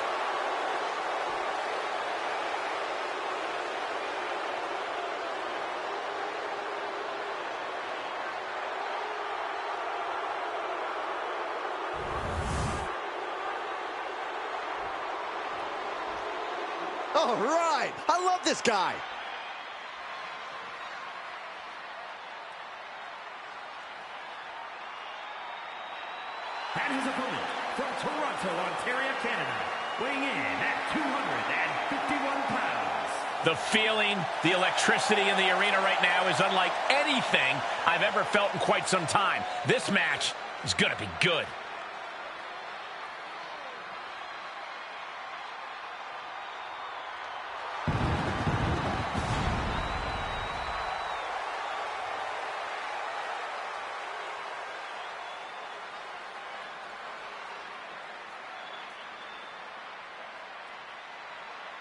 All right, I love this guy. And his opponent from Toronto, Ontario, Canada, weighing in at 251 pounds. The feeling, the electricity in the arena right now is unlike anything I've ever felt in quite some time. This match is going to be good.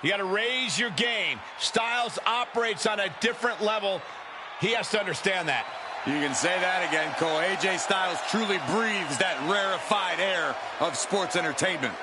You got to raise your game. Styles operates on a different level. He has to understand that. You can say that again, Cole. AJ Styles truly breathes that rarefied air of sports entertainment.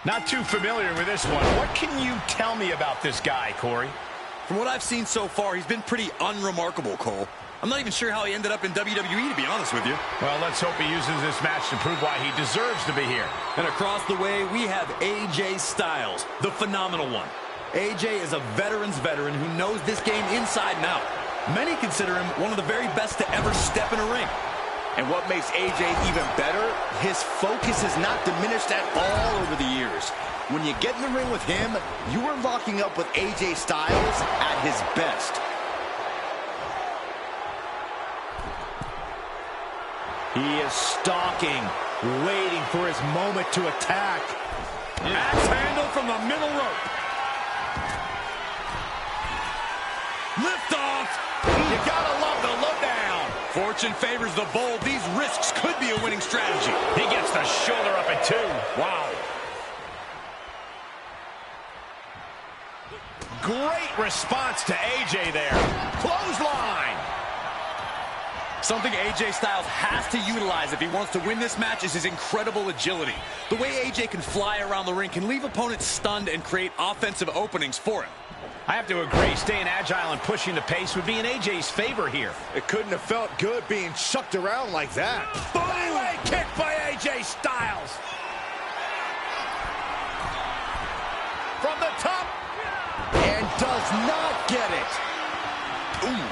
Not too familiar with this one. What can you tell me about this guy, Corey? From what I've seen so far, he's been pretty unremarkable, Cole. I'm not even sure how he ended up in WWE, to be honest with you. Well, let's hope he uses this match to prove why he deserves to be here. And across the way, we have AJ Styles, the phenomenal one. AJ is a veteran's veteran who knows this game inside and out. Many consider him one of the very best to ever step in a ring. And what makes AJ even better, his focus is not diminished at all over the years. When you get in the ring with him, you are locking up with AJ Styles at his best. He is stalking, waiting for his moment to attack. Axe handle from the middle rope. Lift off. You gotta love the lowdown. Fortune favors the bold. These risks could be a winning strategy. He gets the shoulder up at 2. Wow. Great response to AJ there. Clothesline. Something AJ Styles has to utilize if he wants to win this match is his incredible agility. The way AJ can fly around the ring can leave opponents stunned and create offensive openings for him. I have to agree, staying agile and pushing the pace would be in AJ's favor here. It couldn't have felt good being chucked around like that. Byway kick by AJ Styles. From the top. And does not get it. Ooh.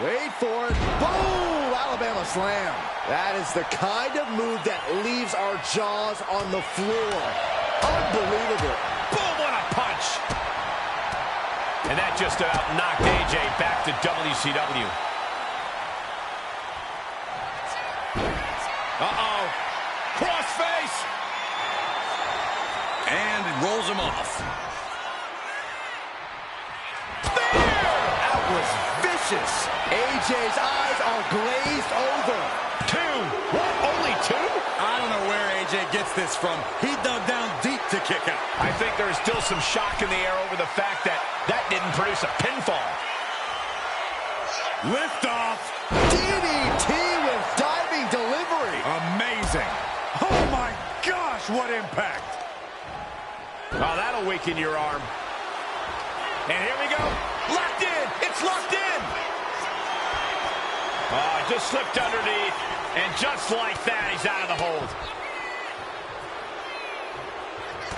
Wait for it. Boom! Alabama slam. That is the kind of move that leaves our jaws on the floor. Unbelievable. Boom, what a punch. And that just about knocked AJ back to WCW. Uh-oh. Crossface. And rolls him off. That was vicious. AJ's eyes are glazed over. 2. What? Only 2? I don't know where AJ gets this from. He dug down deep to kick out. I think there's still some shock in the air over the fact that that didn't produce a pinfall. Lift off. DDT with diving delivery. Amazing. Oh my gosh, what impact. Oh, that'll weaken your arm. And here we go. Locked in. It's locked in. Oh, just slipped underneath. And just like that, he's out of the hold.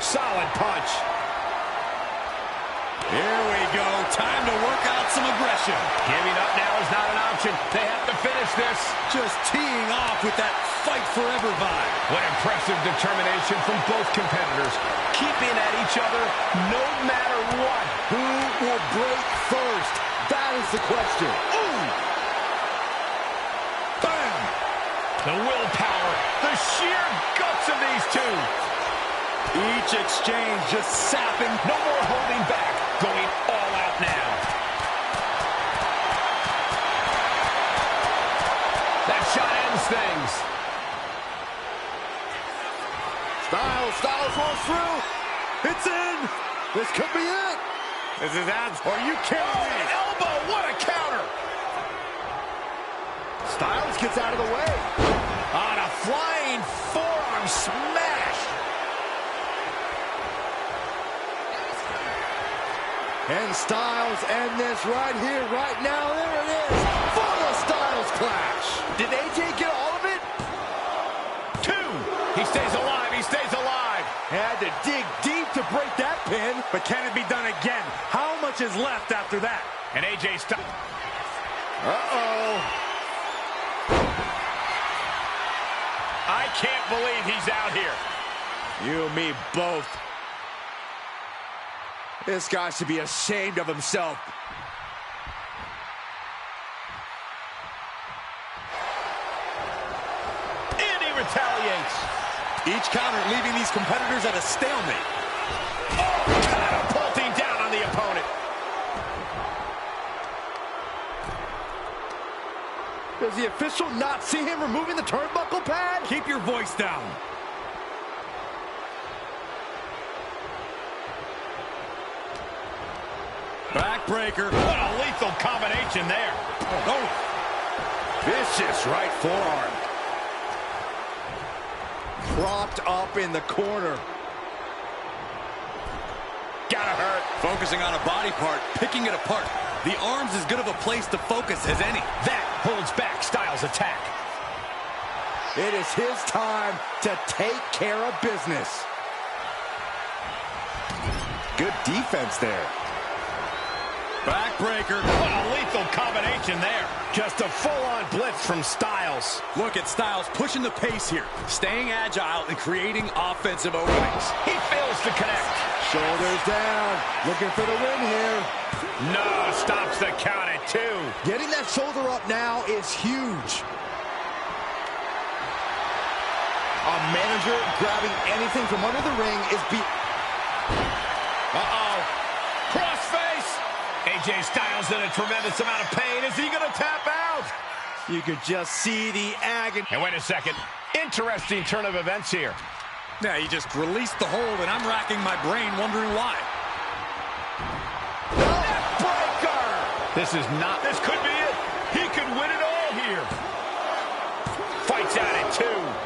Solid punch. Here we go. Time to work out some aggression. Giving up now is not an option. They have to finish this. Just teeing off with that fight forever vibe. What impressive determination from both competitors. Keeping at each other no matter what. Who will break first? That is the question. Ooh! Bam! The willpower, the sheer guts of these two. Each exchange just sapping. No more holding back. Going all out now. That shot ends things. Styles rolls through. It's in. This could be it. This is abs. Are you kidding me? Elbow, what a counter. Styles gets out of the way. On a flying forearm smash. And Styles end this right here, right now. There it is. For the Styles clash. Did AJ get all of it? 2. He stays alive. He stays alive. Had to dig deep to break that pin. But can it be done again? How much is left after that? And AJ Styles. Uh-oh. I can't believe he's out here. You and me both. This guy should be ashamed of himself. And he retaliates. Each counter leaving these competitors at a stalemate. Oh, catapulting down on the opponent. Does the official not see him removing the turnbuckle pad? Keep your voice down. Backbreaker. What a lethal combination there. Oh. Vicious right forearm. propped up in the corner. Gotta hurt. Focusing on a body part, picking it apart. The arm's as good of a place to focus as any. That holds back Styles' attack. It is his time to take care of business. Good defense there. Backbreaker. What a lethal combination there. Just a full-on blitz from Styles. Look at Styles pushing the pace here, staying agile and creating offensive openings. He fails to connect. Shoulders down, looking for the win here. No, stops the count at 2. Getting that shoulder up now is huge. A manager grabbing anything from under the ring is Uh-oh. Crossface. AJ Styles in a tremendous amount of pain. Is he going to tap out? You could just see the agony. And wait a second. Interesting turn of events here. Yeah, he just released the hold, and I'm racking my brain wondering why. Breaker. This could be it. He could win it all here. Fights out at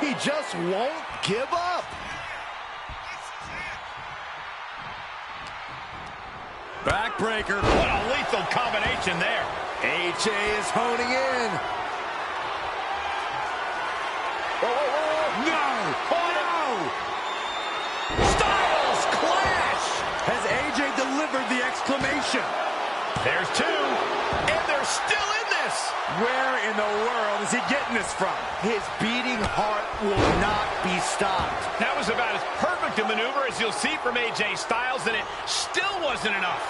2. He just won't give up. Backbreaker. What a lethal combination there. AJ is honing in. No! No! Styles clash! Has AJ delivered the exclamation? There's 2. And they're still in this. Where in the world is he getting this from? His beating heart will not be stopped. That was about as perfect a maneuver as you'll see from AJ Styles, and it still wasn't enough.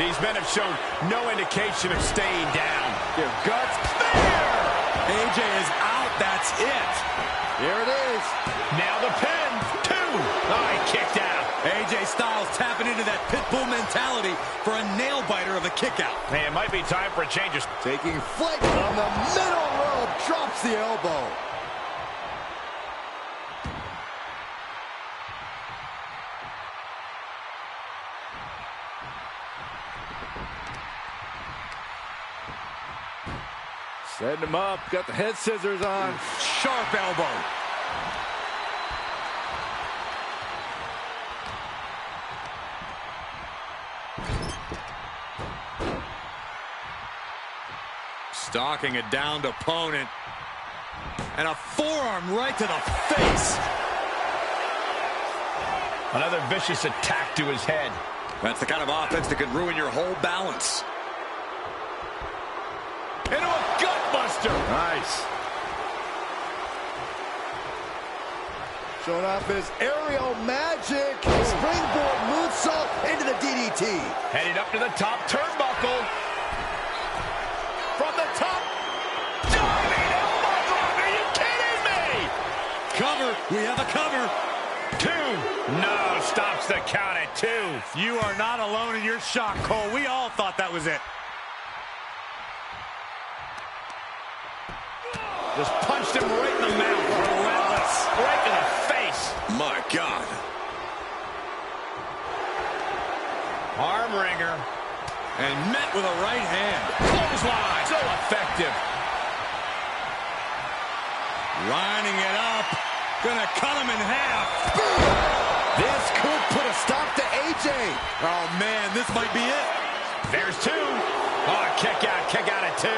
These men have shown no indication of staying down. Their guts. There! AJ is out. That's it. Here it is. Now the pin. 2. Oh, he kicked out. AJ Styles tapping into that pit bull mentality for a nail-biter of a kick-out. Man, it might be time for a change. Taking flight on the middle rope. Drops the elbow. Setting him up. Got the head scissors on. Sharp elbow. Stalking a downed opponent. And a forearm right to the face. Another vicious attack to his head. That's the kind of offense that could ruin your whole balance. Into a gutbuster. Nice. Showing off his aerial magic. Springboard moonsault into the DDT. Headed up to the top turnbuckle. From the top. Diving elbow drop. Are you kidding me? Cover. We have a cover. 2. No, stops the count at 2. You are not alone in your shock, Cole. We all thought that was it. Just punched him right in the mouth. Relentless. Right in the face. My God. Arm wringer. And met with a right hand. Clothesline. So effective. Lining it up. Gonna cut him in half. This could put a stop to AJ. Oh, man, this might be it. There's 2. Oh, kick out at 2.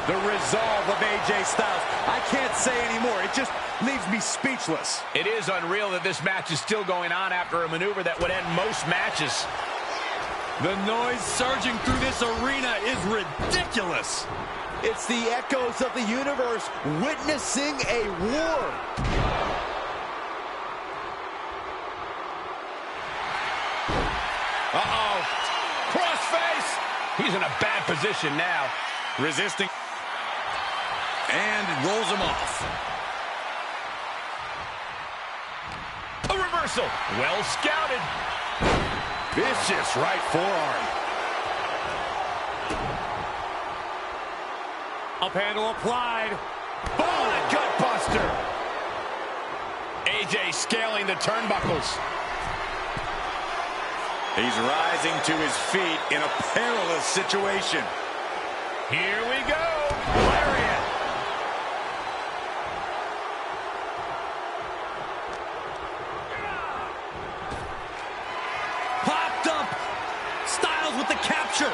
The resolve of AJ Styles. I can't say anymore. It just leaves me speechless. It is unreal that this match is still going on after a maneuver that would end most matches. The noise surging through this arena is ridiculous. It's the echoes of the universe witnessing a war. Uh-oh. Crossface. He's in a bad position now. Resisting. And rolls him off. A reversal. Well scouted. Vicious right forearm. Up handle applied. Oh, a gut buster. AJ scaling the turnbuckles. He's rising to his feet in a perilous situation. Here we go. Lariat. capture.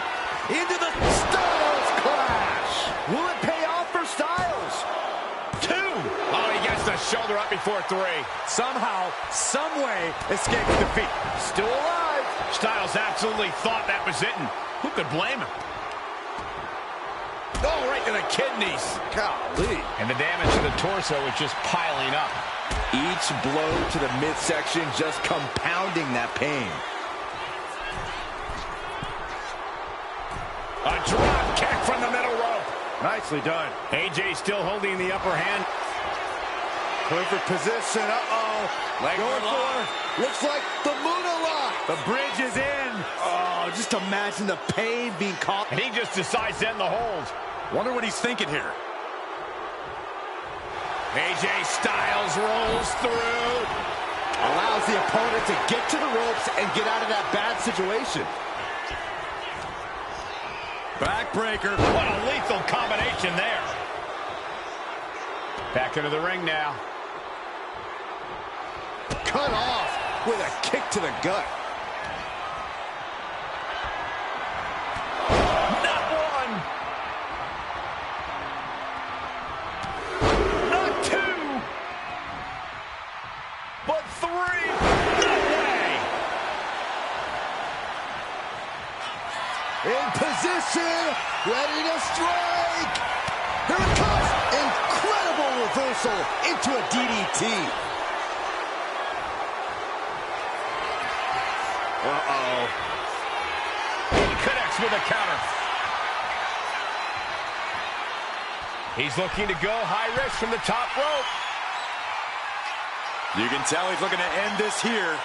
Into the Styles Clash. Will it pay off for Styles? 2. Oh, he gets the shoulder up before 3. Somehow, some way, escapes defeat. Still alive. Styles absolutely thought that was it, and who could blame him? Oh, right to the kidneys. Golly. And the damage to the torso is just piling up. Each blow to the midsection just compounding that pain. A drop kick from the middle rope. Nicely done. AJ still holding the upper hand. Perfect position. Uh-oh. Going for, looks like the Muda lock. The bridge is in. Oh, just imagine the pain being caught. And he just decides to end the hold. Wonder what he's thinking here. AJ Styles rolls through. Allows the opponent to get to the ropes and get out of that bad situation. Backbreaker. What a lethal combination there. Back into the ring now. Cut off with a kick to the gut. Not one. Not 2. But 3. No way. In position, ready to strike. Here it comes. Incredible reversal into a DDT. Uh-oh. He connects with a counter. He's looking to go high risk from the top rope. You can tell he's looking to end this here.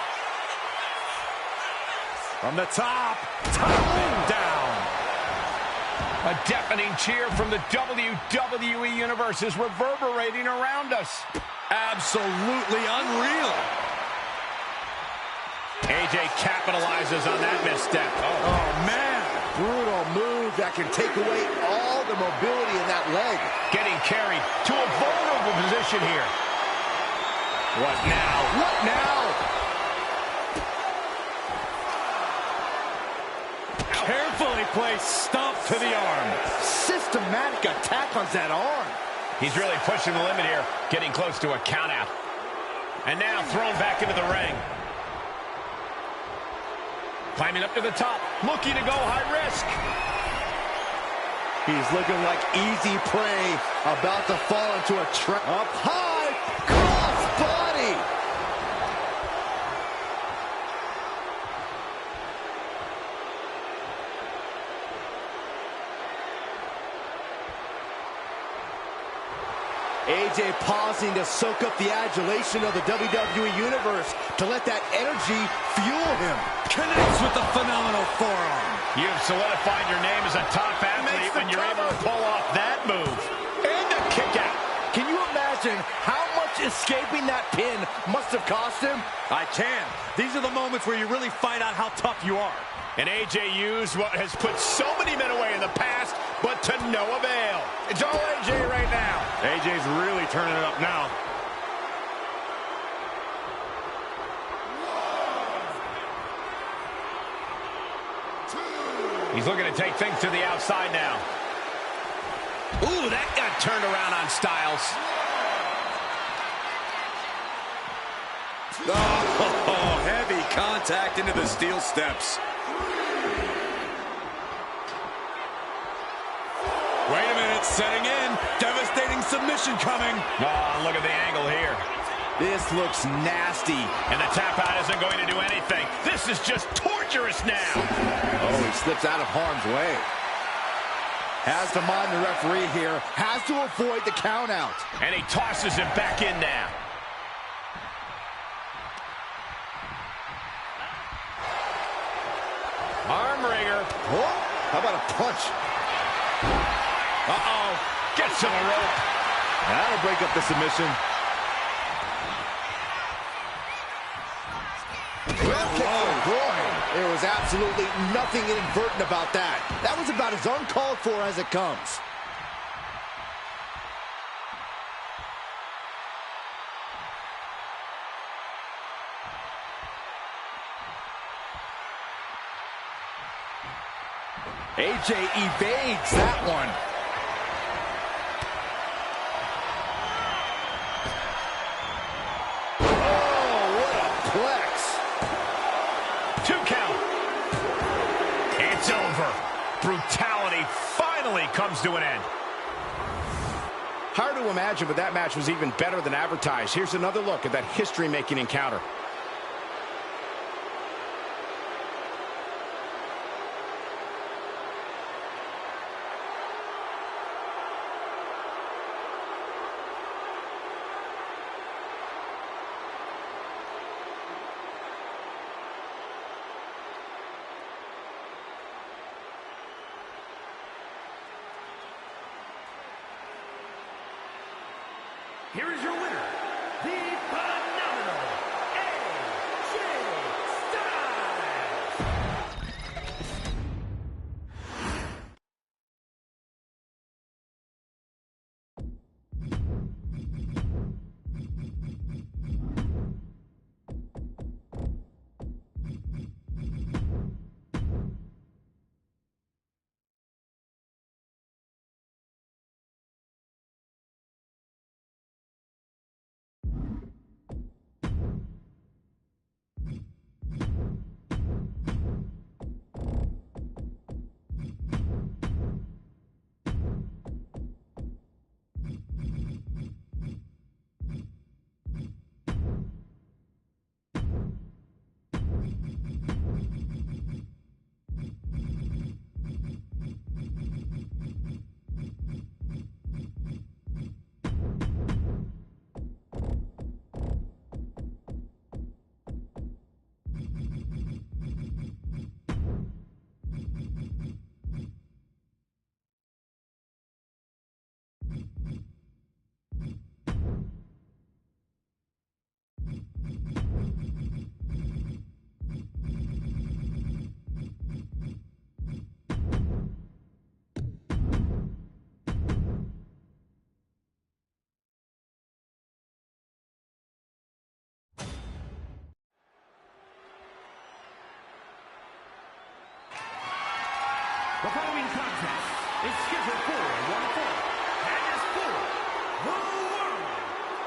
From the top and down. A deafening cheer from the WWE Universe is reverberating around us. Absolutely unreal. AJ capitalizes on that misstep. Oh, man. Brutal move that can take away all the mobility in that leg. Getting carried to a vulnerable position here. What now? What now? Carefully placed stomp to the arm. Systematic attack on that arm. He's really pushing the limit here, getting close to a count out. And now thrown back into the ring. Climbing up to the top, looking to go high risk. He's looking like easy prey, about to fall into a trap. Up high, cross body. AJ pausing to soak up the adulation of the WWE Universe to let that energy fuel him. Connects with the phenomenal forearm. You've solidified your name as a top athlete when you're able to pull off that move. And a kick out. Can you imagine how much escaping that pin must have cost him? I can. These are the moments where you really find out how tough you are. And AJ used what has put so many men away in the past, but to no avail. It's all AJ right now. AJ's really turning it up now. He's looking to take things to the outside now. Ooh, that got turned around on Styles. Oh, heavy contact into the steel steps. Wait a minute, setting in. Devastating submission coming. Oh, look at the angle here. This looks nasty. And the tap out isn't going to do anything. This is just torturous now. Oh, he slips out of harm's way. Has to mind the referee here. Has to avoid the count out. And he tosses him back in now. Arm wringer. Oh, how about a punch? Uh-oh. Gets to the rope. That'll break up the submission. Well, kick to the groin. There was absolutely nothing inadvertent about that. That was about as uncalled for as it comes. AJ evades that one. Oh, what a plex. 2 count. It's over. Brutality finally comes to an end. Hard to imagine, but that match was even better than advertised. Here's another look at that history-making encounter. Here is your winner, the phenomenal AJ Styles. The following contest is scheduled for one fall and is for the World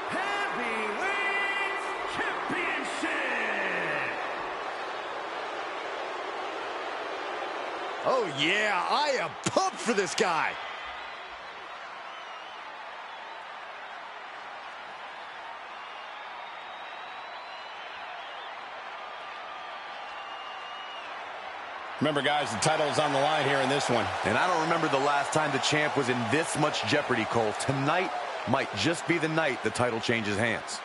Heavyweight Championship. Oh yeah, I am pumped for this guy. Remember, guys, the title is on the line here in this one. And I don't remember the last time the champ was in this much jeopardy, Cole. Tonight might just be the night the title changes hands.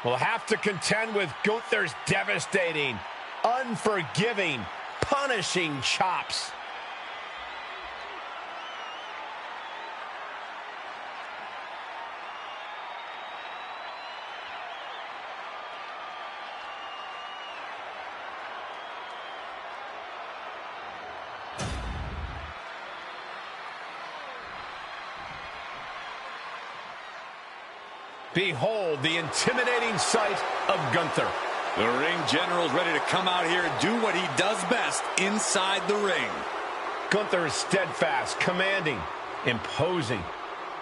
Will have to contend with Gunther's devastating, unforgiving, punishing chops. Behold the intimidating sight of Gunther. The ring general's ready to come out here and do what he does best inside the ring. Gunther is steadfast, commanding, imposing.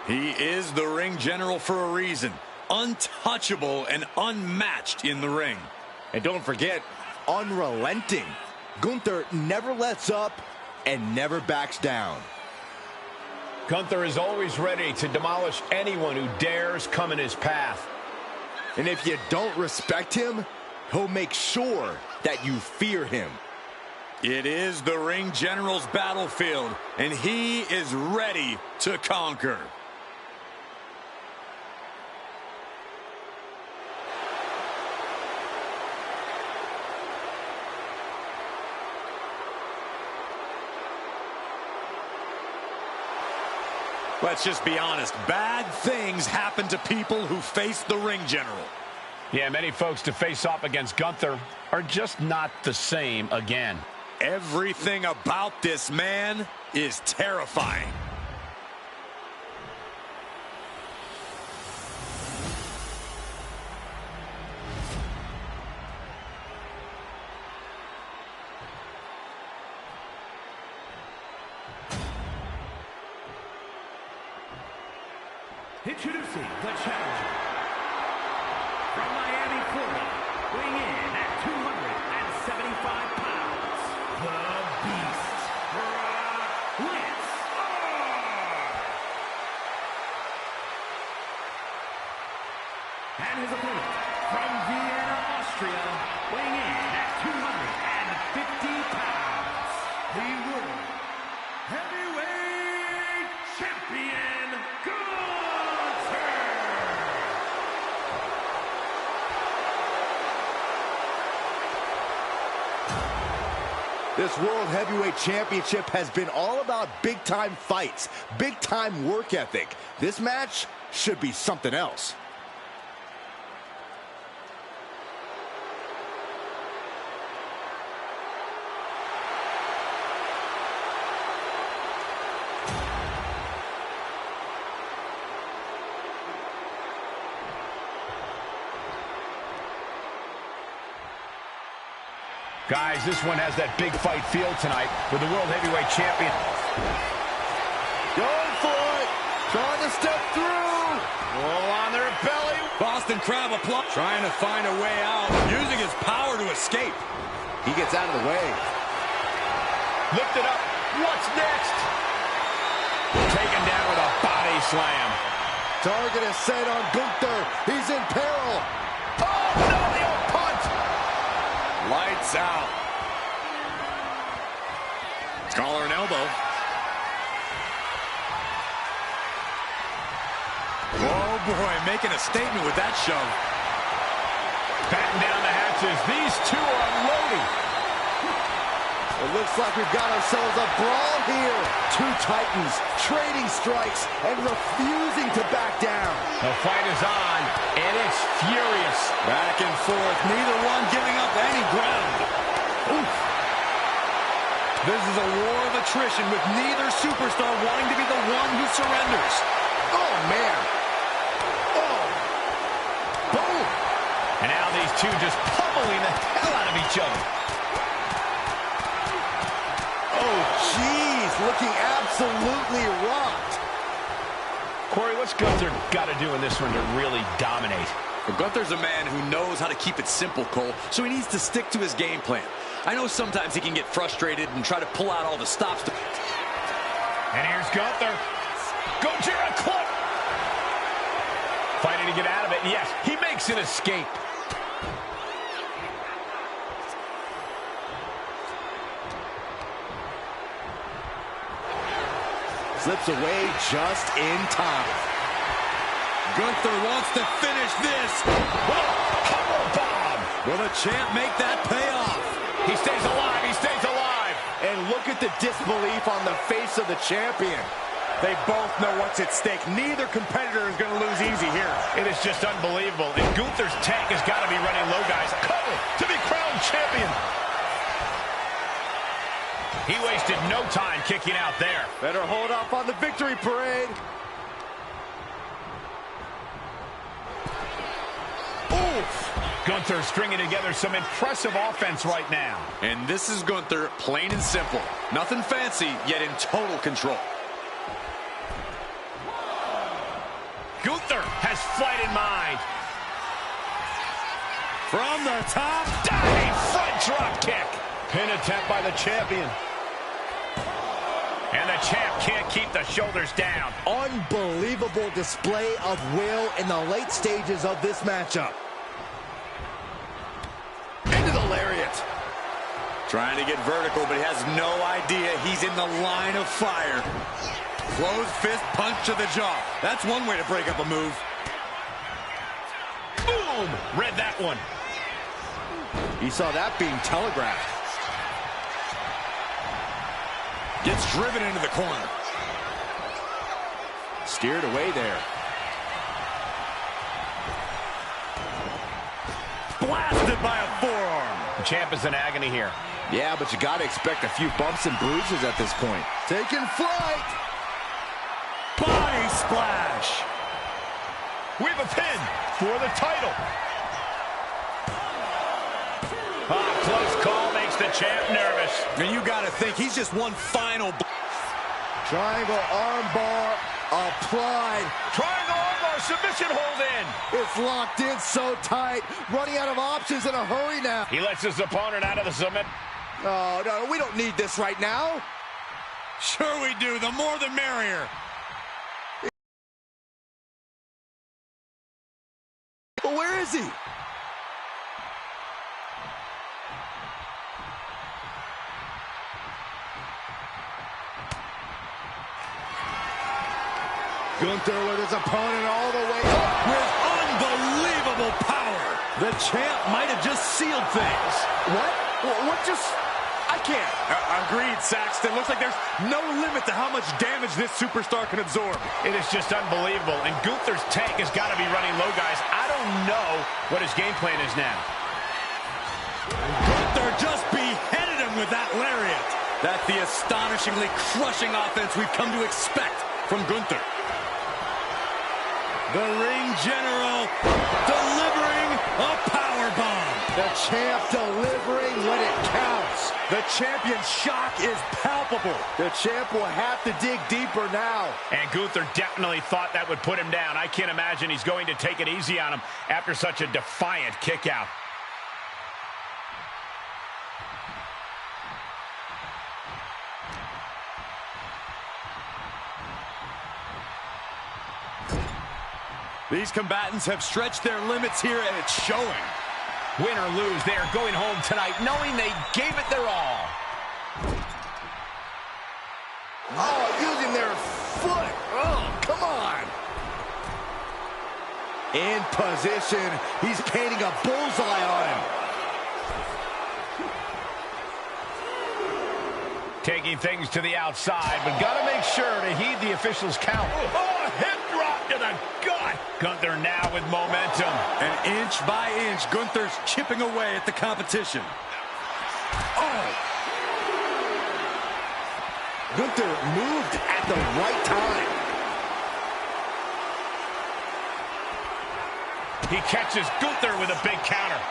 He is the ring general for a reason. Untouchable and unmatched in the ring. And don't forget, unrelenting. Gunther never lets up and never backs down. Gunther is always ready to demolish anyone who dares come in his path. And if you don't respect him, he'll make sure that you fear him. It is the Ring General's battlefield, and he is ready to conquer. Let's just be honest, bad things happen to people who face the Ring General. Yeah, many folks to face off against Gunther are just not the same again. Everything about this man is terrifying. Introducing the challenger from Miami, Florida, weighing in at 275 pounds, the Beast, Brock Lesnar. And his opponent from Vienna, Austria, weighing in at 250 pounds, the World Heavyweight Champion, This World Heavyweight Championship has been all about big-time fights, big-time work ethic. This match should be something else. Guys, this one has that big fight feel tonight with the World Heavyweight Champion. Going for it. Trying to step through. Roll on their belly. Boston Crab applaud. Trying to find a way out. Using his power to escape. He gets out of the way. Lift it up. What's next? Taken down with a body slam. Target is set on Gunther. He's in peril. Oh, no, the old punt. Lights out. Collar and elbow. Oh boy, making a statement with that shove. Batten down the hatches. These two are loading. It looks like we've got ourselves a brawl here. Two titans trading strikes and refusing to back down. The fight is on, and it's furious. Back and forth, neither one giving up any ground. Oof. This is a war of attrition with neither superstar wanting to be the one who surrenders. Oh, man. Oh. Boom. And now these two just pummeling the hell out of each other. Oh, jeez. Looking absolutely rocked. Corey, what's Gunther got to do in this one to really dominate? Well, Gunther's a man who knows how to keep it simple, Cole, so he needs to stick to his game plan. I know sometimes he can get frustrated and try to pull out all the stops. And here's Gunther. Gojira club. Fighting to get out of it. Yes, he makes an escape. Slips away just in time. Gunther wants to finish this. Powerbomb. Will the champ make that pay off? He stays alive. He stays alive. And look at the disbelief on the face of the champion. They both know what's at stake. Neither competitor is going to lose easy here. It is just unbelievable. And Gunther's tank has got to be running low, guys. Cover to be crowned champion. He wasted no time kicking out there. Better hold off on the victory parade. Oof. Gunther stringing together some impressive offense right now. And this is Gunther, plain and simple. Nothing fancy, yet in total control. Gunther has fight in mind. From the top. Diving front drop kick. Pin attempt by the champion. And the champ can't keep the shoulders down. Unbelievable display of will in the late stages of this matchup. Trying to get vertical, but he has no idea he's in the line of fire. Closed fist punch to the jaw. That's one way to break up a move. Boom! Read that one. He saw that being telegraphed. Gets driven into the corner. Steered away there. Blasted by a forearm. The champ is in agony here. Yeah, but you got to expect a few bumps and bruises at this point. Taking flight. Body splash. We have a pin for the title. Close call makes the champ nervous. And you got to think he's just one final. Triangle armbar applied. Triangle armbar submission hold in. It's locked in so tight. Running out of options in a hurry now. He lets his opponent out of the submit. Oh, no, we don't need this right now. Sure we do. The more the merrier. But where is he? Gunther with his opponent all the way up. With unbelievable power. The champ might have just sealed things. What? What just... I can't. Agreed, Saxton. Looks like there's no limit to how much damage this superstar can absorb. It is just unbelievable. And Gunther's tank has got to be running low, guys. I don't know what his game plan is now. Gunther just beheaded him with that lariat. That's the astonishingly crushing offense we've come to expect from Gunther. The ring general delivering a powerbomb. The champ delivering when it counts. The champion's shock is palpable. The champ will have to dig deeper now. And Gunther definitely thought that would put him down. I can't imagine he's going to take it easy on him after such a defiant kick out. These combatants have stretched their limits here, and it's showing. Win or lose, they are going home tonight knowing they gave it their all. Oh, using their foot. Oh, come on. In position. He's painting a bullseye on him. Taking things to the outside, but got to make sure to heed the officials' count. Oh, hip drop to the gut. Gunther now with momentum. And inch by inch, Gunther's chipping away at the competition. Oh! Gunther moved at the right time. He catches Gunther with a big counter.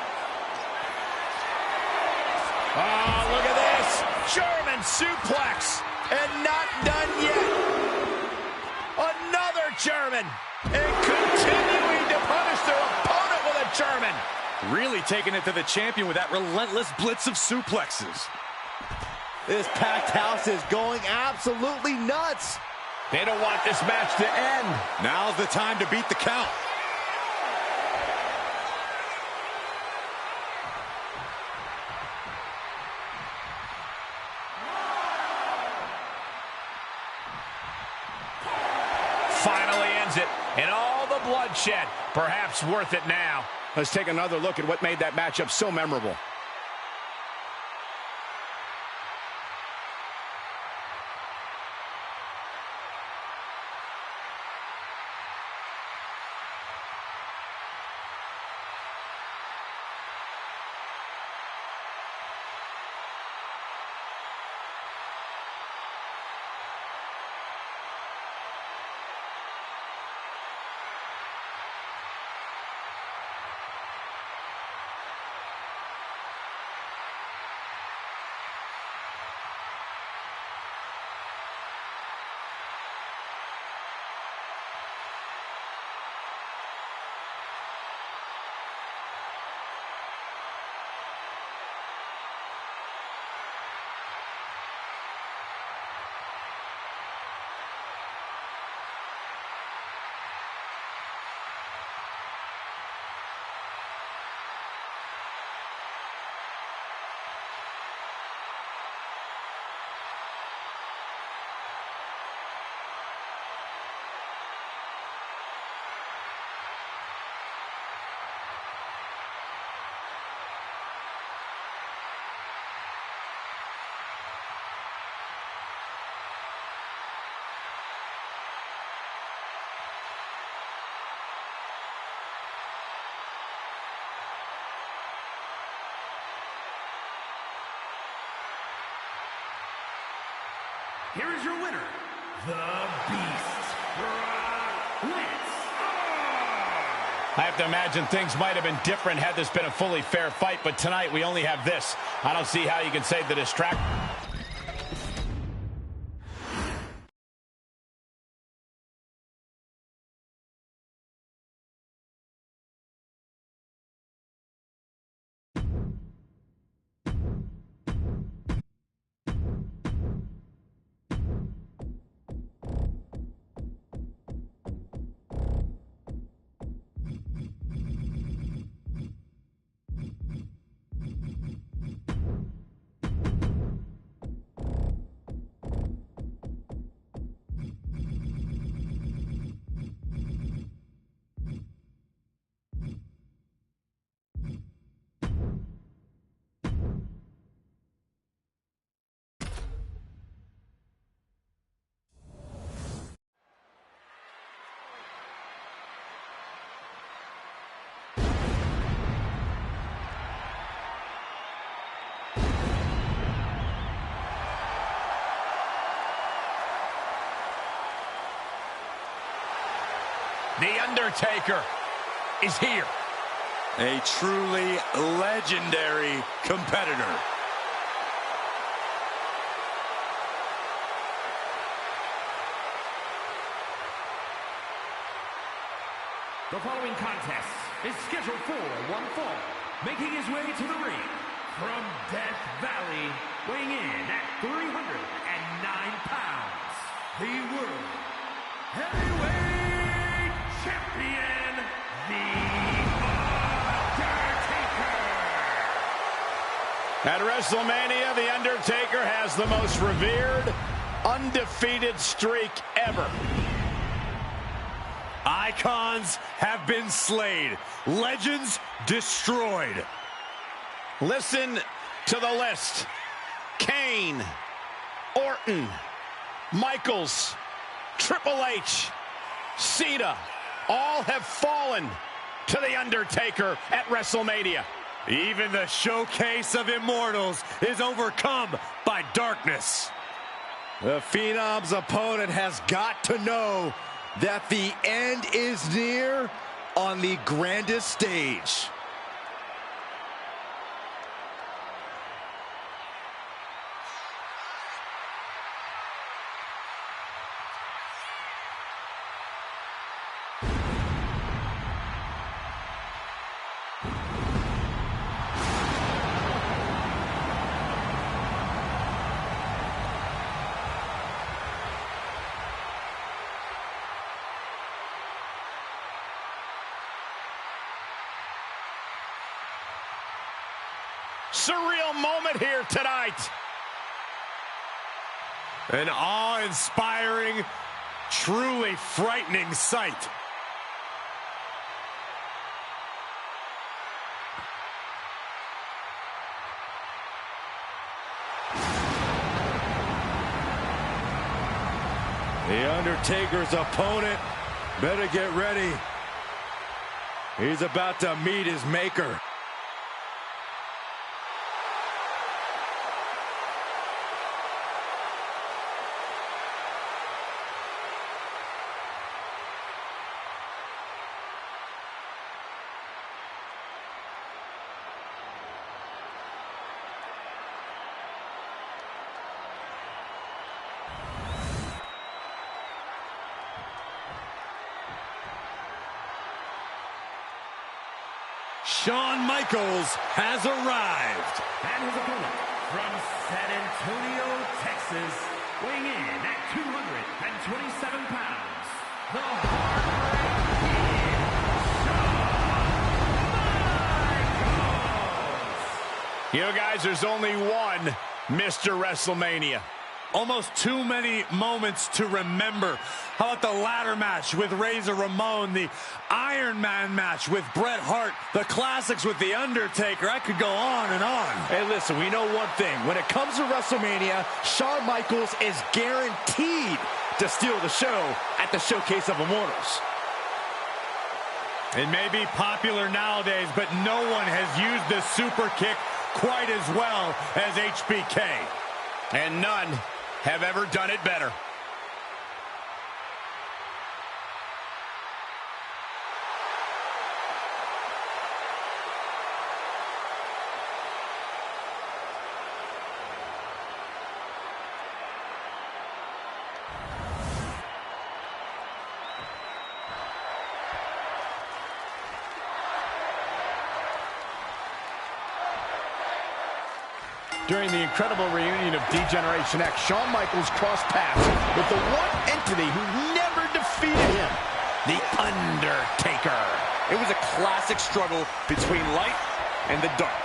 Oh, look at this. German suplex. And not done yet. Another German. And continuing to punish their opponent with a German. Really taking it to the champion with that relentless blitz of suplexes. This packed house is going absolutely nuts. They don't want this match to end. Now's the time to beat the count. Finally ends it, and all the bloodshed, perhaps worth it now. Let's take another look at what made that matchup so memorable. here is your winner, the Beast, Brock Lesnar. I have to imagine things might have been different had this been a fully fair fight, but tonight we only have this. I don't see how you can say the distract. The Undertaker is here. A truly legendary competitor. The following contest is scheduled for one fall. Making his way to the ring from Death Valley, weighing in at 309 pounds, the World Heavyweight Champion, The Undertaker. At WrestleMania, The Undertaker has the most revered, undefeated streak ever. Icons have been slayed. Legends destroyed. Listen to the list. Kane, Orton, Michaels, Triple H, Cena, all have fallen to The Undertaker at WrestleMania. Even the showcase of immortals is overcome by darkness. The Phenom's opponent has got to know that the end is near on the grandest stage. Surreal moment here tonight. An awe-inspiring, truly frightening sight. The Undertaker's opponent better get ready. He's about to meet his maker. Shawn Michaels has arrived. And his opponent from San Antonio, Texas, weighing in at 227 pounds, the Heartbreak Kid, Shawn Michaels. You guys, there's only one Mr. WrestleMania. Almost too many moments to remember. How about the ladder match with Razor Ramon, the Iron Man match with Bret Hart, the classics with The Undertaker. I could go on and on. Hey, listen, we know one thing. When it comes to WrestleMania, Shawn Michaels is guaranteed to steal the show at the Showcase of Immortals. It may be popular nowadays, but no one has used the super kick quite as well as HBK. And none have ever done it better. During the incredible reunion of D-Generation X, Shawn Michaels crossed paths with the one entity who never defeated him, The Undertaker. It was a classic struggle between light and the dark.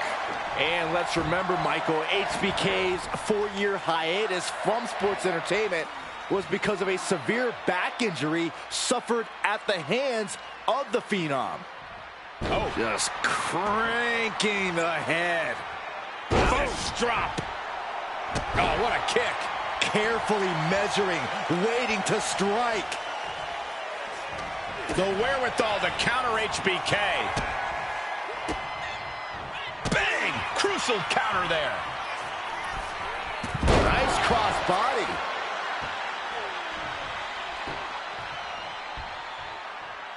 And let's remember, Michael, HBK's 4-year hiatus from sports entertainment was because of a severe back injury suffered at the hands of the Phenom. Oh. Just cranking the head. Nice drop. Oh, what a kick. Carefully measuring, waiting to strike. The wherewithal to counter HBK. Bang! Crucial counter there. Nice cross body.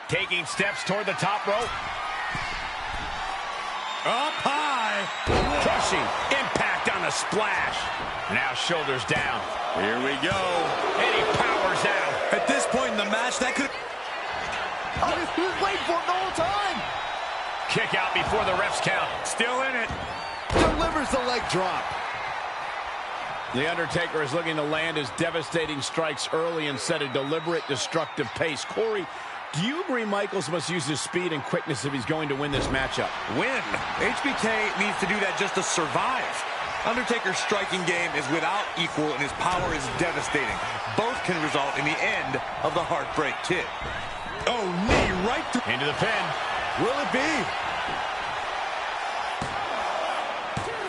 Taking steps toward the top rope. Up high. Crushing impact on the splash. Now shoulders down. Here we go. And he powers out. At this point in the match, that could... Oh, he was waiting for it the whole time. Kick out before the refs count. Still in it. Delivers the leg drop. The Undertaker is looking to land his devastating strikes early and set a deliberate, destructive pace. Corey, do you agree Michaels must use his speed and quickness if he's going to win this matchup? Win. HBK needs to do that just to survive. Undertaker's striking game is without equal, and his power is devastating. Both can result in the end of the Heartbreak Kid. Oh, knee right through. Into the pin. Will it be?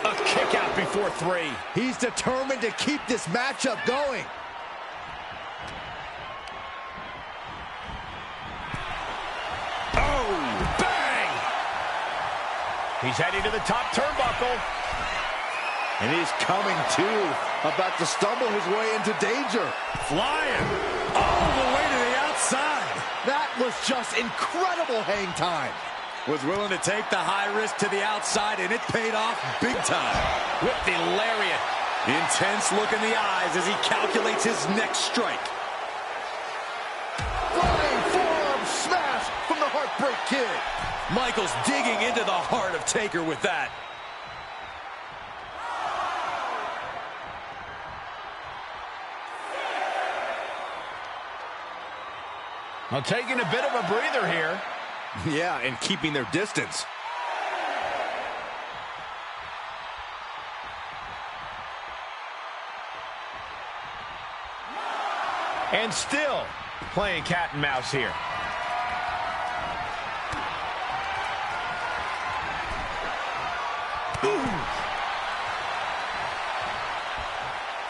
A kick out before 3. He's determined to keep this matchup going. Oh, bang! He's heading to the top turnbuckle. And he's coming to, about to stumble his way into danger. Flying all the way to the outside. That was just incredible hang time. Was willing to take the high risk to the outside, and it paid off big time. With the lariat. Intense look in the eyes as he calculates his next strike. Flying forearm smash from the Heartbreak Kid. Michaels digging into the heart of Taker with that. Well, taking a bit of a breather here. Yeah, and keeping their distance. And still playing cat and mouse here. Ooh.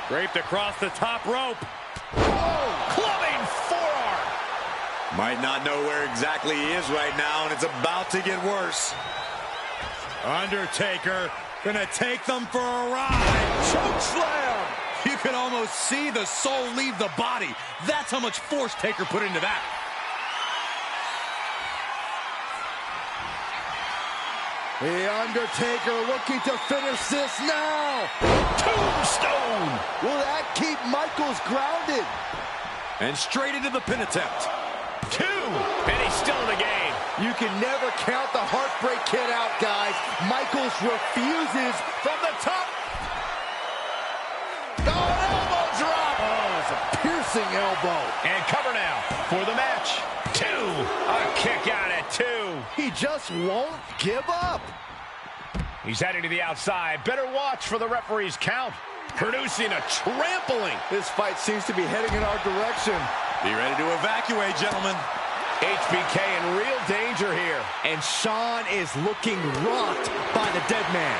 Draped across the top rope. Oh, clubbing forearm. Might not know where exactly he is right now, and it's about to get worse. Undertaker gonna take them for a ride. Choke slam! You can almost see the soul leave the body. That's how much force Taker put into that. The Undertaker looking to finish this now. Tombstone. Will that keep Michaels grounded? And straight into the pin attempt. 2, and he's still in the game. You can never count the Heartbreak Kid out, guys. Michaels refuses from the top. Oh, an elbow drop. Oh, it's a piercing elbow. And cover now for the match. 2, a kick out at 2. He just won't give up. He's heading to the outside. Better watch for the referee's count. Producing a trampling. This fight seems to be heading in our direction. Be ready to evacuate, gentlemen. HBK in real danger here. And Shawn is looking rocked by the dead man.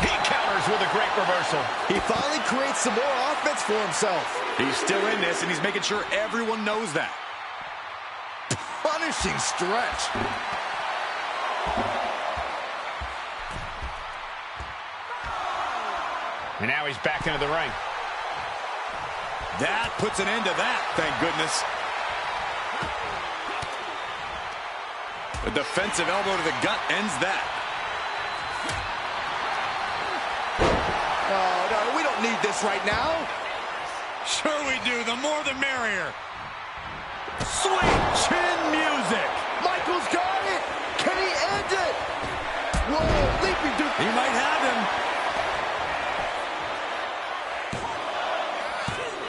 He counters with a great reversal. He finally creates some more offense for himself. He's still in this, and he's making sure everyone knows that. Punishing stretch. And now he's back into the ring. That puts an end to that, thank goodness. A defensive elbow to the gut ends that. Oh, no, we don't need this right now. Sure we do. The more the merrier. Sweet chin music. Michaels got it. Can he end it? Whoa, leaping dude. He might have him.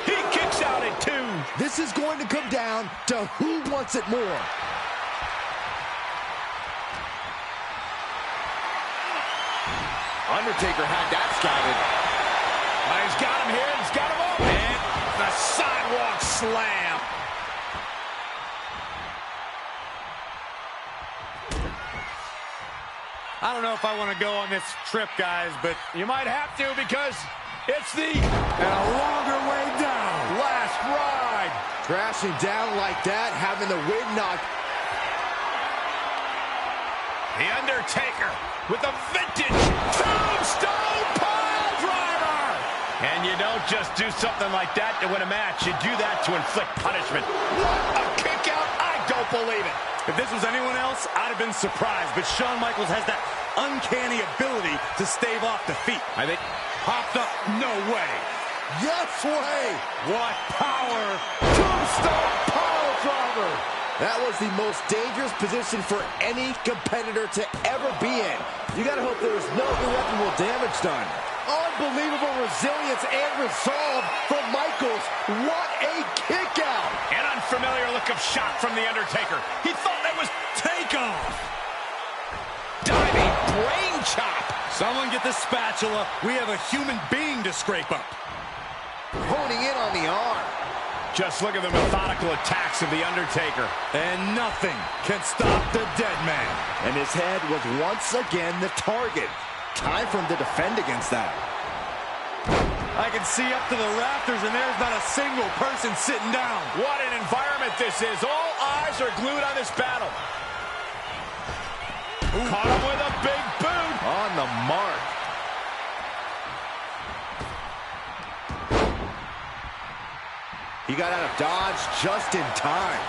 He kicks out at 2. This is going to come down to who wants it more. Undertaker had that scouted. He's got him here. He's got him over. And the sidewalk slam. I don't know if I want to go on this trip, guys, but You might have to because it's the and a longer way down. last ride. Crashing down like that, having the wind knocked. The Undertaker with a vintage tombstone pile driver. And you don't just do something like that to win a match. You do that to inflict punishment. What a kick out. I don't believe it. If this was anyone else, I'd have been surprised, but Shawn Michaels has that uncanny ability to stave off defeat. I think Hopped up, no way. Yes way. What power. Tombstone pile driver. That was the most dangerous position for any competitor to ever be in. You got to hope there was no irreparable damage done. Unbelievable resilience and resolve from Michaels. What a kick out. an unfamiliar look of shock from The Undertaker. He thought that was takeoff. Diving brain chop. Someone get the spatula. We have a human being to scrape up. Honing in on the arm. Just look at the methodical attacks of The Undertaker. And nothing can stop the dead man. And his head was once again the target. Time for him to defend against that. I can see up to the rafters, and there's not a single person sitting down. What an environment this is. All eyes are glued on this battle. Ooh. Caught him with a big boot. On the mark. He got out of dodge just in time.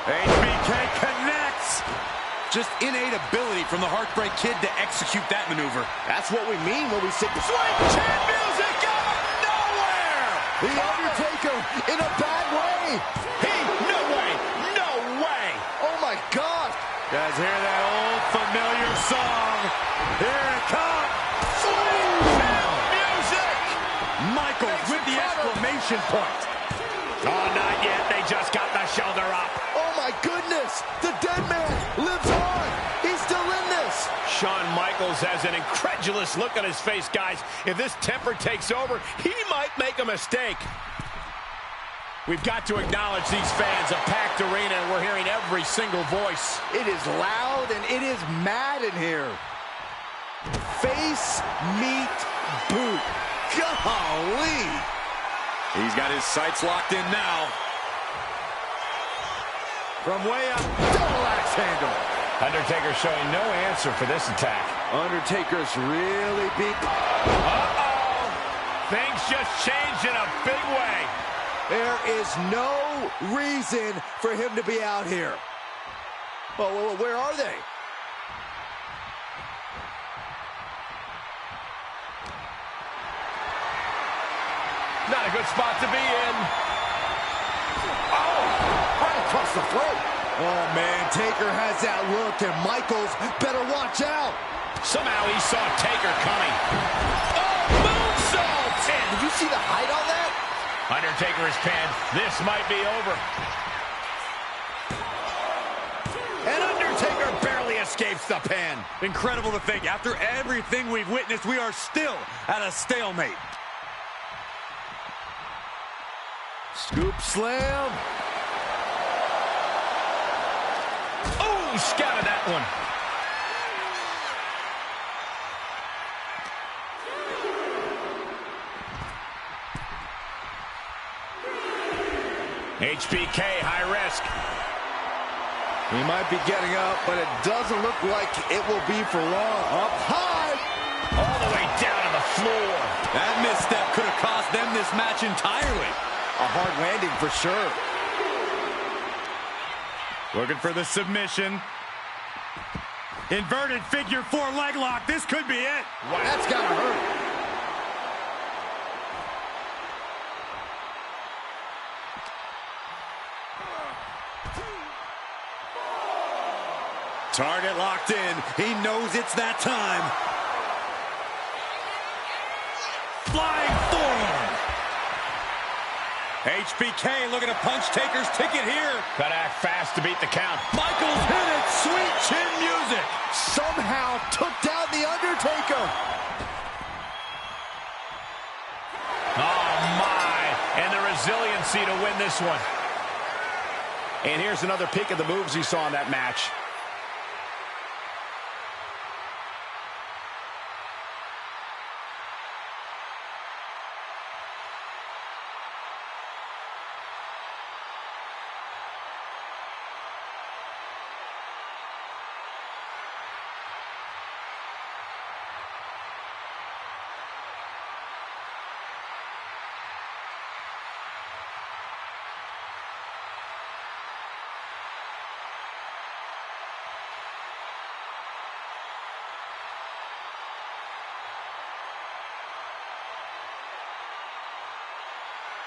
HBK connects. Just innate ability from the Heartbreak Kid to execute that maneuver. That's what we mean when we say Sweet chin music out of nowhere. The Undertaker in a bad way. No way, no way. Oh my God. Guys, hear that old familiar song. Here it comes. Sweet chin music. Michaels with the exclamation point. Oh, not yet. They just got the shoulder up. Oh my goodness. The dead man lives on. He's still in this. Shawn Michaels has an incredulous look on his face, guys. If this temper takes over, he might make a mistake. We've got to acknowledge these fans, a packed arena, and we're hearing every single voice. It is loud and it is mad in here. Face, meet, boot. Golly. He's got his sights locked in now. From way up, double axe handle. Undertaker showing no answer for this attack. Undertaker's really beat. Uh-oh. Things just changed in a big way. There is no reason for him to be out here. Well, where are they? Not a good spot to be in. Oh, right across the throat. Oh, man, Taker has that look, and Michaels better watch out. Somehow he saw Taker coming. Oh, moonsault! Did you see the height on that? Undertaker is pinned. This might be over. And Undertaker barely escapes the pin. Incredible to think, after everything we've witnessed, we are still at a stalemate. Scoop slam. Oh, scouted that one. HBK, high risk. He might be getting up, but it doesn't look like it will be for long. Up high. All the way down to the floor. That misstep could have cost them this match entirely. A hard landing for sure. Looking for the submission. Inverted figure 4 leg lock. This could be it. Wow. That's gotta hurt. Target locked in. He knows it's that time. Flying forearm. HBK looking to punch Taker's ticket here. Gotta act fast to beat the count. Michaels hit it. Sweet chin music. Somehow took down The Undertaker. Oh, my. And the resiliency to win this one. And here's another peek of the moves he saw in that match.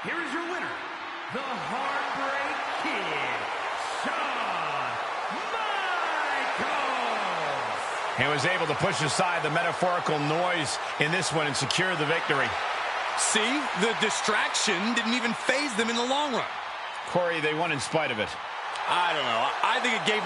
Here is your winner, the Heartbreak Kid, Shawn Michaels. And was able to push aside the metaphorical noise in this one and secure the victory. See, the distraction didn't even faze them in the long run. Corey, they won in spite of it. I don't know. I think it gave